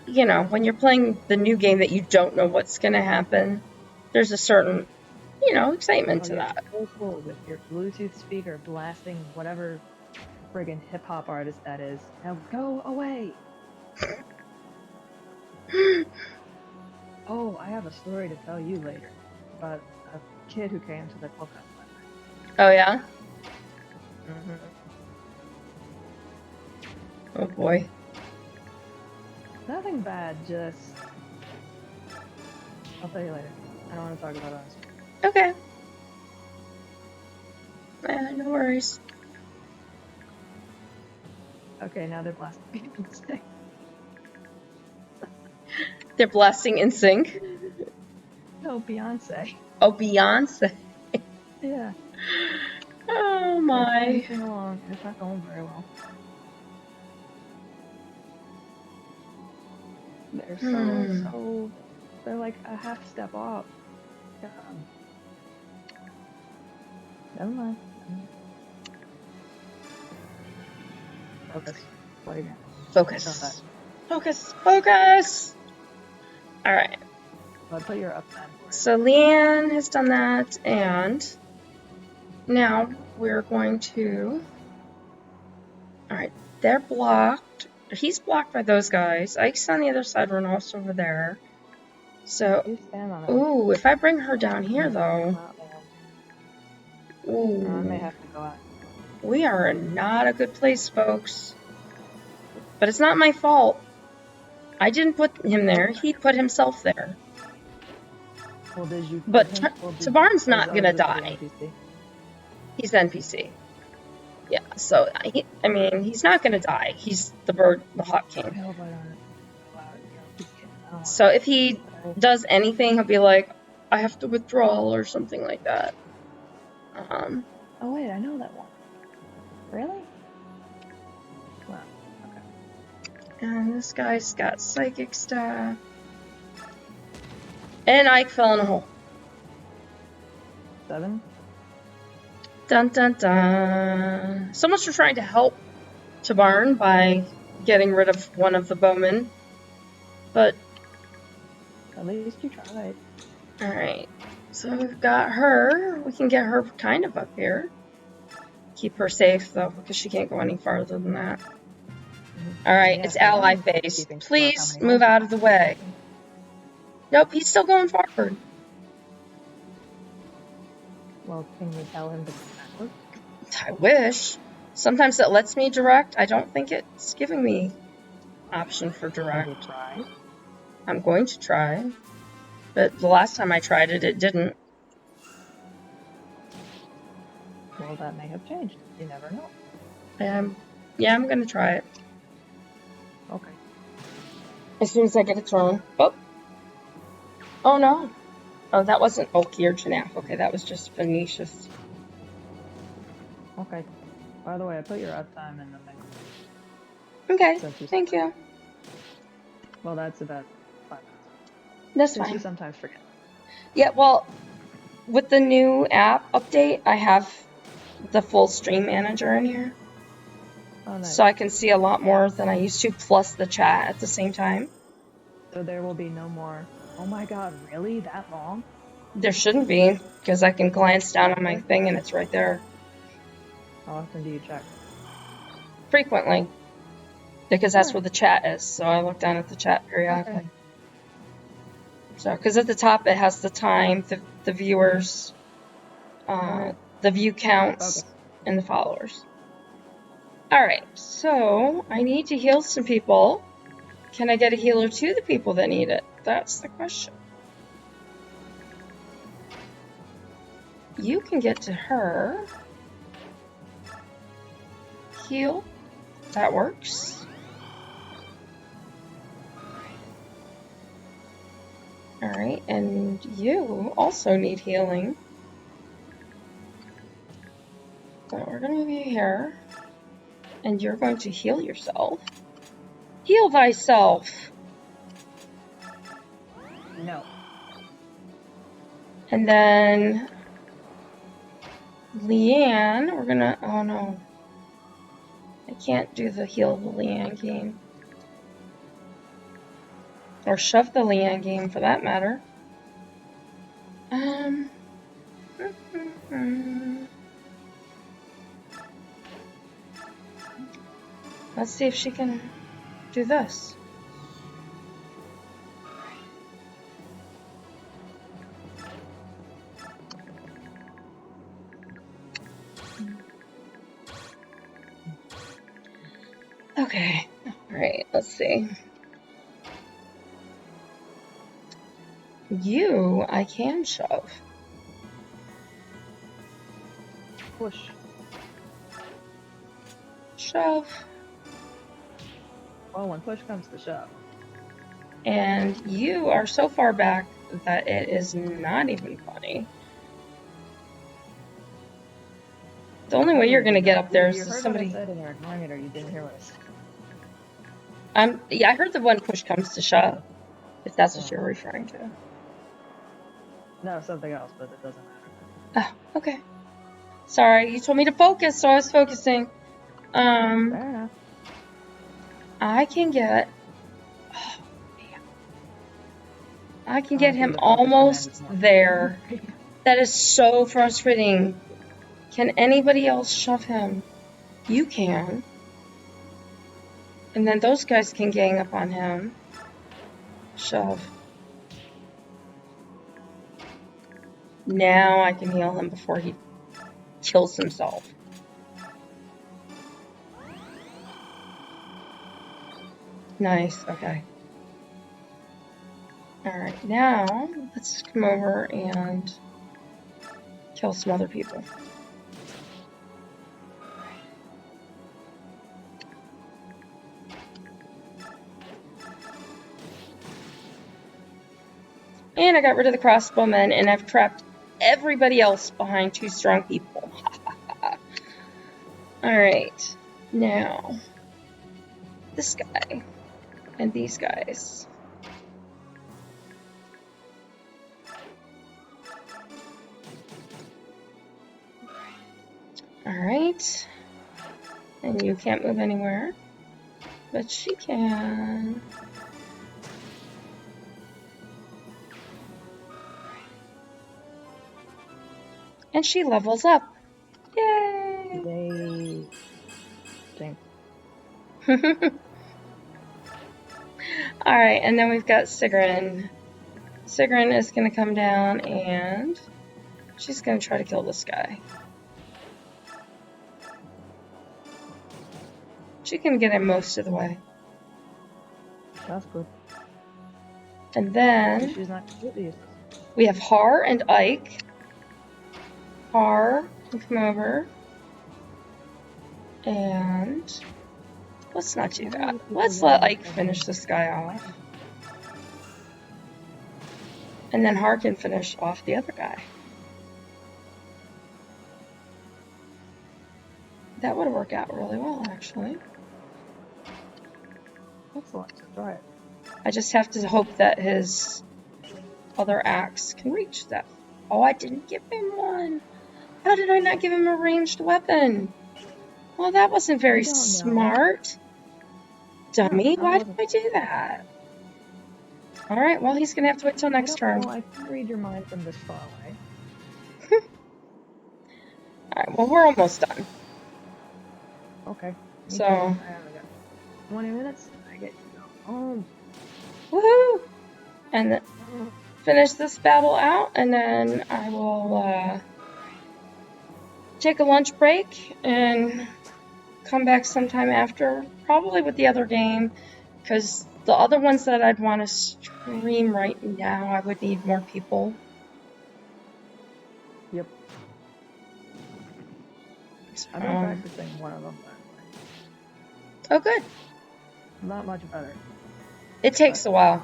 you know, when you're playing the new game that you don't know what's going to happen, there's a certain, you know, excitement to that. So cool with your Bluetooth speaker blasting whatever friggin' hip-hop artist that is. Now go away! Oh, I have a story to tell you later about a kid who came to the clubhouse last night. Oh, yeah? Oh, boy. Nothing bad, just... I'll tell you later. I don't want to talk about it. Okay. No worries. Okay, now they're blasting NSYNC. They're blasting NSYNC? No, Beyonce. Oh, Beyonce. Yeah. Oh, my. Sing along. It's not going very well. They're so... They're like a half step off. God. Never mind. Focus. Play again. Focus. Focus. Focus! Alright. I'll put your up time for it. So Leanne has done that, and now we're going to... Alright, they're blocked. He's blocked by those guys. Ike's on the other side, Renolf's over there. So, ooh, if I bring her down here, though... I may Ooh. have to go out. We are in not a good place, folks. But it's not my fault. I didn't put him there. He put himself there. Well, did you put But him? Well, Tabarn's or is not gonna this the die. NPC? He's NPC. Yeah, so, I mean, he's not gonna die. He's the bird, the Hawk I King. hope I don't. Just kidding. I don't So if he want to. does anything, he'll be like, I have to withdraw or something like that. Oh wait, I know that one. Really? Wow. Okay. And this guy's got psychic staff. And Ike fell in a hole. 7. Dun dun dun. Someone's trying to help Tabarn by getting rid of one of the bowmen. But, At least you tried. alright. So we've got her. We can get her kind of up here. Keep her safe, though, because she can't go any farther than that. Alright, Yeah, it's so ally I'm phase. keeping score of how Please many move holes out of the way. Nope, he's still going forward. Well, can you tell him to go backwards? I wish. Sometimes it lets me direct. I don't think it's giving me option for Have you direct. tried? I'm going to try. But the last time I tried it, it didn't. Well, that may have changed. You never know. Yeah, I'm gonna try it. Okay. As soon as I get a turn. Oh! Oh no! Oh, that wasn't Oki or Janaf. Okay, that was just Venetius. Okay. By the way, I put your uptime in the thing. Okay, Since you thank you. Well, that's about 5 minutes. That's Since you fine. sometimes forget. Yeah, well, with the new app update, I have the full stream manager in here. Oh, nice. So I can see a lot more than I used to, plus the chat at the same time. So there will be no more. Oh my god, really? That long? There shouldn't be, because I can glance down on my thing and it's right there. How often do you check? Frequently. Because that's where the chat is, so I look down at the chat periodically. Okay. So, because at the top it has the time, the viewers, the view counts, and the followers. Alright, so I need to heal some people. Can I get a healer to the people that need it? That's the question. You can get to her. Heal. That works. Alright, and you also need healing. So we're going to move you here. And you're going to heal yourself. Heal thyself! No. And then Leanne, we're gonna, oh no. I can't do the heal the Leanne game. Or shove the Leanne game for that matter. Let's see if she can do this. Okay, alright, let's see. You, I can shove. Push. Shove. Well, when push comes to shove. And you are so far back that it is not even funny. The only way you're gonna get up there is you if heard somebody. what I said and you're ignoring it, or you didn't hear what I said. Yeah, I heard the one push comes to shove. If that's what you're referring to. No, something else, but it doesn't matter. Oh, okay. Sorry, you told me to focus, so I was focusing. Fair enough. I can get. Oh, man. I can get him the focus almost command is there. That is so frustrating. Can anybody else shove him? You can. And then those guys can gang up on him. Shove. Now I can heal him before he... kills himself. Nice, okay. Alright, now let's come over and kill some other people. And I got rid of the crossbowmen, and I've trapped everybody else behind 2 strong people. Alright, now this guy and these guys. Alright, and you can't move anywhere, but she can. And she levels up. Yay! They. Dang. Alright, and then we've got Sigrun. Sigrun is going to come down and she's going to try to kill this guy. She can get him most of the way. That's good. And then She's not completely useless. we have Har and Ike. Har can come over. And let's not do that. Let's let Ike finish this guy off. And then Har can finish off the other guy. That would work out really well, actually. Excellent. Try it. I just have to hope that his other axe can reach that. Oh, I didn't give him one. How did I not give him a ranged weapon? Well, that wasn't very smart. Dummy, why did I do that? Alright, well, he's going to have to wait till next turn. I can read your mind from this far away. Alright, well, we're almost done. Okay. So, I only got 20 minutes. I get to go home. woohoo! And then finish this battle out, and then I will take a lunch break and come back sometime after, probably with the other game, because the other ones that I'd want to stream right now, I would need more people. Yep. I've been practicing one of them, by the way. Oh, good. Not much better. It takes a while.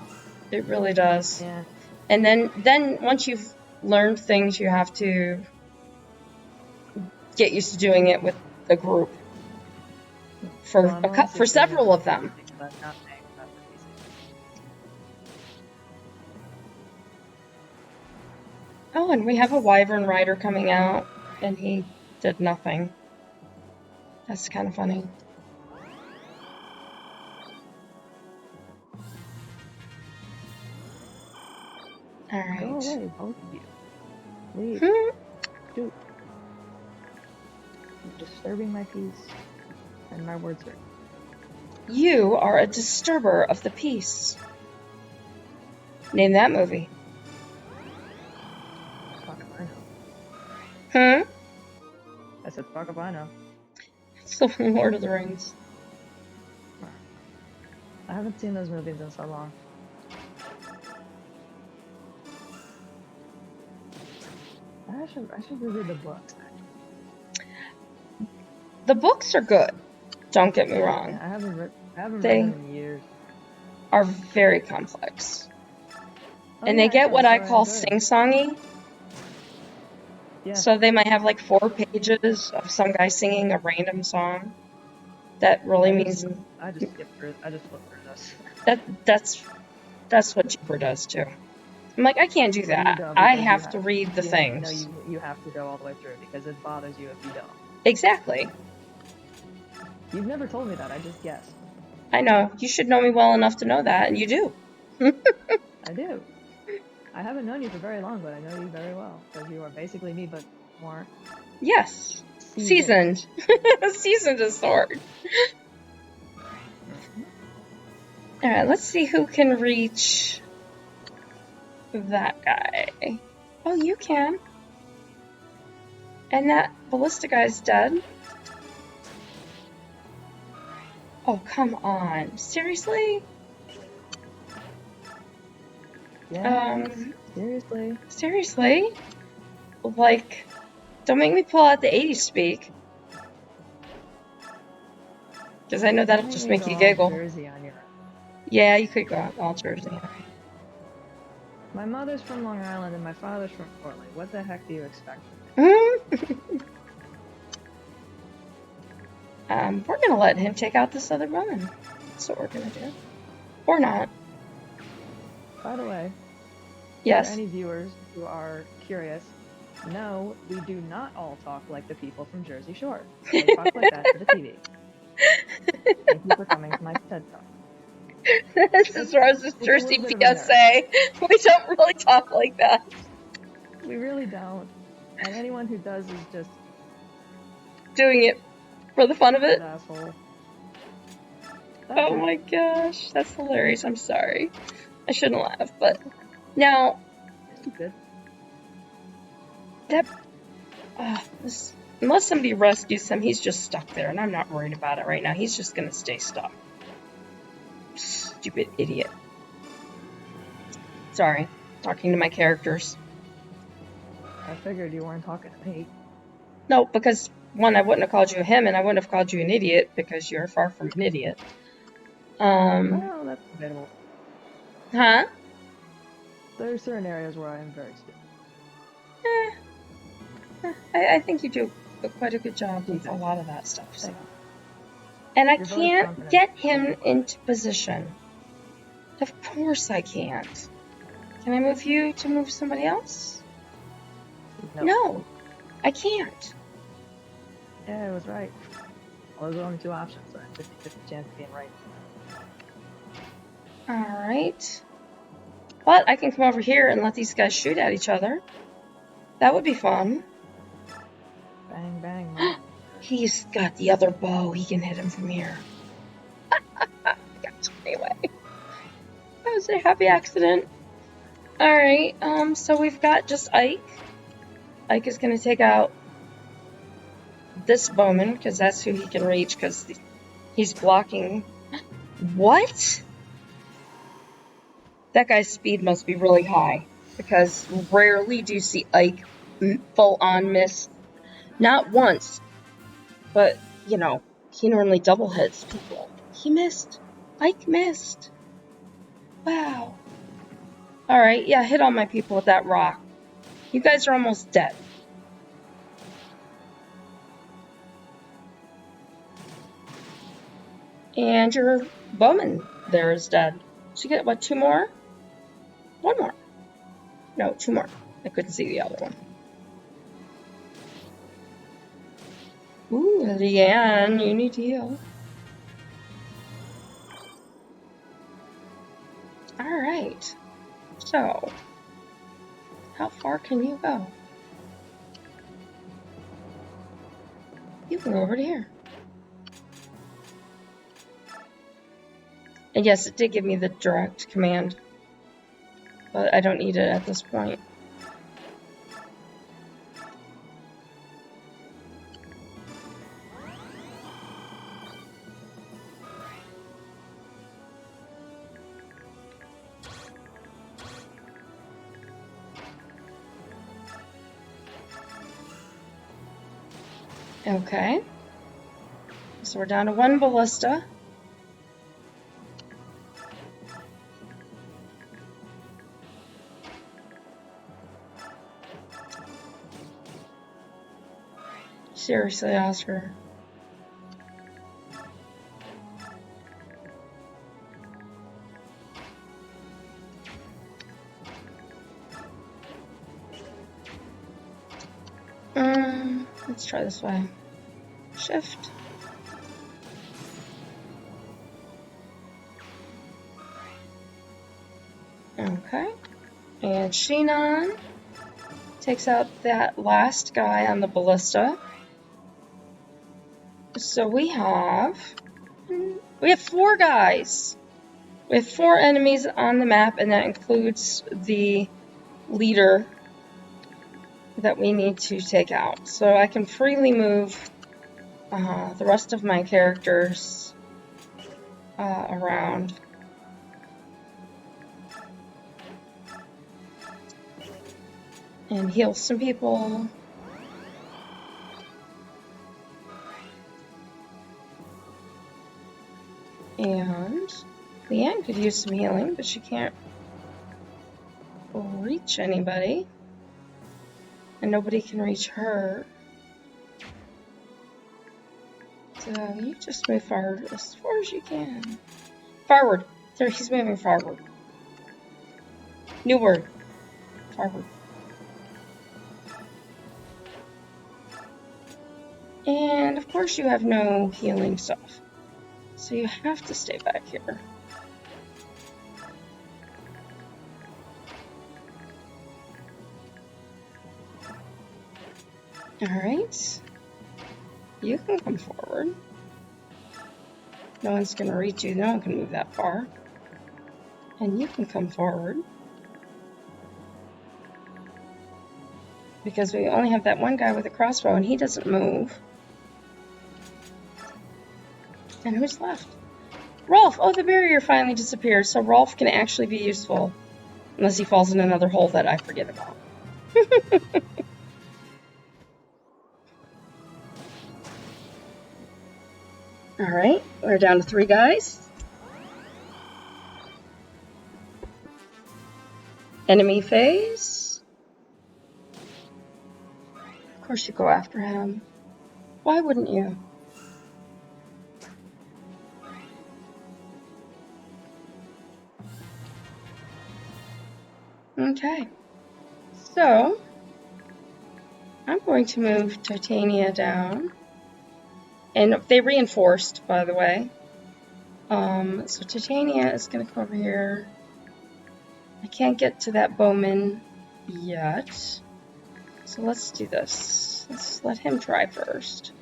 It really does. Yeah. And then once you've learned things, you have to get used to doing it with a group. For several of them. Oh, and we have a Wyvern Rider coming out, and he did nothing. That's kind of funny. Alright. Go away, both of you. Leave. Shoot. You're disturbing my peace. And my words hurt. You are a disturber of the peace. Name that movie. Fuck if I know. Hmm? I said, fuck if I know. It's the Lord of the Rings. I haven't seen those movies in so long. I should reread the books. The books are good. Don't get me wrong. I haven't read them in years. Are very complex. Oh, And yeah, they get what I call good. sing-songy. Yeah. So they might have like 4 pages of some guy singing a random song. That really means I just flipped through this. that's what Jupiter does too. I'm like, I can't do that. I have to read the things. No, you have to go all the way through because it bothers you if you don't. Exactly. You've never told me that. I just guessed. I know. You should know me well enough to know that, and you do. I do. I haven't known you for very long, but I know you very well because you are basically me, but more. Yes. Seasoned. Seasoned as sword. Alright, let's see who can reach that guy. Oh, you can. And that ballista guy's dead. Oh, come on. Seriously? Yeah. Seriously. Seriously? Like, don't make me pull out the 80s speak. Because I know that'll Don't just me make go you all giggle. Jersey on your own. Yeah, you could go out all Jersey. My mother's from Long Island and my father's from Portland. What the heck do you expect from me? We're gonna let him take out this other woman. That's what we're gonna do. Or not. By the way, Yes. for any viewers who are curious, no, we do not all talk like the people from Jersey Shore. They talk like that to the TV. Thank you for coming to my TED Talk. This is Rose's It's a Jersey little bit of a nerd. PSA. We don't really talk like that. We really don't. And anyone who does is just Doing it for the fun of it. an asshole. That's Oh it. my gosh, that's hilarious. I'm sorry. I shouldn't laugh, but now It's good. that unless somebody rescues him, he's just stuck there, and I'm not worried about it right now. He's just gonna stay stuck. Stupid idiot. Sorry, talking to my characters. I figured you weren't talking to me. No, because one, I wouldn't have called you him, and I wouldn't have called you an idiot because you're far from an idiot. Well, that's debatable. Huh? There are certain areas where I am very stupid. I think you do quite a good job with a lot of that stuff. So. Thank you. And I Your vote is can't confident. get him into position. Of course I can't. Can I move you to move somebody else? No, I can't. Yeah, I was right. Well, there's only two options, so I have 50-50 chance of being right. Alright. But I can come over here and let these guys shoot at each other. That would be fun. Bang, bang, bang. He's got the other bow. He can hit him from here. Gotcha. Anyway. That was a happy accident. Alright, so we've got just Ike. Ike is going to take out this bowman, because that's who he can reach, because he's blocking. What? That guy's speed must be really high, because rarely do you see Ike full-on miss. Not once, but, you know, he normally double hits people. He missed. Ike missed. Wow. Alright, yeah, hit all my people with that rock. You guys are almost dead. And your bowman there is dead. So you get, what, 2 more? 1 more. No, 2 more. I couldn't see the other one. Ooh, Leanne, you need to heal. Alright. So, how far can you go? You can go over to here. And yes, it did give me the direct command, but I don't need it at this point. Okay. So we're down to 1 ballista. Seriously, Oscar. Let's try this way. Shift. Okay. And Shinon takes out that last guy on the ballista. So we have 4 guys. We have 4 enemies on the map, and that includes the leader. that we need to take out. So I can freely move the rest of my characters around. And heal some people. And Leanne could use some healing, but she can't reach anybody. And nobody can reach her. So you just move forward as far as you can. Forward. There, he's moving forward. New word. Forward. And of course you have no healing stuff. So you have to stay back here. Alright. You can come forward. No one's going to reach you. No one can move that far. And you can come forward. Because we only have that one guy with a crossbow and he doesn't move. And who's left? Rolf! Oh, the barrier finally disappeared, so Rolf can actually be useful. Unless he falls in another hole that I forget about. Alright, we're down to 3 guys. Enemy phase. Of course you go after him. Why wouldn't you? Okay. So, I'm going to move Titania down. And they reinforced, by the way. So Titania is going to come over here. I can't get to that bowman yet. So let's do this. Let's let him try first.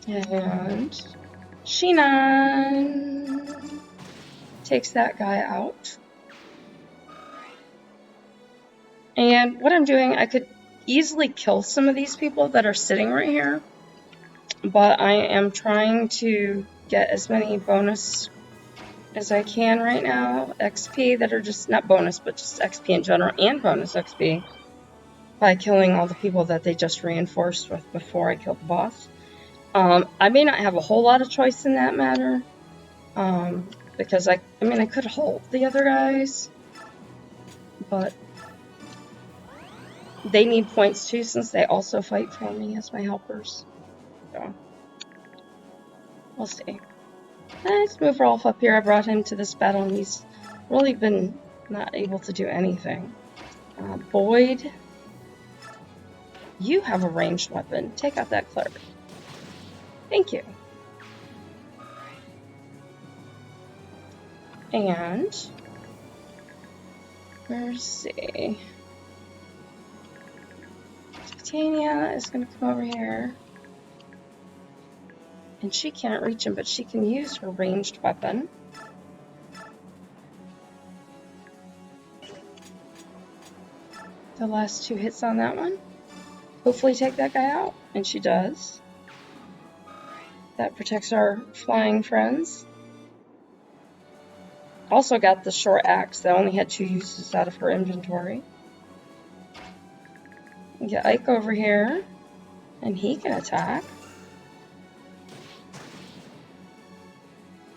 And Sheenan takes that guy out. And what I'm doing, I could easily kill some of these people that are sitting right here. But I am trying to get as many bonus as I can right now. XP that are just, not bonus, but just XP in general, and bonus XP. By killing all the people that they just reinforced with before I killed the boss. I may not have a whole lot of choice in that matter. Because I could hold the other guys. But they need points too, since they also fight for me as my helpers. So, we'll see. Let's move Rolf up here. I brought him to this battle and he's really been not able to do anything. Boyd, you have a ranged weapon. Take out that cleric. Thank you. And let's see. Titania is going to come over here. And she can't reach him, but she can use her ranged weapon. The last 2 hits on that one. Hopefully take that guy out. And she does. That protects our flying friends. Also got the short axe that only had 2 uses out of her inventory. Get Ike over here. And he can attack.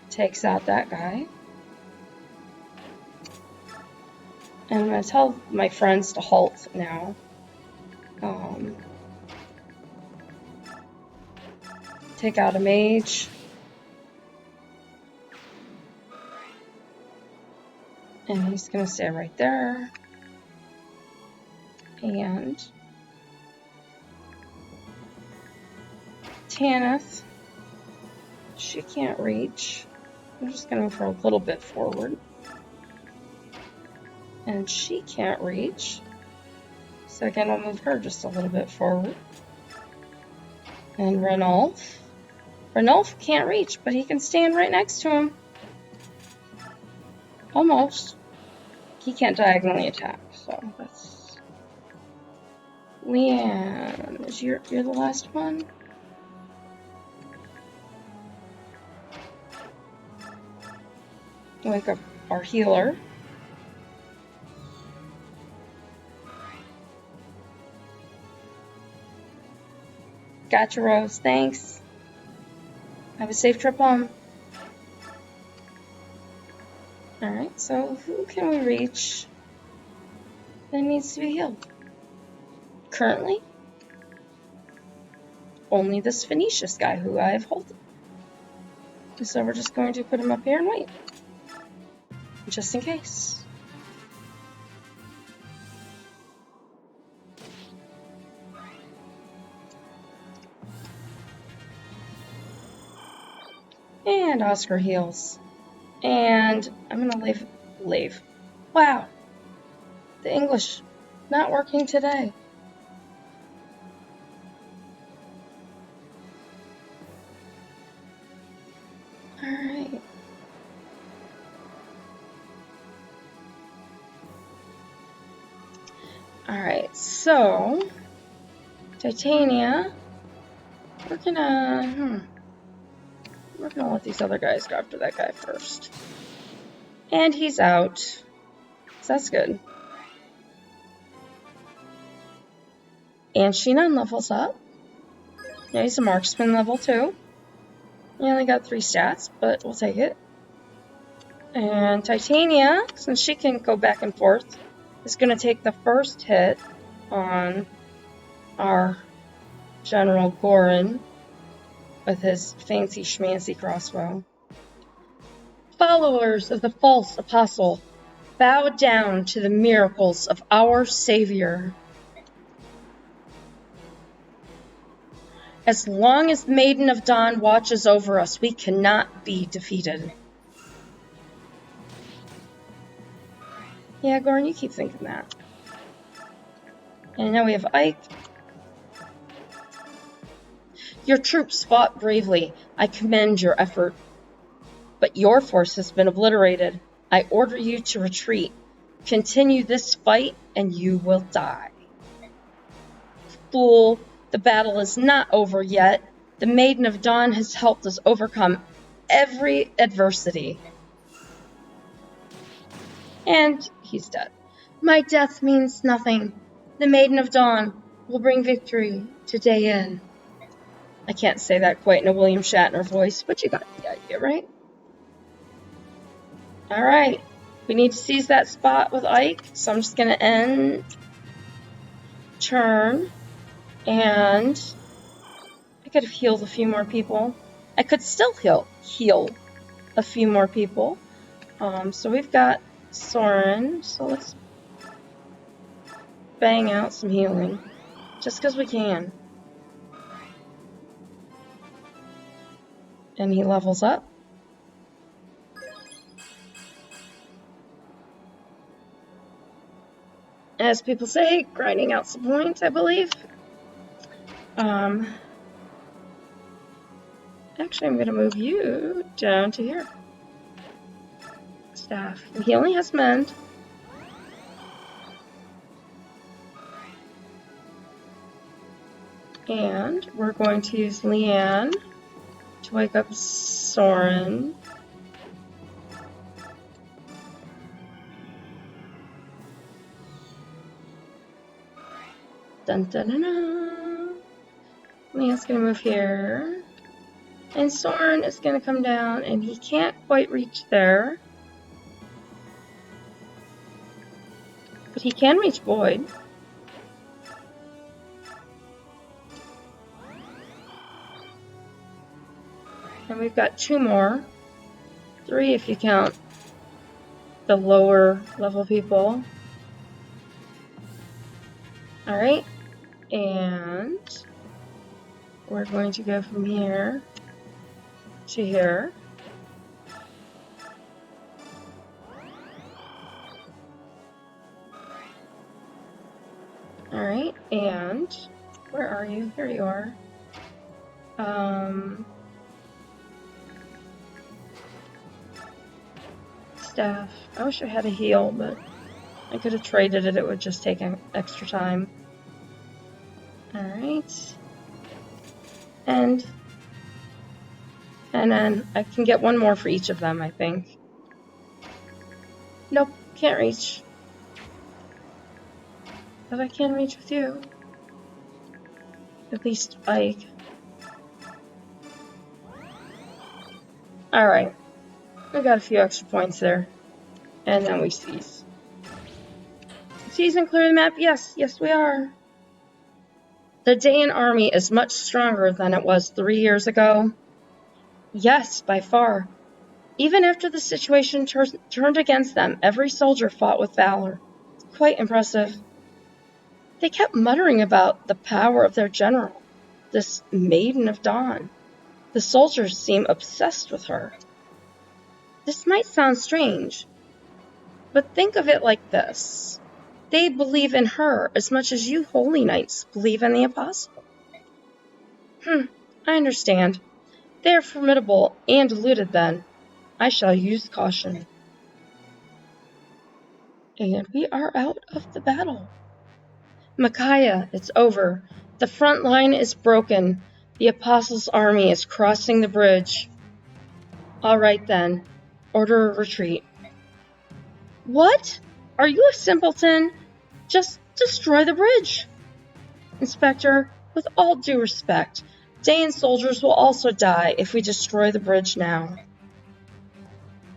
Takes out that guy. And I'm going to tell my friends to halt now. Take out a mage. And he's going to stay right there. And Tanith, she can't reach. I'm just going to move her a little bit forward. And she can't reach. So again, I'll move her just a little bit forward. And Renolf, Ranulf can't reach, but he can stand right next to him. Almost. He can't diagonally attack, so that's... Leanne, you're the last one? Wake up our healer. Gotcha, Rose. Thanks. Have a safe trip home. Alright, so who can we reach that needs to be healed? Currently, only this Phoenicius guy who I have halted. So we're just going to put him up here and wait. Just in case. And Oscar heals. And I'm gonna leave. Wow. The English not working today. Alright. Alright, so Titania, we're gonna let these other guys go after that guy first. And he's out. So that's good. And Shinan levels up. Yeah, he's a marksman level 2. He only got 3 stats, but we'll take it. And Titania, since she can go back and forth, is going to take the first hit on our General Gorin with his fancy schmancy crossbow. Followers of the false apostle, bow down to the miracles of our Savior. As long as Maiden of Dawn watches over us, we cannot be defeated. Yeah, Gorin, you keep thinking that. And now we have Ike. Your troops fought bravely. I commend your effort. But your force has been obliterated. I order you to retreat. Continue this fight, and you will die. Fool, the battle is not over yet. The Maiden of Dawn has helped us overcome every adversity. And he's dead. My death means nothing. The Maiden of Dawn will bring victory to Dayan. I can't say that quite in a William Shatner voice, but you got the idea, right? Alright. We need to seize that spot with Ike, so I'm just going to end turn. And I could have healed a few more people. I could still heal a few more people. So we've got Soren, so let's bang out some healing. Just because we can. And he levels up. As people say, grinding out some points, I believe. Actually, I'm going to move you down to here. Staff. He only has mend. And we're going to use Leanne to wake up Soren. Dun dun dun dun. Leanne's going to move here. And Soren is going to come down, and he can't quite reach there. But he can reach Boyd. And we've got 2 more. 3 if you count the lower level people. Alright. And we're going to go from here to here. Alright, and where are you? Here you are. staff. I wish I had a heal, but I could have traded it. It would just take extra time. Alright. And then I can get one more for each of them, I think. Nope, can't reach. But I can reach with you. At least Ike. Alright. We got a few extra points there. And then we seize. Seize and clear the map? Yes, we are. The Dayan army is much stronger than it was 3 years ago. Yes, by far. Even after the situation turned against them, every soldier fought with valor. Quite impressive. They kept muttering about the power of their general, this Maiden of Dawn. The soldiers seem obsessed with her. This might sound strange, but think of it like this. They believe in her as much as you holy knights believe in the apostle. I understand. They are formidable and deluded then. I shall use caution. And we are out of the battle. Micaiah, it's over. The front line is broken. The apostles' army is crossing the bridge. All right then. Order a retreat. What? Are you a simpleton? Just destroy the bridge. Inspector, with all due respect, Dayan soldiers will also die if we destroy the bridge now.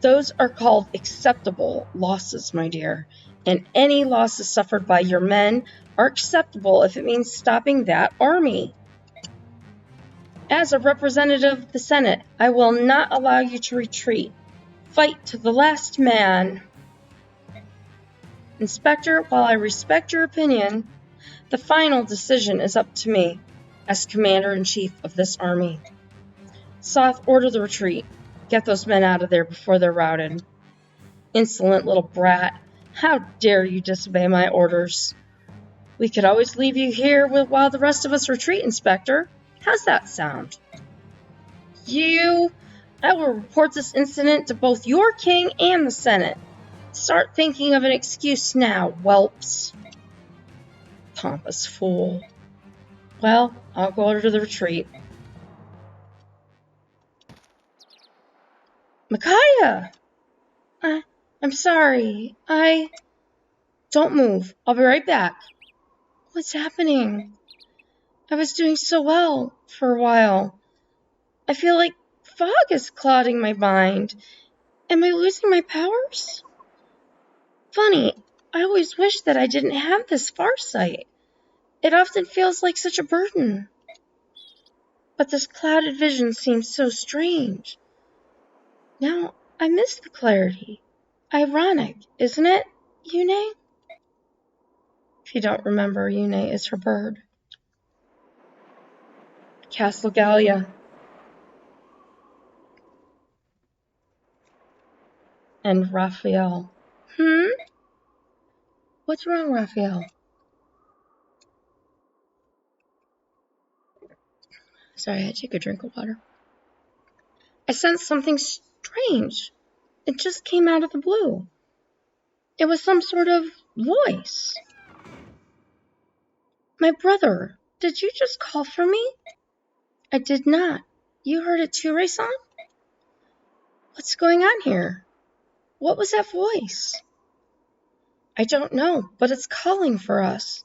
Those are called acceptable losses, my dear, and any losses suffered by your men are acceptable if it means stopping that army. As a representative of the Senate, I will not allow you to retreat. Fight to the last man. Inspector, while I respect your opinion, the final decision is up to me as Commander-in-Chief of this army. Soth, order the retreat. Get those men out of there before they're routed. Insolent little brat. How dare you disobey my orders? We could always leave you here while the rest of us retreat, Inspector. How's that sound? I will report this incident to both your king and the Senate. Start thinking of an excuse now, whelps. Pompous fool. Well, I'll go order the retreat. Micaiah! I'm sorry. Don't move. I'll be right back. What's happening? I was doing so well for a while. I feel like fog is clouding my mind. Am I losing my powers? Funny, I always wish that I didn't have this farsight. It often feels like such a burden. But this clouded vision seems so strange. Now, I miss the clarity. Ironic, isn't it, Yune? If you don't remember, Yune is her bird. Castle Gallia. And Raphael. What's wrong, Raphael? Sorry, I had to take a drink of water. I sensed something strange. It just came out of the blue. It was some sort of voice. My brother, did you just call for me? I did not. You heard it too, Rayson? What's going on here? What was that voice? I don't know, but it's calling for us.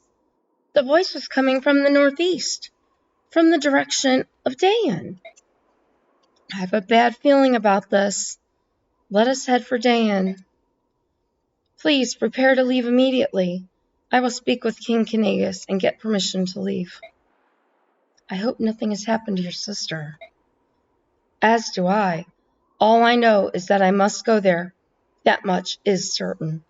The voice was coming from the northeast, from the direction of Dayan. I have a bad feeling about this. Let us head for Dayan. Please prepare to leave immediately. I will speak with King Kinagus and get permission to leave. I hope nothing has happened to your sister. As do I. All I know is that I must go there. That much is certain.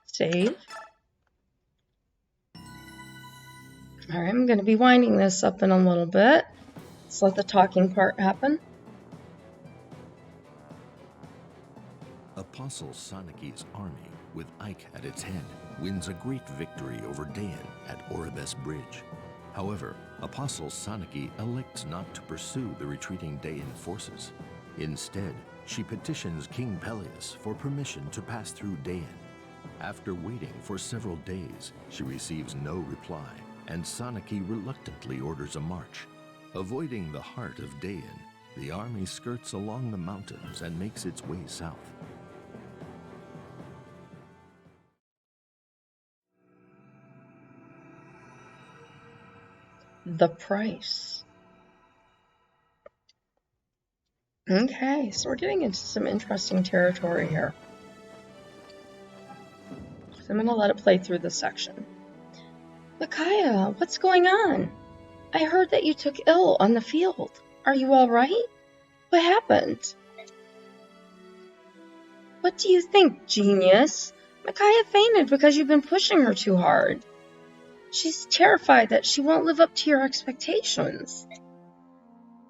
Save. Alright, I'm going to be winding this up in a little bit. Let's let the talking part happen. Apostle Soniki's army, with Ike at its head, wins a great victory over Dayan at Oribes Bridge. However, Apostle Sanaki elects not to pursue the retreating Daean forces. Instead, she petitions King Peleus for permission to pass through Daean. After waiting for several days, she receives no reply, and Sanaki reluctantly orders a march. Avoiding the heart of Daean, the army skirts along the mountains and makes its way south. The price. Okay, so we're getting into some interesting territory here. So I'm going to let it play through this section. Micaiah, what's going on? I heard that you took ill on the field. Are you all right? What happened? What do you think, genius? Micaiah fainted because you've been pushing her too hard. She's terrified that she won't live up to your expectations.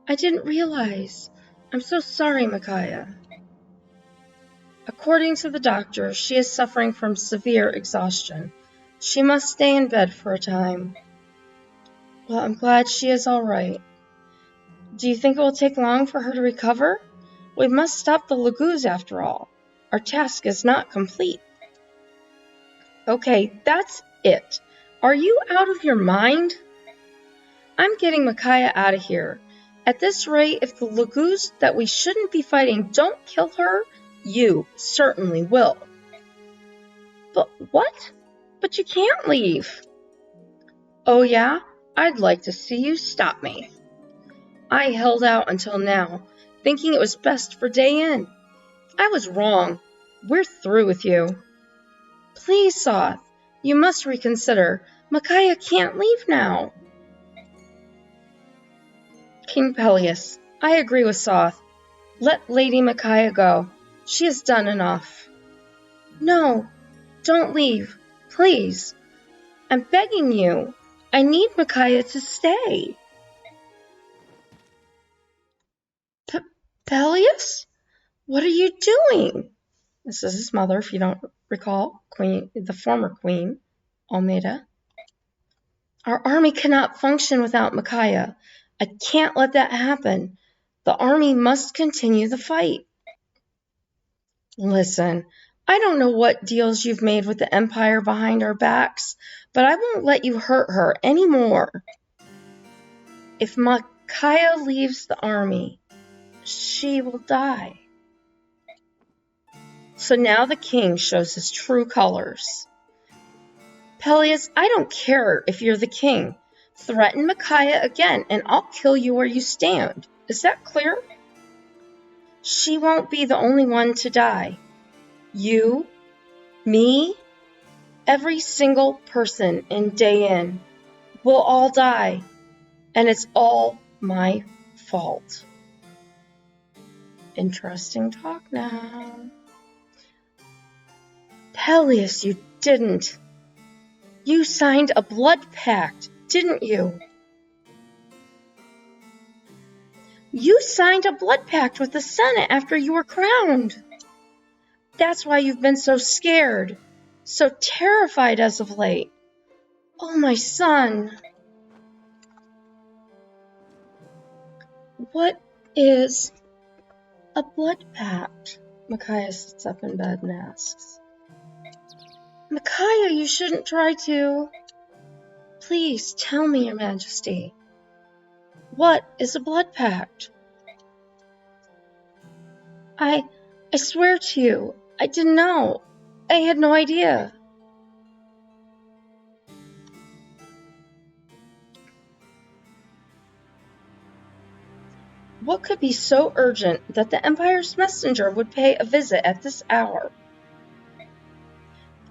I didn't realize. I'm so sorry, Micaiah. According to the doctor, she is suffering from severe exhaustion. She must stay in bed for a time. Well, I'm glad she is all right. Do you think it will take long for her to recover? We must stop the Laguz after all. Our task is not complete. Okay, that's it. Are you out of your mind? I'm getting Micaiah out of here. At this rate, if the Laguz that we shouldn't be fighting don't kill her, you certainly will. But what? But you can't leave. Oh yeah? I'd like to see you stop me. I held out until now, thinking it was best for Daein. I was wrong. We're through with you. Please, Soth, you must reconsider. Micaiah can't leave now. King Peleus, I agree with Soth. Let Lady Micaiah go. She has done enough. No, don't leave, please. I'm begging you. I need Micaiah to stay. Peleus? What are you doing? This is his mother, if you don't recall, the former queen, Almeida. Our army cannot function without Micaiah. I can't let that happen. The army must continue the fight. Listen, I don't know what deals you've made with the Empire behind our backs, but I won't let you hurt her anymore. If Micaiah leaves the army, she will die. So now the king shows his true colors. Peleus, I don't care if you're the king. Threaten Micaiah again, and I'll kill you where you stand. Is that clear? She won't be the only one to die. You, me, every single person in Daein will all die, and it's all my fault. Interesting talk now. Peleus, you didn't. You signed a blood pact, didn't you? You signed a blood pact with the Senate after you were crowned. That's why you've been so scared, so terrified as of late. Oh, my son. What is a blood pact? Micaiah sits up in bed and asks. Micaiah, you shouldn't try to. Please tell me, Your Majesty. What is a blood pact? I swear to you, I didn't know. I had no idea. What could be so urgent that the Empire's messenger would pay a visit at this hour?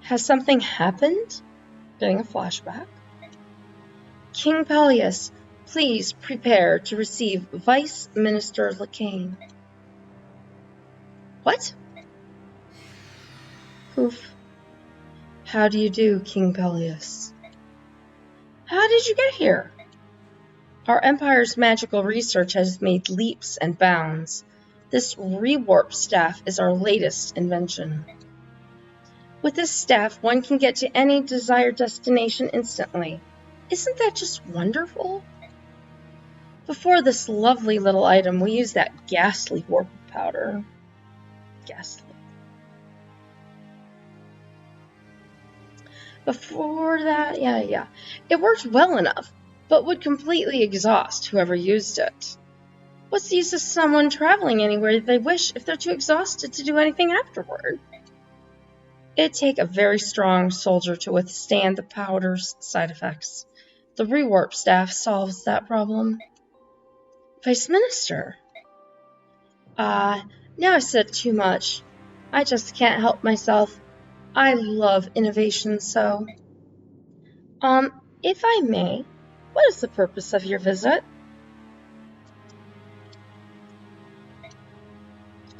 Has something happened? Getting a flashback. King Peleus, please prepare to receive Vice Minister Lacane. What? Poof. How do you do, King Peleus? How did you get here? Our Empire's magical research has made leaps and bounds. This rewarp staff is our latest invention. With this staff, one can get to any desired destination instantly. Isn't that just wonderful? Before this lovely little item, we used that ghastly warp powder. Ghastly. Before that, yeah. It worked well enough, but would completely exhaust whoever used it. What's the use of someone traveling anywhere they wish if they're too exhausted to do anything afterward? It'd take a very strong soldier to withstand the powder's side effects. The rewarp staff solves that problem. Vice Minister. Now I said too much. I just can't help myself. I love innovation so. If I may, what is the purpose of your visit?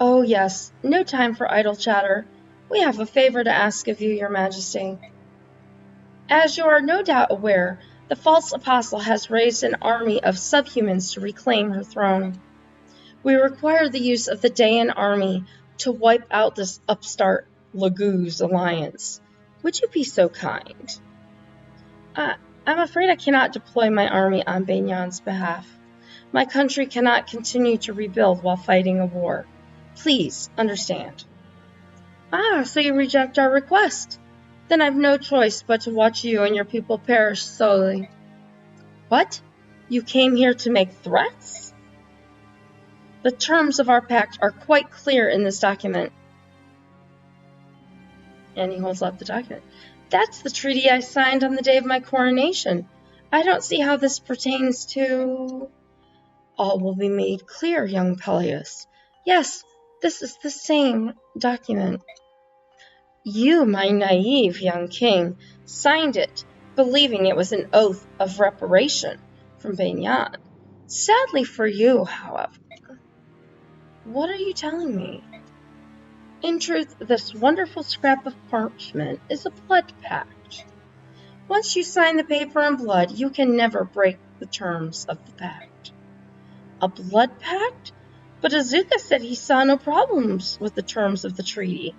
Oh yes, no time for idle chatter. We have a favor to ask of you, Your Majesty. As you are no doubt aware, the false apostle has raised an army of subhumans to reclaim her throne. We require the use of the Dayan army to wipe out this upstart Laguz alliance. Would you be so kind? I'm afraid I cannot deploy my army on Bainyan's behalf. My country cannot continue to rebuild while fighting a war. Please understand. So you reject our request? Then I've no choice but to watch you and your people perish slowly. What? You came here to make threats? The terms of our pact are quite clear in this document. And he holds up the document. That's the treaty I signed on the day of my coronation. I don't see how this pertains to... All will be made clear, young Peleus. Yes, this is the same document. You, my naive young king, signed it, believing it was an oath of reparation from Bainyan. Sadly for you, however. What are you telling me? In truth, this wonderful scrap of parchment is a blood pact. Once you sign the paper in blood, you can never break the terms of the pact. A blood pact? But Azuka said he saw no problems with the terms of the treaty.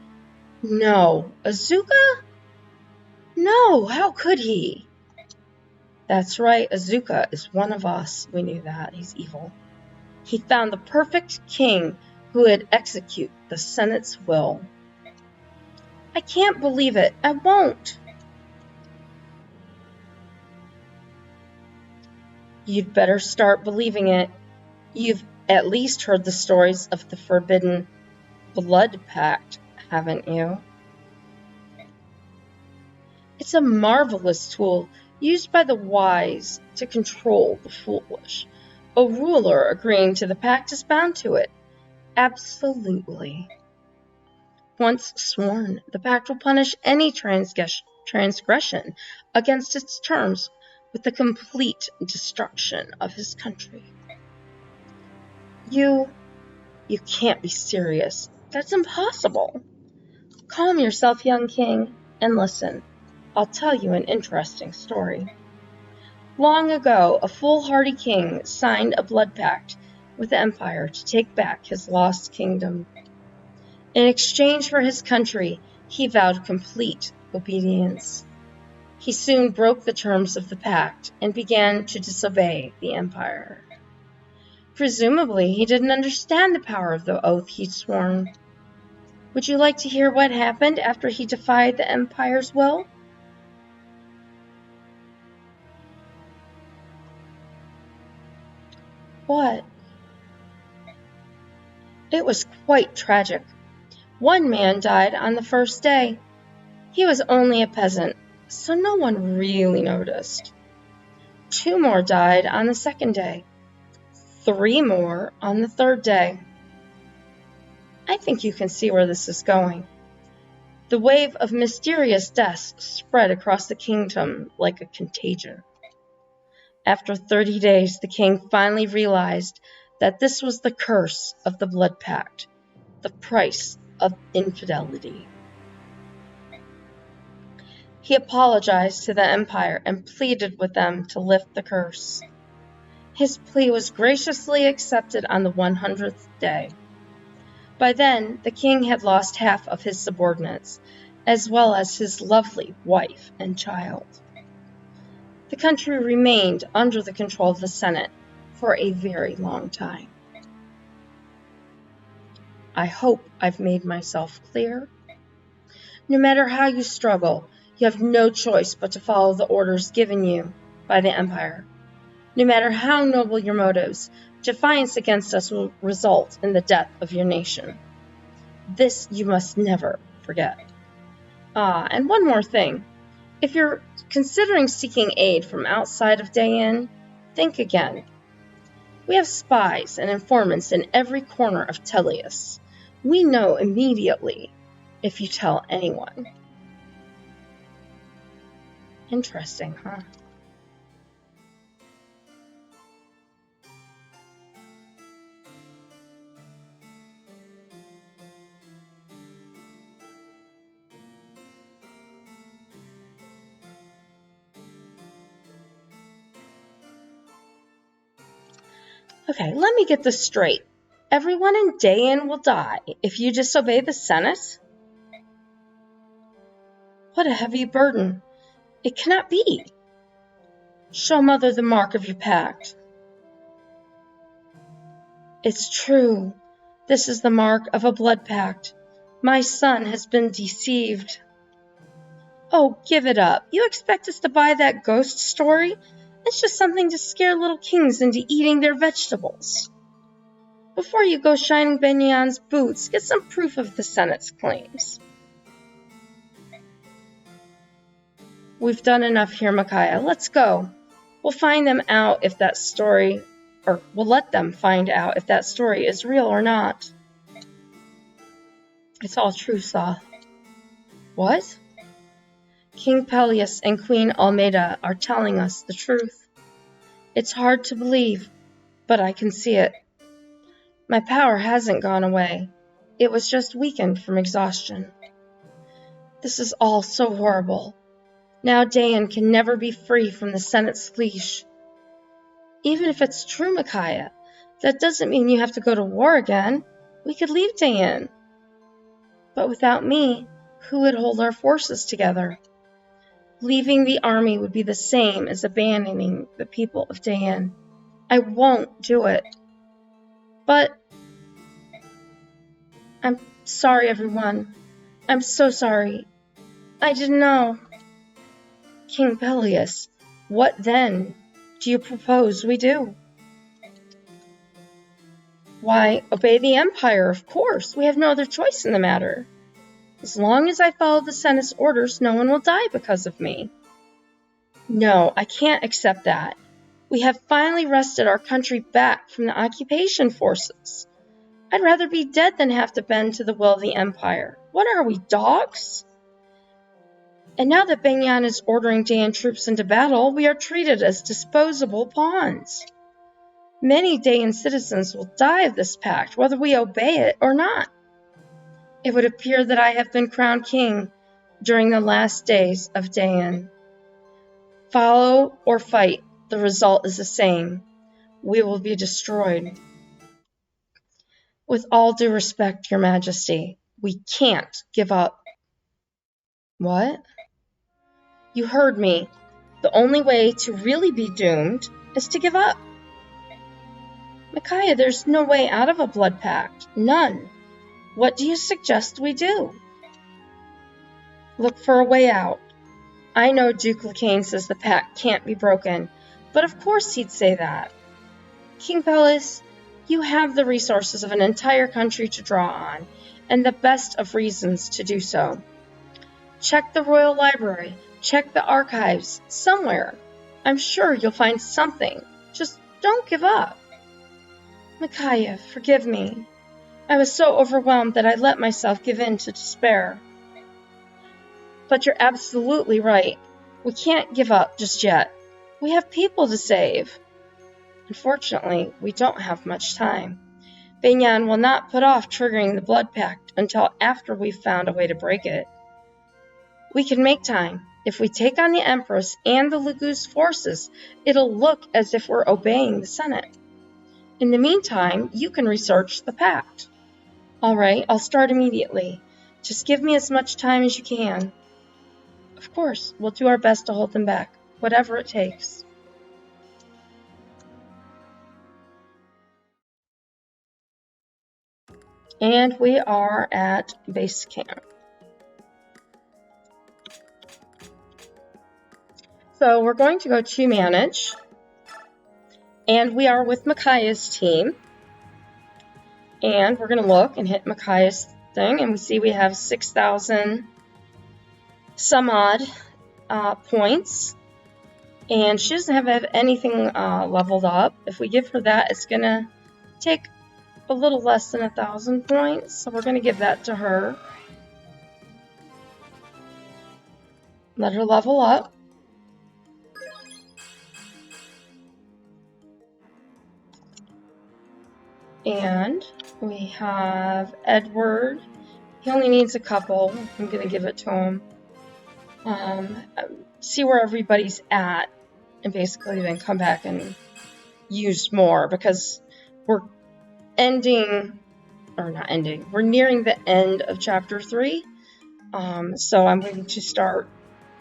No. Azuka? No, how could he? That's right, Azuka is one of us. We knew that. He's evil. He found the perfect king who would execute the Senate's will. I can't believe it. I won't. You'd better start believing it. You've at least heard the stories of the forbidden blood pact, haven't you? It's a marvelous tool used by the wise to control the foolish. A ruler agreeing to the pact is bound to it. Absolutely. Once sworn, the pact will punish any transgression against its terms with the complete destruction of his country. You can't be serious. That's impossible. Calm yourself, young king, and listen. I'll tell you an interesting story. Long ago, a foolhardy king signed a blood pact with the Empire to take back his lost kingdom. In exchange for his country, he vowed complete obedience. He soon broke the terms of the pact and began to disobey the Empire. Presumably, he didn't understand the power of the oath he'd sworn. Would you like to hear what happened after he defied the Empire's will? What? It was quite tragic. One man died on the first day. He was only a peasant, so no one really noticed. 2 more died on the second day. 3 more on the third day. I think you can see where this is going. The wave of mysterious deaths spread across the kingdom like a contagion. After 30 days, the king finally realized that this was the curse of the blood pact, the price of infidelity. He apologized to the Empire and pleaded with them to lift the curse. His plea was graciously accepted on the 100th day. By then, the king had lost half of his subordinates, as well as his lovely wife and child. The country remained under the control of the Senate for a very long time. I hope I've made myself clear. No matter how you struggle, you have no choice but to follow the orders given you by the Empire. No matter how noble your motives, defiance against us will result in the death of your nation. This you must never forget. And one more thing. If you're considering seeking aid from outside of Dayan, think again. We have spies and informants in every corner of Tellius. We know immediately if you tell anyone. Interesting, huh? Okay, let me get this straight. Everyone in Dayan will die if you disobey the Senate? What a heavy burden. It cannot be. Show Mother the mark of your pact. It's true. This is the mark of a blood pact. My son has been deceived. Oh, give it up. You expect us to buy that ghost story? It's just something to scare little kings into eating their vegetables. Before you go shining Benyan's boots, get some proof of the Senate's claims. We've done enough here, Micaiah. Let's go. We'll find them out if that story, or we'll let them find out if that story is real or not. It's all true, Saw. What? King Pelias and Queen Almeida are telling us the truth. It's hard to believe, but I can see it. My power hasn't gone away. It was just weakened from exhaustion. This is all so horrible. Now Dayan can never be free from the Senate's leash. Even if it's true, Micaiah, that doesn't mean you have to go to war again. We could leave Dayan. But without me, who would hold our forces together? Leaving the army would be the same as abandoning the people of Dayan. I won't do it. But I'm sorry, everyone. I'm so sorry. I didn't know. King Pelias, what then do you propose we do? Why, obey the Empire, of course. We have no other choice in the matter. As long as I follow the Senate's orders, no one will die because of me. No, I can't accept that. We have finally wrested our country back from the occupation forces. I'd rather be dead than have to bend to the will of the Empire. What are we, dogs? And now that Benyan is ordering Dayan troops into battle, we are treated as disposable pawns. Many Dayan citizens will die of this pact, whether we obey it or not. It would appear that I have been crowned king during the last days of Dayan. Follow or fight, the result is the same. We will be destroyed. With all due respect, Your Majesty, we can't give up. What? You heard me. The only way to really be doomed is to give up. Micaiah, there's no way out of a blood pact. None. What do you suggest we do? Look for a way out. I know Duke Lacane says the pact can't be broken, but of course he'd say that. King Pelias, you have the resources of an entire country to draw on, and the best of reasons to do so. Check the Royal Library. Check the archives. Somewhere. I'm sure you'll find something. Just don't give up. Micaiah, forgive me. I was so overwhelmed that I let myself give in to despair. But you're absolutely right. We can't give up just yet. We have people to save. Unfortunately, we don't have much time. Benyan will not put off triggering the blood pact until after we've found a way to break it. We can make time. If we take on the Empress and the Laguz forces, it'll look as if we're obeying the Senate. In the meantime, you can research the pact. All right, I'll start immediately. Just give me as much time as you can. Of course, we'll do our best to hold them back. whatever it takes. And we are at base camp. So we're going to go to manage. And we are with Micaiah's team. And we're going to look and hit Micaiah's thing. And we see we have 6,000 some odd points. And she doesn't have anything leveled up. If we give her that, it's going to take a little less than 1,000 points. So we're going to give that to her. Let her level up. And we have Edward. He only needs a couple. I'm going to give it to him. See where everybody's at. And basically then come back and use more. Because we're ending... Or not ending. We're nearing the end of Chapter 3. So I'm going to start,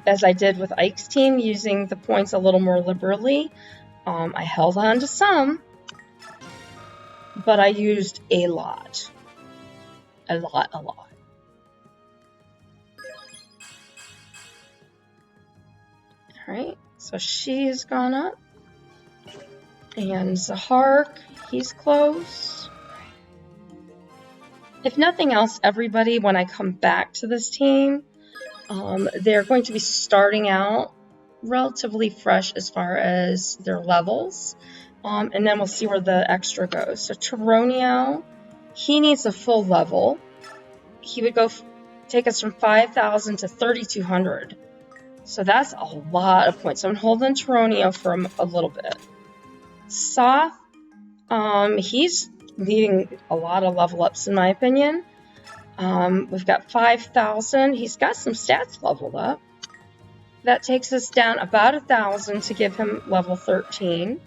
as I did with Ike's team, using the points a little more liberally. I held on to some. But I used a lot. A lot. Alright, so she's gone up. And Zahark, he's close. If nothing else, everybody, when I come back to this team, they're going to be starting out relatively fresh as far as their levels. And then we'll see where the extra goes. So Taronio, he needs a full level. He would go take us from 5,000 to 3,200. So that's a lot of points. So I'm holding Taronio for a little bit. Soth, he's needing a lot of level ups in my opinion. We've got 5,000. He's got some stats leveled up. That takes us down about 1,000 to give him level 13.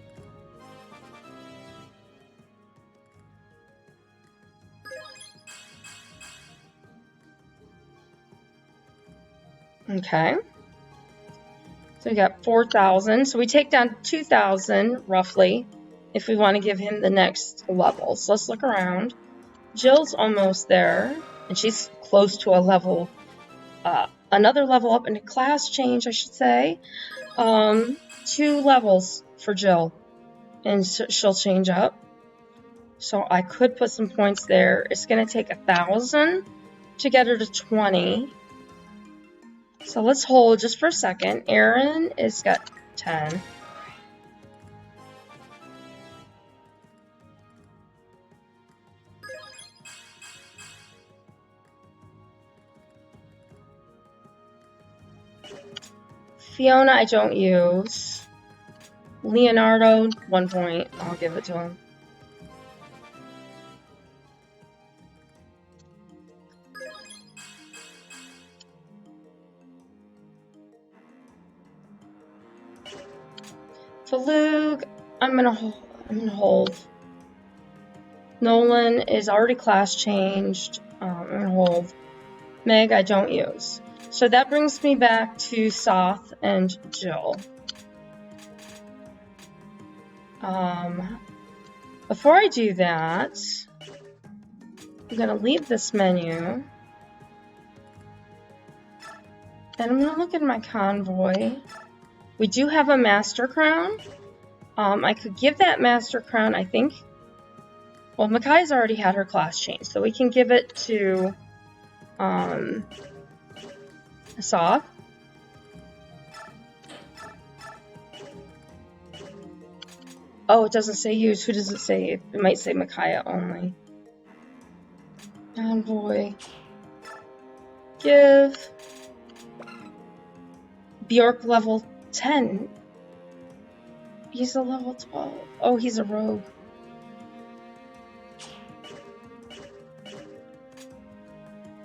Okay. So we got 4,000. So we take down 2,000 roughly if we want to give him the next level. So let's look around. Jill's almost there, and she's close to a level, another level up in a class change, I should say. 2 levels for Jill, and she'll change up. So I could put some points there. It's going to take 1,000 to get her to 20. So let's hold just for a second. Aaron is got 10. Fiona, I don't use. Leonardo, 1 point. I'll give it to him. Falug, I'm gonna hold. Nolan is already class changed. I'm gonna hold. Meg, I don't use. So that brings me back to Soth and Jill. Before I do that, I'm gonna leave this menu. And I'm gonna look at my convoy. We do have a Master Crown. I could give that Master Crown, I think. Well, Makai's already had her class change, so we can give it to Soth. Oh, it doesn't say use. Who does it say? It might say Micaiah only. Convoy. Give. Bjork level 10. He's a level 12. Oh, he's a rogue.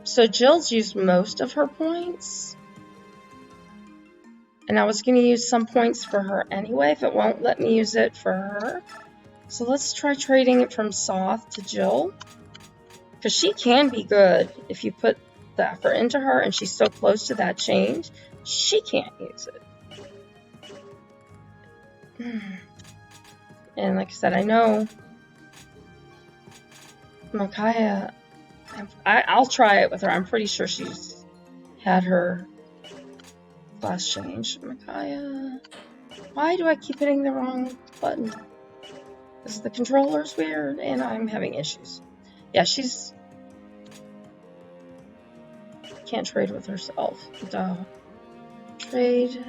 So Jill's used most of her points. And I was going to use some points for her anyway, if it won't let me use it for her. So let's try trading it from Soth to Jill. Because she can be good if you put the effort into her and she's so close to that change. She can't use it. And like I said, I know Micaiah, I'll try it with her. I'm pretty sure she's had her class change. Micaiah, why do I keep hitting the wrong button? Because the controller's weird and I'm having issues. Yeah, she's... can't trade with herself. Duh. Trade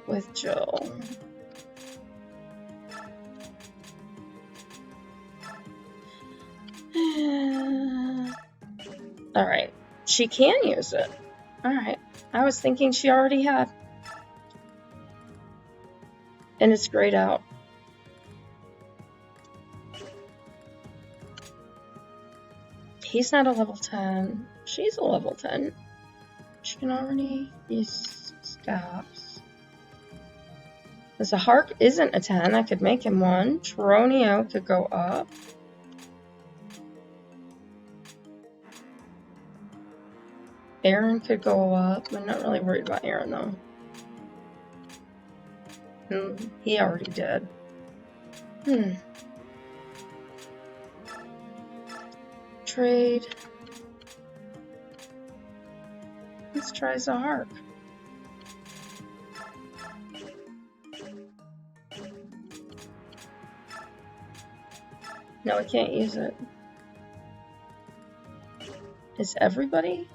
with Jill. Alright. She can use it. Alright. I was thinking she already had. And it's grayed out. He's not a level 10. She's a level 10. She can already use stops. As a Hark isn't a 10, I could make him one. Tronio could go up. Aaron could go up. I'm not really worried about Aaron though. He already did. Trade. Let's try Zahark. No, I can't use it. Is everybody?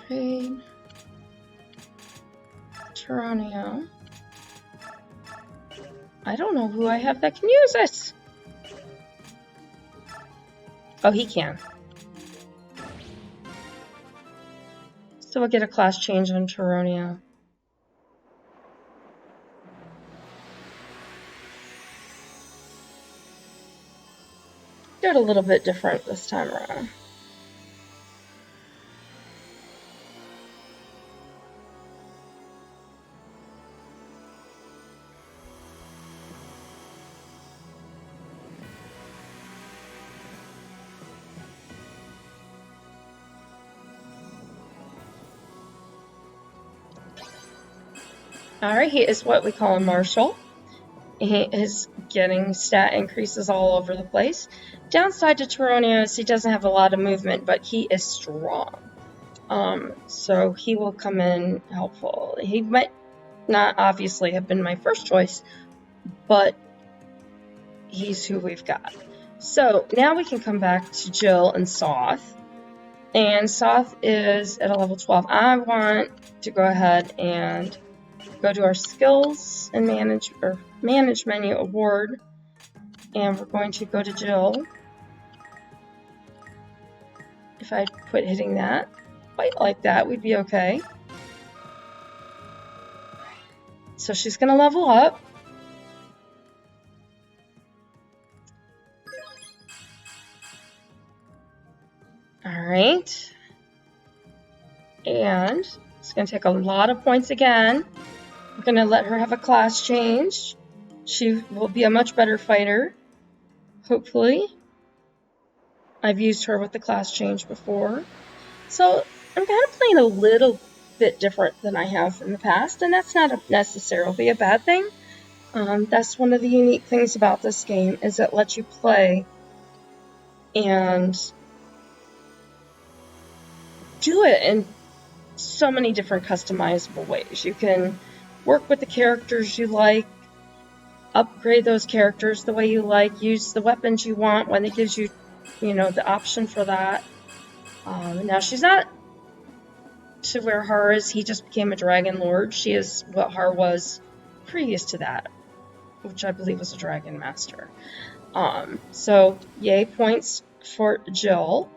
Trade. Geronio. I don't know who I have that can use this. Oh, he can. So we'll get a class change on Geronio. Do it a little bit different this time around. Alright, he is what we call a marshal. He is getting stat increases all over the place. Downside to Geronio is he doesn't have a lot of movement, but he is strong. So he will come in helpful. He might not obviously have been my first choice, but he's who we've got. So now we can come back to Jill and Soth. And Soth is at a level 12. I want to go ahead and go to our skills and manage menu award, and we're going to go to Jill. If I quit hitting that quite like that, we'd be okay. So she's gonna level up. Alright. And it's gonna take a lot of points again. I'm going to let her have a class change. She will be a much better fighter, hopefully. I've used her with the class change before. So I'm kind of playing a little bit different than I have in the past, and that's not necessarily a bad thing. That's one of the unique things about this game, is it lets you play and do it in so many different customizable ways. You can work with the characters you like, upgrade those characters the way you like, use the weapons you want when it gives you, the option for that. Now she's not to where Har is. He just became a Dragon Lord. She is what Har was previous to that, which I believe was a Dragon Master. So yay points for Jill.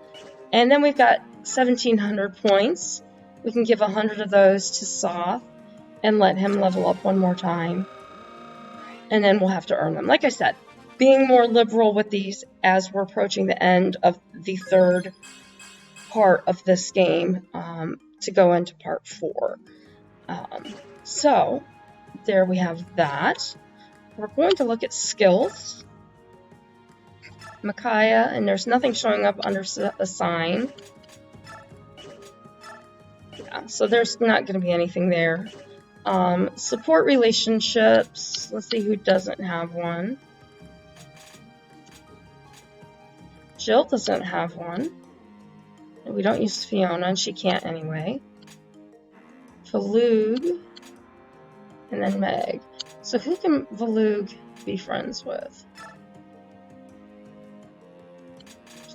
And then we've got 1,700 points. We can give 100 of those to Soth and let him level up one more time. And then we'll have to earn them. Like I said, being more liberal with these as we're approaching the end of the third part of this game to go into part 4. So there we have that. We're going to look at skills. Micaiah, and there's nothing showing up under assign. Yeah, so there's not going to be anything there. Support relationships. Let's see who doesn't have one. Jill doesn't have one. We don't use Fiona, and she can't anyway. Valug. And then Meg. So who can Valug be friends with?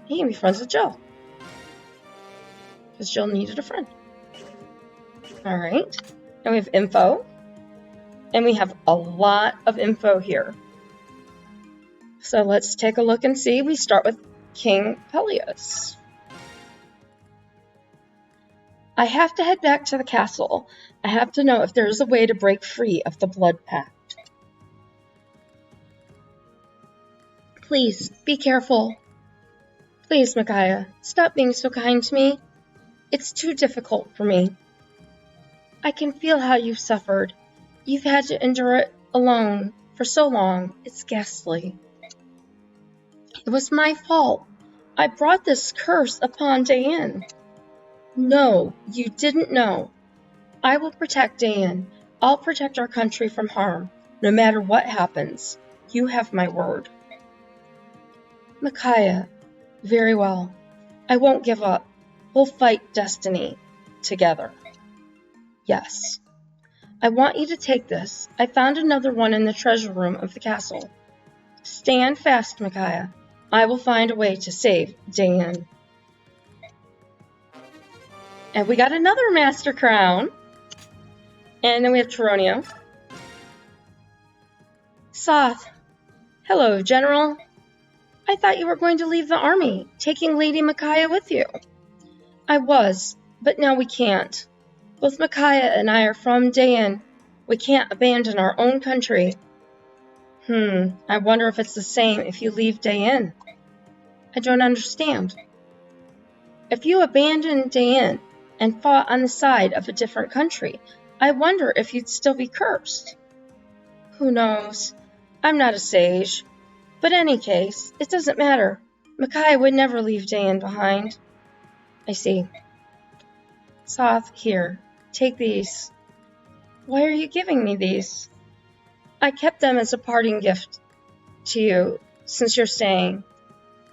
He can be friends with Jill. Because Jill needed a friend. Alright. And we have info. And we have a lot of info here. So let's take a look and see. We start with King Peleus. I have to head back to the castle. I have to know if there is a way to break free of the Blood Pact. Please, be careful. Please, Micaiah, stop being so kind to me. It's too difficult for me. I can feel how you've suffered. You've had to endure it alone for so long. It's ghastly. It was my fault. I brought this curse upon Dayan. No, you didn't know. I will protect Dayan. I'll protect our country from harm, no matter what happens. You have my word. Micaiah, very well. I won't give up. We'll fight destiny together. Yes. I want you to take this. I found another one in the treasure room of the castle. Stand fast, Micaiah. I will find a way to save Dayan. And we got another Master Crown. And then we have Taronio. Soth. Hello, General. I thought you were going to leave the army, taking Lady Micaiah with you. I was, but now we can't. Both Micaiah and I are from Dayan. We can't abandon our own country. I wonder if it's the same if you leave Dayan. I don't understand. If you abandoned Dayan and fought on the side of a different country, I wonder if you'd still be cursed. Who knows? I'm not a sage. But in any case, it doesn't matter. Micaiah would never leave Dayan behind. I see. Soth, here. Take these. Why are you giving me these? I kept them as a parting gift to you, since you're staying.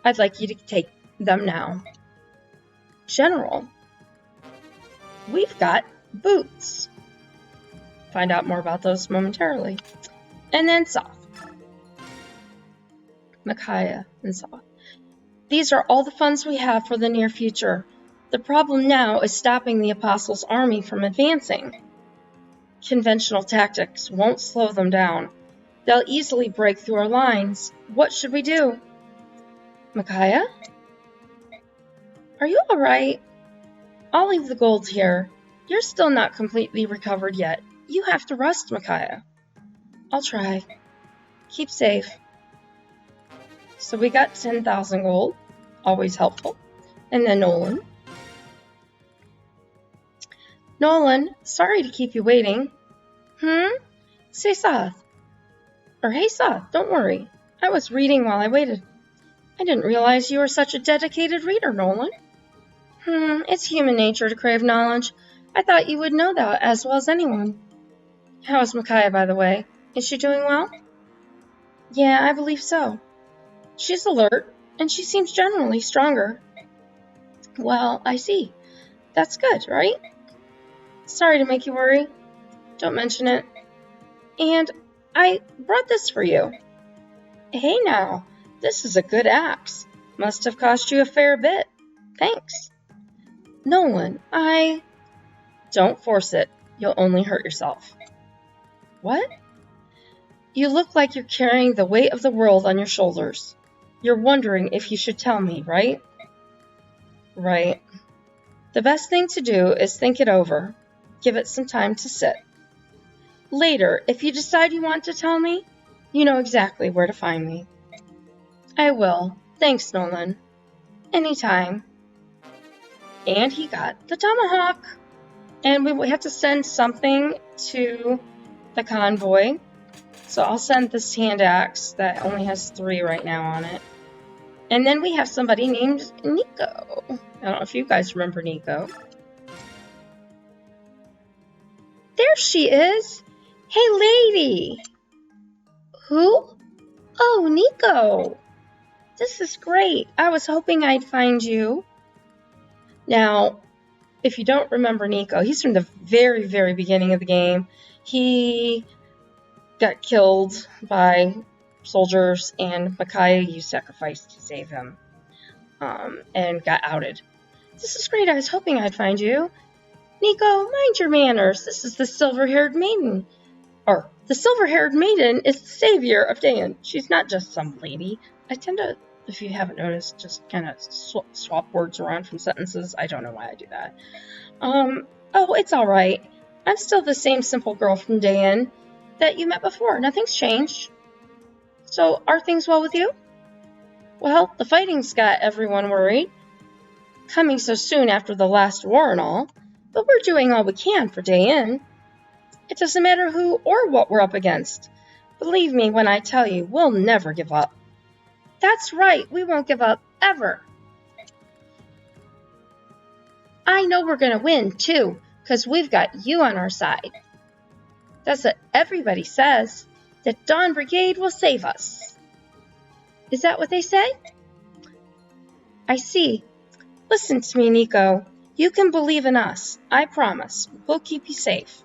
I'd like you to take them now. General, we've got boots. Find out more about those momentarily. And then Soth. Micaiah and Soth. These are all the funds we have for the near future. The problem now is stopping the Apostles' army from advancing. Conventional tactics won't slow them down. They'll easily break through our lines. What should we do? Micaiah? Are you alright? I'll leave the gold here. You're still not completely recovered yet. You have to rest, Micaiah. I'll try. Keep safe. So we got 10,000 gold. Always helpful. And then Nolan. Nolan, sorry to keep you waiting. Say Soth. Or hey Soth, don't worry. I was reading while I waited. I didn't realize you were such a dedicated reader, Nolan. It's human nature to crave knowledge. I thought you would know that as well as anyone. How is Micaiah, by the way? Is she doing well? Yeah, I believe so. She's alert, and she seems generally stronger. Well, I see. That's good, right? Sorry to make you worry. Don't mention it. And I brought this for you. Hey now, this is a good axe. Must have cost you a fair bit. Thanks. Nolan, Don't force it. You'll only hurt yourself. What? You look like you're carrying the weight of the world on your shoulders. You're wondering if you should tell me, right? Right. The best thing to do is think it over. Give it some time to sit. Later, if you decide you want to tell me, you know exactly where to find me. I will. Thanks, Nolan. Anytime. And he got the tomahawk. And we have to send something to the convoy. So I'll send this hand axe that only has 3 right now on it. And then we have somebody named Nico. I don't know if you guys remember Nico. there she is! Hey, lady! Who? Oh, Nico! This is great. I was hoping I'd find you. Now, if you don't remember Nico, he's from the very, very beginning of the game. He got killed by soldiers, and Micaiah used sacrifice to save him, and got outed. This is great. I was hoping I'd find you. Nico, mind your manners. This is the silver-haired maiden. Or, the silver-haired maiden is the savior of Dan. She's not just some lady. I tend to, if you haven't noticed, just kind of swap words around from sentences. I don't know why I do that. Oh, it's alright. I'm still the same simple girl from Dan that you met before. Nothing's changed. So, are things well with you? Well, the fighting's got everyone worried. Coming so soon after the last war and all. But we're doing all we can for Dan. It doesn't matter who or what we're up against. Believe me when I tell you, we'll never give up. That's right, we won't give up, ever. I know we're gonna win, too, because we've got you on our side. That's what everybody says, that Dawn Brigade will save us. Is that what they say? I see. Listen to me, Nico. You can believe in us. I promise. We'll keep you safe.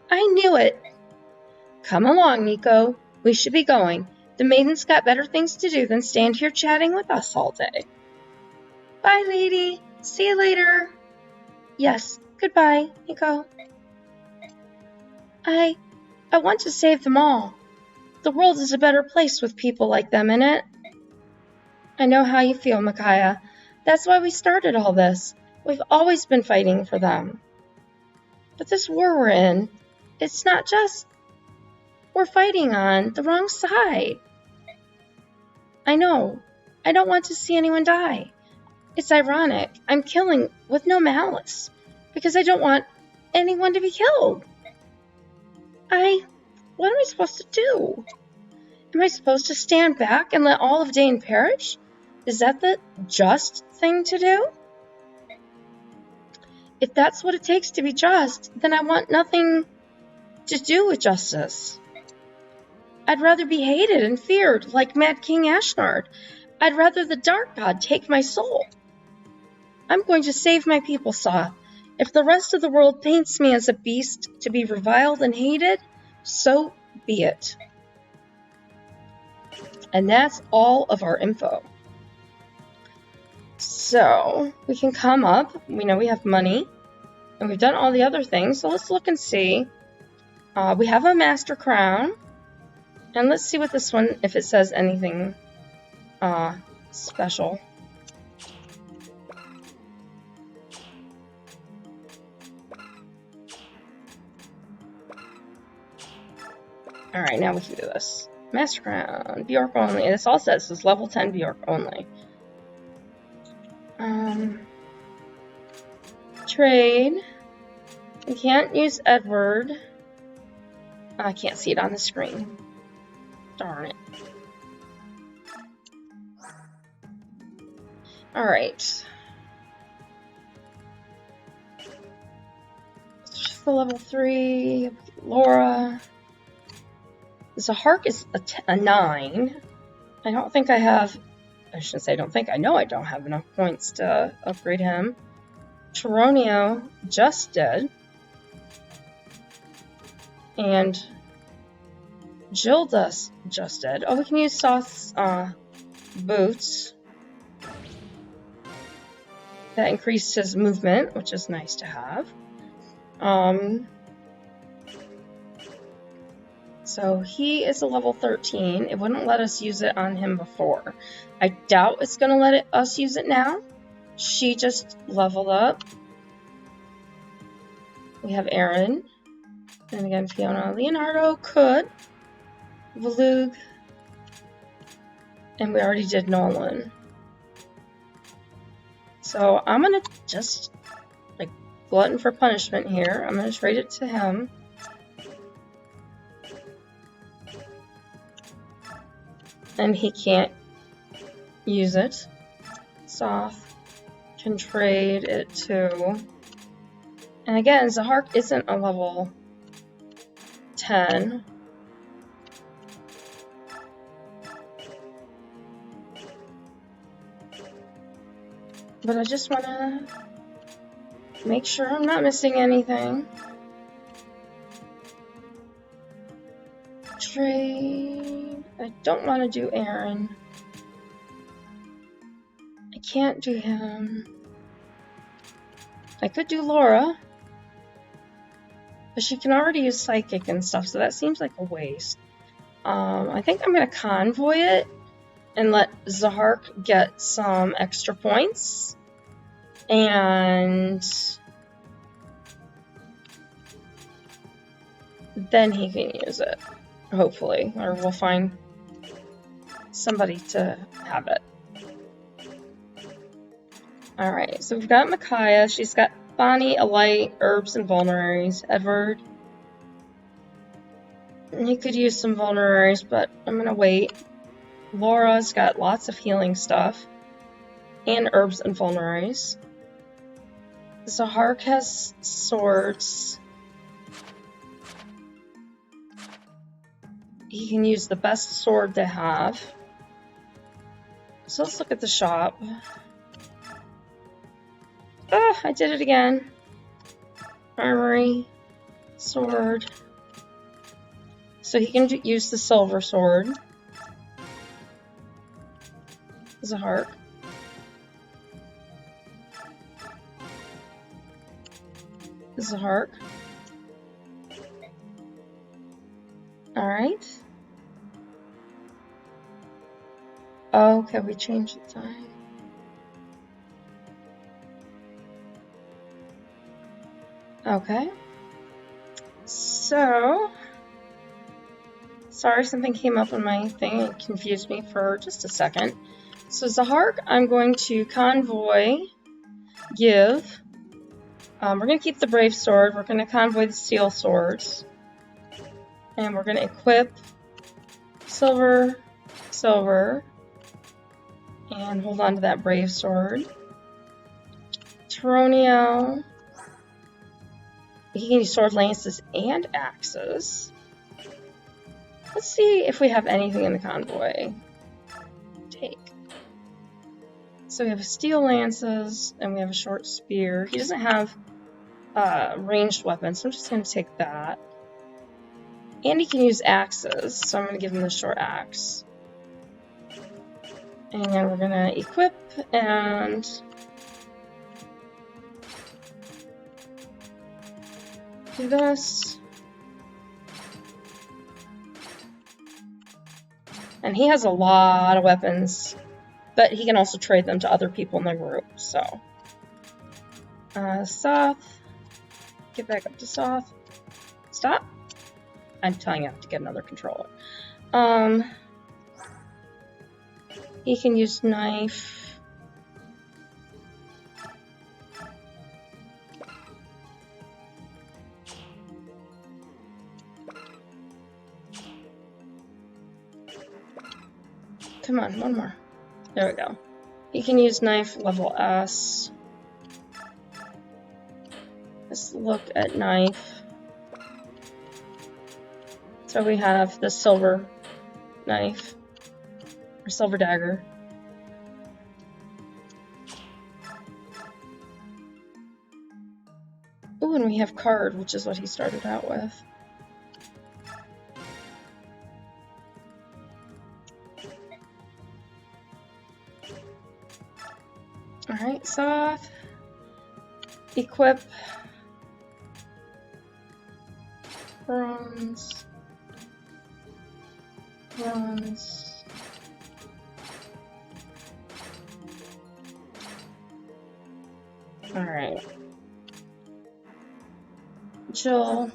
I knew it. Come along, Nico. We should be going. The maiden's got better things to do than stand here chatting with us all day. Bye, lady. See you later. Yes, goodbye, Nico. I want to save them all. The world is a better place with people like them in it. I know how you feel, Micaiah. That's why we started all this. We've always been fighting for them. But this war we're in, it's not just... We're fighting on the wrong side. I know. I don't want to see anyone die. It's ironic. I'm killing with no malice. Because I don't want anyone to be killed. What am I supposed to do? Am I supposed to stand back and let all of Dane perish? Is that the just thing to do? If that's what it takes to be just, then I want nothing to do with justice. I'd rather be hated and feared like Mad King Ashnard. I'd rather the Dark God take my soul. I'm going to save my people, Saw. If the rest of the world paints me as a beast to be reviled and hated, so be it. And that's all of our info. So, we can come up. We know we have money. And we've done all the other things. So let's look and see. We have a Master Crown. And let's see what this one, if it says anything special. Alright, now we can do this. Master Crown, Bjork only. This all says is level 10 Bjork only. Trade. We can't use Edward. I can't see it on the screen. Darn it. Alright. Just the level 3. Laura. Zahark is a 9. I don't think I have... I shouldn't say I don't think. I know I don't have enough points to upgrade him. Chironio just did. And Gildas just did. Oh, we can use Soth's boots. That increased his movement, which is nice to have. So he is a level 13. It wouldn't let us use it on him before. I doubt it's going to let us use it now. She just leveled up. We have Aaron. And again, Fiona. Leonardo could. Valug. And we already did Nolan. So I'm going to just, like, glutton for punishment here. I'm going to trade it to him. And he can't use it. Soth can trade it to... And again, Zahark isn't a level 10. But I just want to make sure I'm not missing anything. Trade. I don't want to do Aaron. I can't do him. I could do Laura. But she can already use Psychic and stuff, so that seems like a waste. I think I'm going to Convoy it and let Zahark get some extra points. And then he can use it, hopefully. Or we'll find somebody to have it. Alright, so we've got Micaiah. She's got Bonnie, Alight, Herbs, and Vulneraries. Edward. He could use some Vulneraries, but I'm going to wait. Laura's got lots of healing stuff. And Herbs and Vulneraries. Zahark has swords. He can use the best sword they have. So let's look at the shop. Ah, I did it again. Armory. Sword. So he can use the silver sword. Zahark. Zahark. Alright. Okay, we changed the time. Okay. So, sorry, something came up on my thing. It confused me for just a second. So Zahark, I'm going to Convoy, give. We're going to keep the Brave Sword. We're going to Convoy the Steel Swords. And we're going to equip Silver, Silver. And hold on to that Brave Sword. Tyronio. He can use sword lances and axes. Let's see if we have anything in the convoy. Take. So we have steel lances and we have a short spear. He doesn't have ranged weapons, so I'm just going to take that. And he can use axes, so I'm going to give him the short axe. And we're going to equip and do this. And he has a lot of weapons, but he can also trade them to other people in the group, so. Soth. Get back up to Soth. Stop. I'm telling you I have to get another controller. He can use knife. Come on, one more. There we go. He can use knife level S. Let's look at knife. So we have the silver knife, or silver dagger. Ooh, and we have card, which is what he started out with. Alright, Soth. Equip. Bronze. Bronze. Alright. Jill.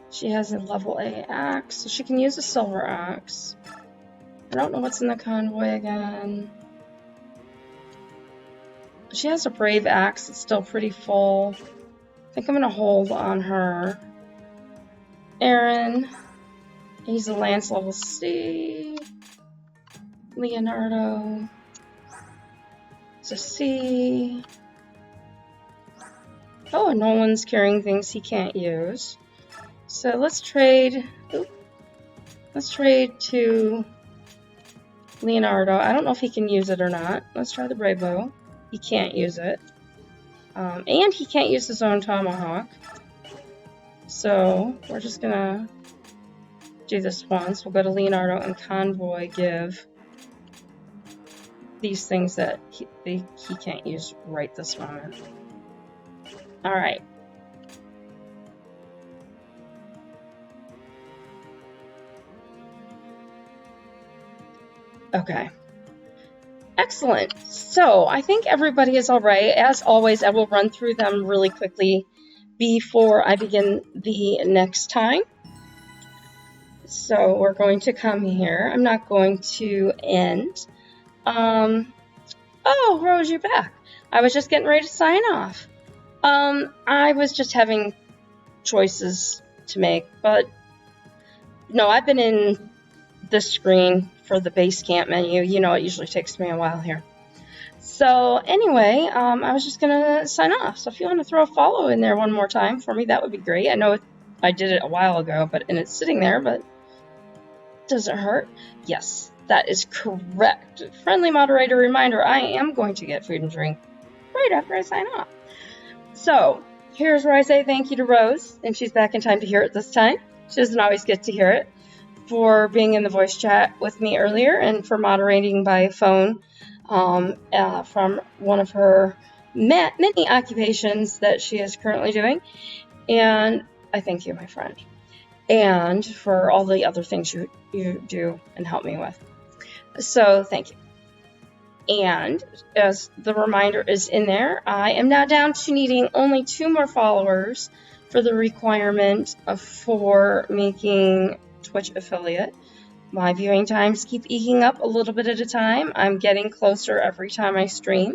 She has a level A axe, so she can use a silver axe. I don't know what's in the convoy again. She has a brave axe, it's still pretty full. I think I'm gonna hold on her. Aaron. He's a lance level C. Leonardo. It's a C. Oh, and Nolan's carrying things he can't use. So let's trade. Let's trade to Leonardo. I don't know if he can use it or not. Let's try the Brave Bow. He can't use it. And he can't use his own tomahawk. So we're just gonna do this once. We'll go to Leonardo and Convoy give these things that he can't use right this moment. Alright. Okay. Excellent. So I think everybody is all right. As always, I will run through them really quickly before I begin the next time. So we're going to come here. I'm not going to end. Oh, Rose, you're back. I was just getting ready to sign off. I was just having choices to make, but no, I've been in this screen for the base camp menu. You know, it usually takes me a while here. So anyway, I was just gonna sign off. So if you want to throw a follow in there one more time for me, that would be great. I know I did it a while ago, and it's sitting there, but does it hurt? Yes, that is correct. Friendly moderator reminder, I am going to get food and drink right after I sign off. So here's where I say thank you to Rose, and she's back in time to hear it this time. She doesn't always get to hear it, for being in the voice chat with me earlier and for moderating by phone from one of her many occupations that she is currently doing. And I thank you, my friend, and for all the other things you do and help me with. So thank you. And as the reminder is in there, I am now down to needing only 2 more followers for the requirement for making Twitch affiliate. My viewing times keep eking up a little bit at a time. I'm getting closer every time I stream.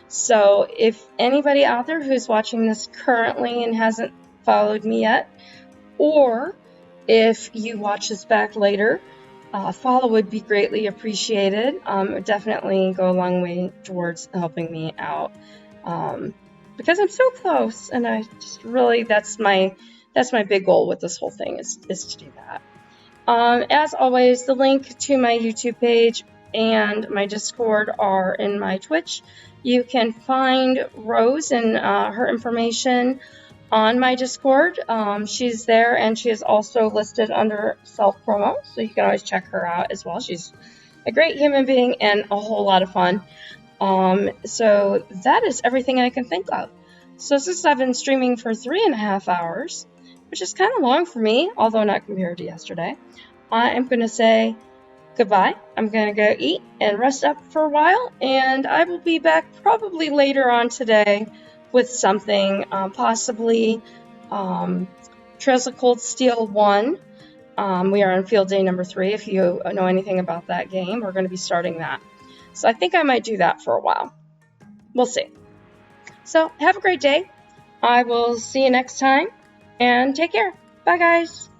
So if anybody out there who's watching this currently and hasn't followed me yet, or if you watch this back later, follow would be greatly appreciated. It would definitely go a long way towards helping me out, because I'm so close, and I just really that's my big goal with this whole thing is to do that. As always, the link to my YouTube page and my Discord are in my Twitch. You can find Rose and her information on my Discord. She's there, and she is also listed under self-promo, so you can always check her out as well. She's a great human being and a whole lot of fun. So that is everything I can think of. So since I've been streaming for 3.5 hours, which is kind of long for me, although not compared to yesterday, I am going to say goodbye. I'm going to go eat and rest up for a while, and I will be back probably later on today with something, possibly Trails of Cold Steel 1. We are on field day number 3. If you know anything about that game, we're going to be starting that. So I think I might do that for a while. We'll see. So have a great day. I will see you next time, and take care. Bye, guys.